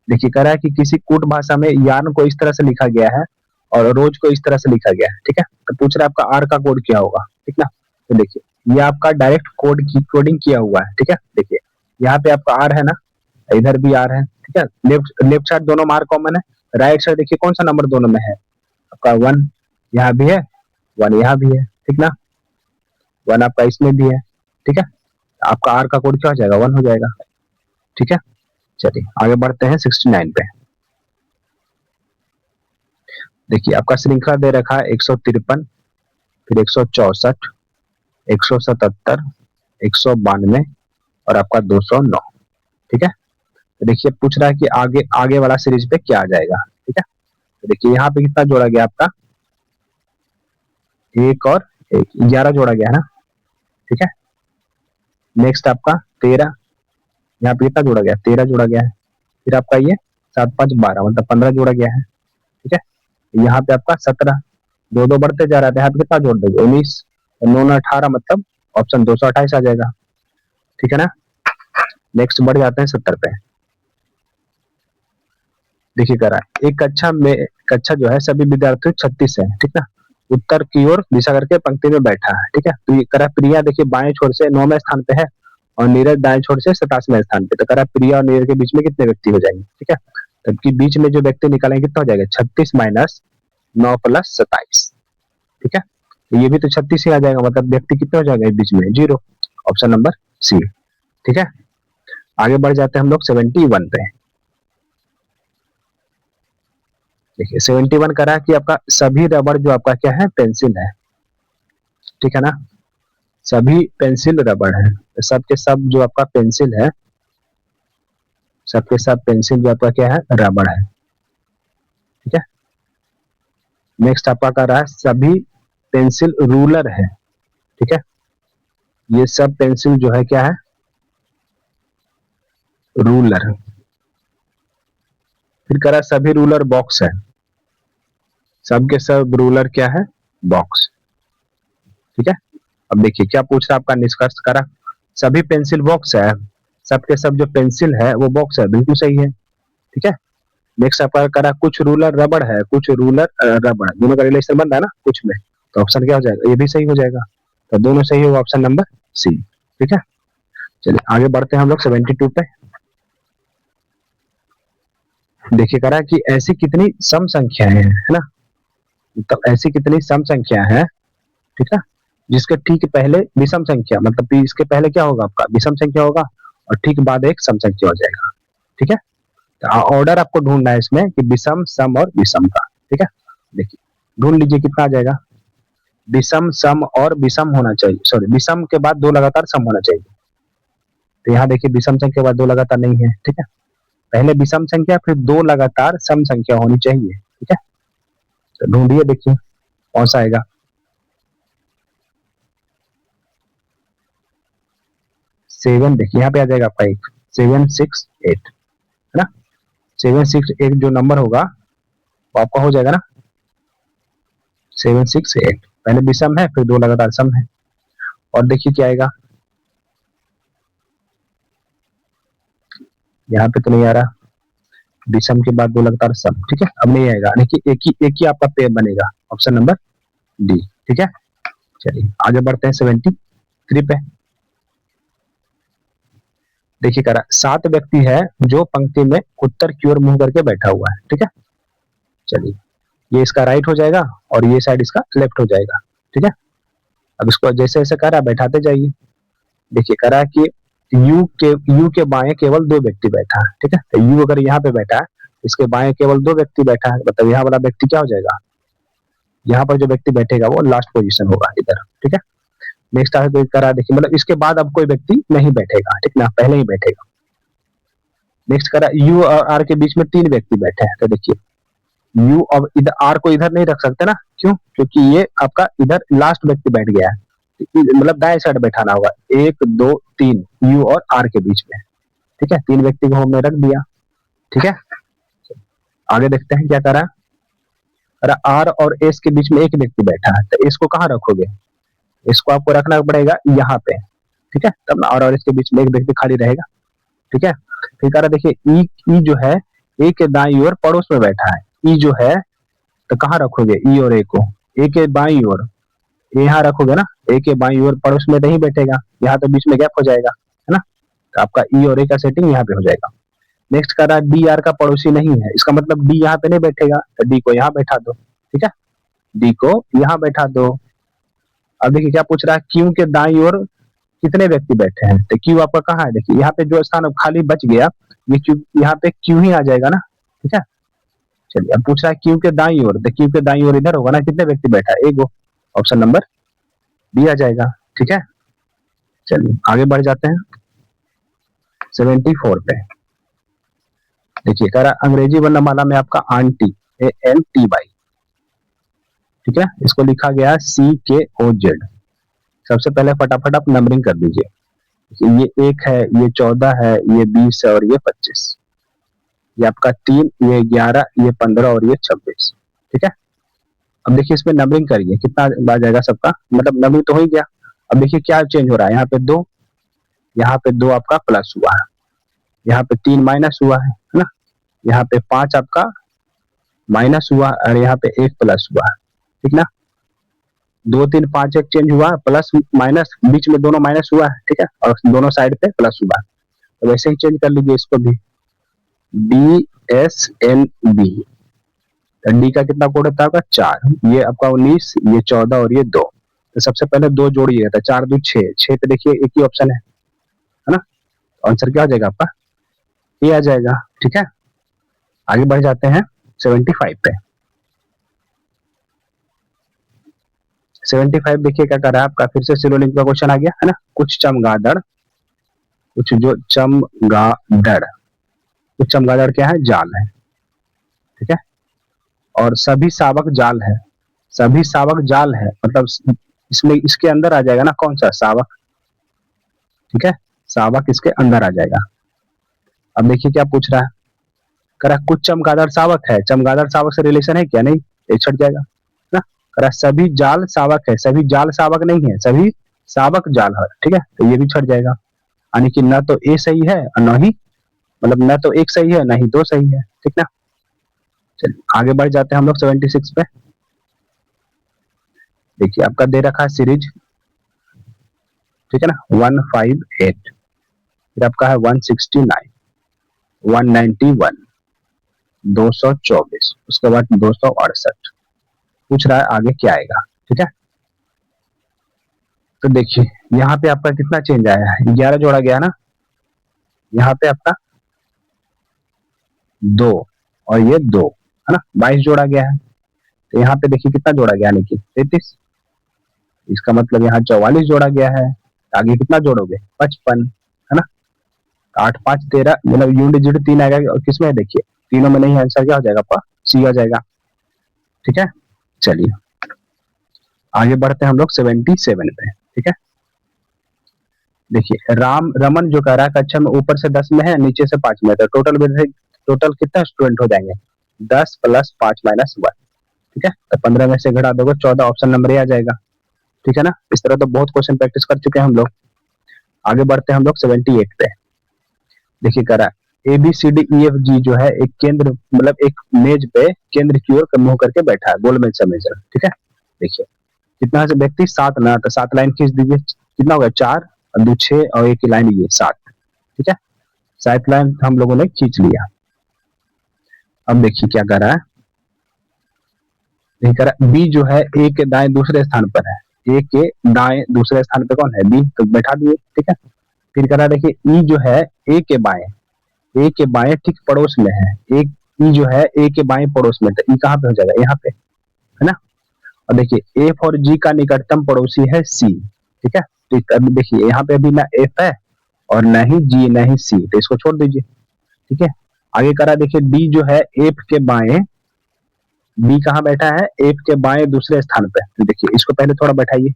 Speaker 1: देखिए कह रहा है कि किसी कूट भाषा में यान को इस तरह से लिखा गया है और रोज को इस तरह से लिखा गया है, ठीक है। तो पूछ रहा है आपका आर का कोड क्या होगा, ठीक ना। तो देखिए ये आपका डायरेक्ट कोड की कोडिंग किया हुआ है, ठीक है। देखिए यहाँ पे आपका आर है ना, इधर भी आर है, ठीक है। लेफ्ट लेफ्ट साइड दोनों मार्क कॉमन है, राइट साइड देखिए कौन सा नंबर दोनों में है आपका 1, यहाँ भी है 1, यहाँ भी है, ठीक ना। 1 आपका इसमें भी है, ठीक है। आपका आर का कोड क्या हो जाएगा 1 हो जाएगा, ठीक है। चलिए आगे बढ़ते हैं 69 पे। देखिए आपका श्रृंखला दे रखा है 153, फिर 164, 177, 192 और आपका 209, ठीक है। तो देखिए पूछ रहा है कि आगे आगे वाला सीरीज पे क्या आ जाएगा, ठीक है। तो देखिए यहाँ पे कितना जोड़ा गया आपका, 1 और 1 11 जोड़ा गया है ना, ठीक है। नेक्स्ट आपका 13, यहाँ पे कितना जोड़ा गया 13 जोड़ा गया है, फिर आपका ये 7 5 12 मतलब 15 जोड़ा गया है, ठीक है। यहाँ पे आपका 17, 2 2 बढ़ते जा रहा था, यहाँ पे कितना जोड़ देंगे 19, 9 9 18 मतलब ऑप्शन 228 आ जाएगा, ठीक है ना। नेक्स्ट बढ़ जाते हैं 70 पे। देखिए करा एक कक्षा जो है सभी विद्यार्थी 36 है, ठीक ना। उत्तर की ओर दिशा करके पंक्ति में बैठा है, ठीक है। तो ये करा प्रिया देखिए बाएं छोर से 9वें स्थान पे है और नीरज दाएं छोर से 87वें स्थान पे। तो करा प्रिया और नीरज के बीच में कितने व्यक्ति हो जाएंगे, ठीक है। तब बीच में जो व्यक्ति निकालेंगे कितना हो जाएगा, 36 माइनस 9 प्लस 27, ठीक है। तो ये भी तो 36 ही आ जाएगा, मतलब व्यक्ति कितने हो जाएगा बीच में, 0। ऑप्शन नंबर सी, ठीक है। आगे बढ़ जाते हैं हम लोग 71 पे। देखिए 71 करा कि आपका सभी रबड़ जो आपका क्या है, पेंसिल है, ठीक है ना। सभी पेंसिल रबड़ है, तो सब के सब जो आपका पेंसिल है, सबके सब पेंसिल जो आपका क्या है, रबड़ है, ठीक है। नेक्स्ट आपका कर रहा है सभी पेंसिल रूलर है, ठीक है। ये सब पेंसिल जो है क्या है, रूलर। फिर करा सभी रूलर बॉक्स है, सबके सब रूलर क्या है, बॉक्स, ठीक है। अब देखिए क्या पूछ रहा है आपका निष्कर्ष करा, सभी पेंसिल बॉक्स है, सबके सब जो पेंसिल है वो बॉक्स है, बिल्कुल सही है, ठीक है। नेक्स्ट आपका करा कुछ रूलर रबड़ है, कुछ रूलर रबड़, दोनों का रिलेशन बन रहा है ना कुछ में, तो ऑप्शन क्या हो जाएगा, ये भी सही हो जाएगा। तो दोनों सही होगा, ऑप्शन नंबर सी, ठीक है। चलिए आगे बढ़ते हैं हम लोग 72 पे। देखिए करा कि ऐसी कितनी सम संख्याएं हैं, है ना। तो ऐसी कितनी सम संख्या है, ठीक है, जिसके ठीक पहले विषम संख्या, मतलब इसके पहले क्या होगा आपका, विषम संख्या होगा और ठीक बाद एक सम संख्या हो जाएगा, ठीक है। तो ऑर्डर आपको ढूंढना है इसमें कि विषम, सम और विषम का, ठीक है। देखिए ढूंढ लीजिए कितना आ जाएगा, विषम, सम और विषम होना चाहिए, सॉरी विषम के बाद 2 लगातार सम होना चाहिए। तो यहाँ देखिए विषम संख्या के बाद 2 लगातार नहीं है, ठीक है। पहले विषम संख्या फिर 2 लगातार सम संख्या होनी चाहिए, ठीक है। तो ढूंढिए देखिए कौन सा आएगा। 7 देखिए यहाँ पे आ जाएगा आपका एक 768, है ना। 768 जो नंबर होगा वो आपका हो जाएगा ना, 768 पहले विषम है फिर 2 लगातार सम है। और देखिए क्या आएगा, यहाँ पे तो नहीं आ रहा, विषम के बाद 2 लगातार सम, ठीक है। अब नहीं आएगा, देखिए एक ही आपका पेयर बनेगा, ऑप्शन नंबर डी, ठीक है। चलिए आगे बढ़ते हैं 73 पे। देखिए करा 7 व्यक्ति है जो पंक्ति में उत्तर की ओर मुंह करके बैठा हुआ है, ठीक है। चलिए ये इसका राइट हो जाएगा और ये साइड इसका लेफ्ट हो जाएगा, ठीक है। अब इसको जैसे जैसे करा बैठाते जाइए। देखिए करा कि यू के बाएं केवल 2 व्यक्ति बैठा है, ठीक है। तो यू अगर यहाँ पे बैठा है, इसके बाएं केवल 2 व्यक्ति बैठा है, मतलब यहाँ वाला व्यक्ति क्या हो जाएगा, यहाँ पर जो व्यक्ति बैठेगा वो लास्ट पोजीशन होगा इधर, ठीक है। नेक्स्ट आगे करा देखिए, मतलब इसके बाद अब कोई व्यक्ति नहीं बैठेगा, ठीक ना, पहले ही बैठेगा। नेक्स्ट करा यू और आर के बीच में 3 व्यक्ति बैठे हैं, तो देखिए यू अब इधर आर को इधर नहीं रख सकते ना, क्यों, क्योंकि ये आपका इधर लास्ट व्यक्ति बैठ गया है, मतलब दाएं साइड बैठाना होगा, 1 2 3 यू और आर के बीच में, ठीक है। 3 व्यक्ति को हमने रख दिया, ठीक है। आगे देखते हैं क्या करा, अरे आर और एस के बीच में एक व्यक्ति बैठा है, तो इसको कहाँ रखोगे, इसको आपको रखना पड़ेगा यहाँ पे, ठीक है, तब आर और एस के बीच में एक व्यक्ति खाली रहेगा, ठीक है। फिर कह रहा देखिए ई जो है ए के दाईं ओर पड़ोस में बैठा है, ई जो है तो कहाँ रखोगे ई और ए को, ए के बाईं ओर, यहाँ रखोगे ना, ए के बाईं ओर पड़ोस में नहीं बैठेगा, यहाँ तो बीच में गैप हो जाएगा, है ना। तो आपका ई और ए का सेटिंग यहाँ पे हो जाएगा। नेक्स्ट कर रहा है डी आर का पड़ोसी नहीं है, इसका मतलब डी यहाँ पे नहीं बैठेगा, तो डी को यहाँ बैठा दो, ठीक है, डी को यहाँ बैठा दो। अब देखिए क्या पूछ रहा है, क्यू के दाईं ओर कितने व्यक्ति बैठे हैं, तो क्यू आपका कहाँ है, देखिए यहाँ पे जो स्थान अब खाली बच गया, ये क्यू यहाँ पे क्यू ही आ जाएगा ना, ठीक है। चलिए अब पूछ रहा है क्यू के दाईं ओर, तो क्यू के दाईं ओर इधर होगा ना, कितने व्यक्ति बैठा है, एक, ऑप्शन नंबर बी आ जाएगा, ठीक है। चलिए आगे बढ़ जाते हैं 74 पे। देखिए कह रहा अंग्रेजी वर्णमाला में आपका आंटी ANTY, ठीक है, इसको लिखा गया CKOZ। सबसे पहले फटाफट आप नंबरिंग कर दीजिए, ये 1 है, ये 14 है, ये 20 है और ये 25, ये आपका 3, ये 11, ये 15 और ये 26, ठीक है। अब देखिए इसमें नंबरिंग करिए, कितना बार जाएगा सबका, मतलब नंबरिंग तो हो ही गया। अब देखिए क्या चेंज हो रहा है, यहाँ पे 2, यहाँ पे 2 आपका प्लस हुआ है, यहाँ पे 3 माइनस हुआ है ना, यहाँ पे 5 आपका माइनस हुआ और यहाँ पे 1 प्लस हुआ, ठीक ना। 2 3 5 1 चेंज हुआ, प्लस माइनस बीच में दोनों माइनस हुआ है, ठीक है, और दोनों साइड पे प्लस हुआ। तो वैसे ही चेंज कर लीजिए इसको भी, DSNB। डी का कितना कोड होता है, 4, ये आपका 19, ये 14 और ये 2। तो सबसे पहले 2 जोड़िए, तो 4 2 6, 6 पे देखिए एक ही ऑप्शन है ना। आंसर क्या हो जाएगा आपका, ये आ जाएगा, ठीक है। आगे बढ़ जाते हैं 75 पे। 75 देखिए क्या कर रहा है आपका, फिर से सिनोनिम का क्वेश्चन आ गया है ना। कुछ चमगादड़, कुछ जो चमगादड़, कुछ चमगादड़ क्या है, जाल है, ठीक है। और सभी सावक जाल है, सभी सावक जाल है, मतलब इसमें इसके अंदर आ जाएगा ना कौन सा, सावक, ठीक है, सावक इसके अंदर आ जाएगा। अब देखिए क्या पूछ रहा है, कह रहा कुछ चमगादड़ सावक है, चमगादड़ सावक से रिलेशन है क्या, नहीं, ये छट जाएगा ना। कह रहा सभी जाल सावक है, सभी जाल सावक नहीं है, सभी सावक जाल है, ठीक है, तो ये भी छट जाएगा। यानी कि न तो ए सही है और न ही, मतलब न तो एक सही है न ही दो सही है, ठीक ना। चलिए आगे बढ़ जाते हैं हम लोग 76 पे। देखिए आपका दे रखा है सीरीज, ठीक है ना, 158, फिर आपका है 169, 191, 224, उसके बाद 268। पूछ रहा है आगे क्या आएगा, ठीक है। तो देखिए यहाँ पे आपका कितना चेंज आया है, 11 जोड़ा गया ना, यहाँ पे आपका 2 और ये 2 है ना, 22 जोड़ा गया है। तो यहाँ पे देखिए कितना जोड़ा गया, यानी कि 33, इसका मतलब यहाँ 44 जोड़ा गया है। आगे कितना जोड़ोगे, 55, है ना। 8 5 13, मतलब यूनिट जीरो 3 आएगा, और किसमें है देखिए, तीनों में नहीं है, आंसर क्या हो जाएगा आपका, सी आ जाएगा, ठीक है। चलिए आगे बढ़ते हैं हम लोग 77 पे, ठीक है। देखिए राम रमन जो कह रहा है कक्षा में ऊपर से 10 में है, नीचे से 5 में है, तो टोटल कितना स्टूडेंट हो जाएंगे, 10 प्लस 5 माइनस 1, ठीक है। तो 15 में से घटा दोगे 14, ऑप्शन नंबर ए आ जाएगा, ठीक है ना। इस तरह तो बहुत क्वेश्चन प्रैक्टिस कर चुके हैं हम लोग। आगे बढ़ते हैं हम लोग 78 पे। देखिए कह रहा है ABCDEFG जो है एक केंद्र, मतलब एक मेज पे केंद्र की ओर मुंह करके बैठा है, गोलमेज सा मेज है, ठीक है। देखिए कितना है व्यक्ति, 7 ना, तो 7 लाइन खींच दीजिए, कितना होगा, 4 और 2 6 और एक लाइन ये 7, ठीक है। 7 लाइन हम लोगों ने खींच लिया। अब देखिए क्या कर रहा है, कह रहा है बी जो है ए के दाएं दूसरे स्थान पर है, ए के दाएं दूसरे स्थान पे कौन है, बी, तो बैठा दिए, ठीक है। फिर कह रहा है देखिए ई जो है ए के बाएं, ए के बाएं ठीक पड़ोस में है, एक ई जो है ए के बाएं पड़ोस में, तो ई कहाँ पे हो जाएगा, यहाँ पे, है ना। और देखिए एफ और जी का निकटतम पड़ोसी है सी, ठीक है। तो अभी देखिए यहाँ पे अभी ना एफ है और ना ही जी ना ही सी, तो इसको छोड़ दीजिए, ठीक है। आगे करा देखिए डी जो है एफ के बाएं, बी कहाँ बैठा है, एफ के बाएं दूसरे स्थान पे, तो देखिए इसको पहले थोड़ा बैठाइए,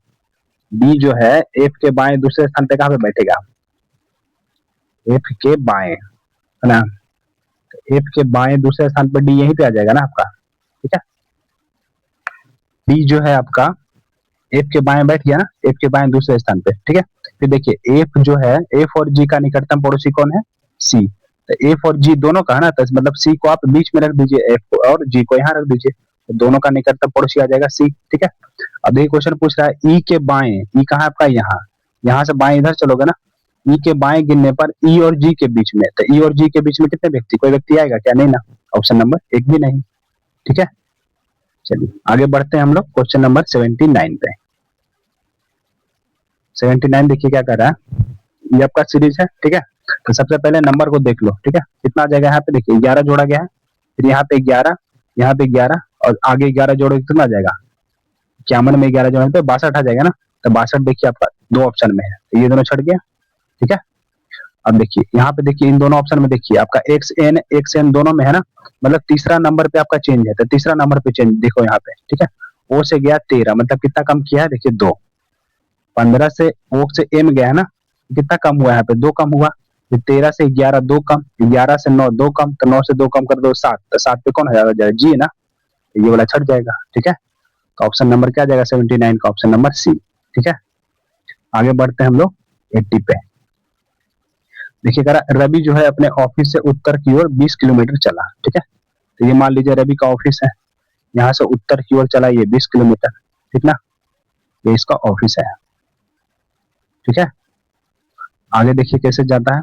Speaker 1: बी जो है एफ के बाएं दूसरे स्थान पे कहाँ पे बैठेगा, एफ के बाएं, है ना। एफ के बाएं दूसरे स्थान पर डी यहीं पे आ जाएगा ना आपका, ठीक है। डी जो है आपका एफ के बाएं बैठ गया ना, एफ के बाएं दूसरे स्थान पे, ठीक है। फिर देखिए एफ जो है, एफ और जी का निकटतम पड़ोसी कौन है, सी। तो एफ और जी दोनों का है ना, तो मतलब सी को आप बीच में रख दीजिए, एफ को, और जी को यहाँ रख दीजिए, तो दोनों का निकटतम पड़ोसी आ जाएगा सी, ठीक है। अब देखिए क्वेश्चन पूछ रहा है ई के बाएं, ई कहाँ आपका, यहाँ, यहाँ से बाएं इधर चलोगे ना, ई के बाएं गिनने पर ई और जी के बीच में, तो ई और जी के बीच में कितने व्यक्ति, कोई व्यक्ति आएगा क्या, नहीं ना, ऑप्शन नंबर 1 भी नहीं, ठीक है। चलिए आगे बढ़ते हैं हम लोग क्वेश्चन नंबर 79 पे। 79 देखिए क्या कर रहा है, ये आपका सीरीज है, ठीक है। तो सबसे पहले नंबर को देख लो, ठीक है, कितना आ जाएगा, यहाँ पे देखिए 11 जोड़ा गया है, फिर यहाँ पे 11, यहाँ पे 11 और आगे 11 जोड़ो कितना आ जाएगा, 51 में 11 जोड़ने पे 62 आ जाएगा ना। तो 62 देखिए आपका 2 ऑप्शन में है, तो ये दोनों छट गया, ठीक है। अब देखिए यहाँ पे देखिए इन दोनों ऑप्शन में देखिए आपका एक्स एन दोनों में है ना, मतलब तीसरा नंबर पे आपका चेंज है, तो तीसरा नंबर पे चेंज देखो यहाँ पे, ठीक है। ओ से गया 13, मतलब कितना कम किया है, देखिए 2। 15 से ओ से एम गया है ना, कितना कम हुआ है, यहाँ पे 2 कम हुआ। फिर 13 से 11 2 कम, 11 से 9 2 कम, तो 9 से 2 कम कर दो 7, तो 7 पे कौन हो जाएगा, जी है ना, तो ये वाला छट जाएगा, ठीक है। तो ऑप्शन नंबर क्या आ जाएगा 79 का ऑप्शन नंबर सी। ठीक है, आगे बढ़ते हैं हम लोग 80 पे। देखिए करा रवि जो है अपने ऑफिस से उत्तर की ओर 20 किलोमीटर चला। ठीक है, तो ये मान लीजिए रवि का ऑफिस है, यहाँ से उत्तर की ओर चला ये 20 किलोमीटर। ठीक ना, ये इसका ऑफिस है। ठीक है, आगे देखिए कैसे जाता है,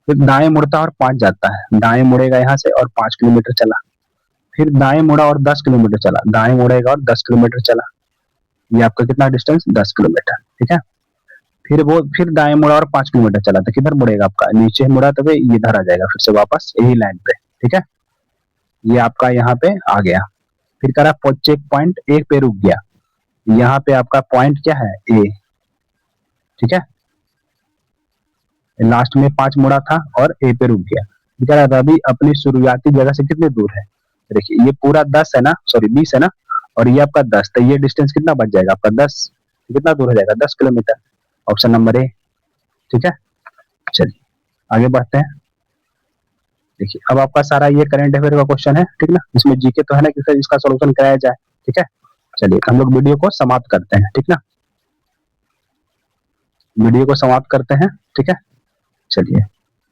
Speaker 1: फिर दाएं मुड़ता है और 5 जाता है, दाएं मुड़ेगा यहाँ से और 5 किलोमीटर चला, फिर दाएं मुड़ा और 10 किलोमीटर चला, दाएं मुड़ेगा और 10 किलोमीटर चला, ये आपका कितना डिस्टेंस 10 किलोमीटर। ठीक है, फिर वो फिर दाएं मुड़ा और 5 किलोमीटर चला, तो किधर मुड़ेगा आपका, नीचे मुड़ा तो ये इधर आ जाएगा फिर से वापस यही लाइन पे। ठीक है, ये आपका यहाँ पे आ गया। फिर करा चेक पॉइंट 1 पे रुक गया, यहाँ पे आपका पॉइंट क्या है ए। ठीक है, लास्ट में 5 मुड़ा था और ए पे रुक गया। कह रहा रवि अपनी शुरुआती जगह से कितने दूर है, देखिए ये पूरा 10 है ना, सॉरी 20 है ना, और ये आपका 10, तो ये डिस्टेंस कितना बच जाएगा आपका 10, कितना दूर हो जाएगा 10 किलोमीटर, ऑप्शन नंबर ए। ठीक है, चलिए आगे बढ़ते हैं। देखिए अब आपका सारा ये करंट अफेयर का क्वेश्चन है, ठीक ना, इसमें जीके तो है ना कि सर इसका सोल्यूशन कराया जाए। ठीक है, चलिए हम लोग वीडियो को समाप्त करते हैं। ठीक ना, वीडियो को समाप्त करते हैं। ठीक है, चलिए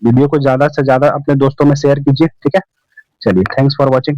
Speaker 1: वीडियो को ज्यादा से ज्यादा अपने दोस्तों में शेयर कीजिए। ठीक है, चलिए थैंक्स फॉर वॉचिंग।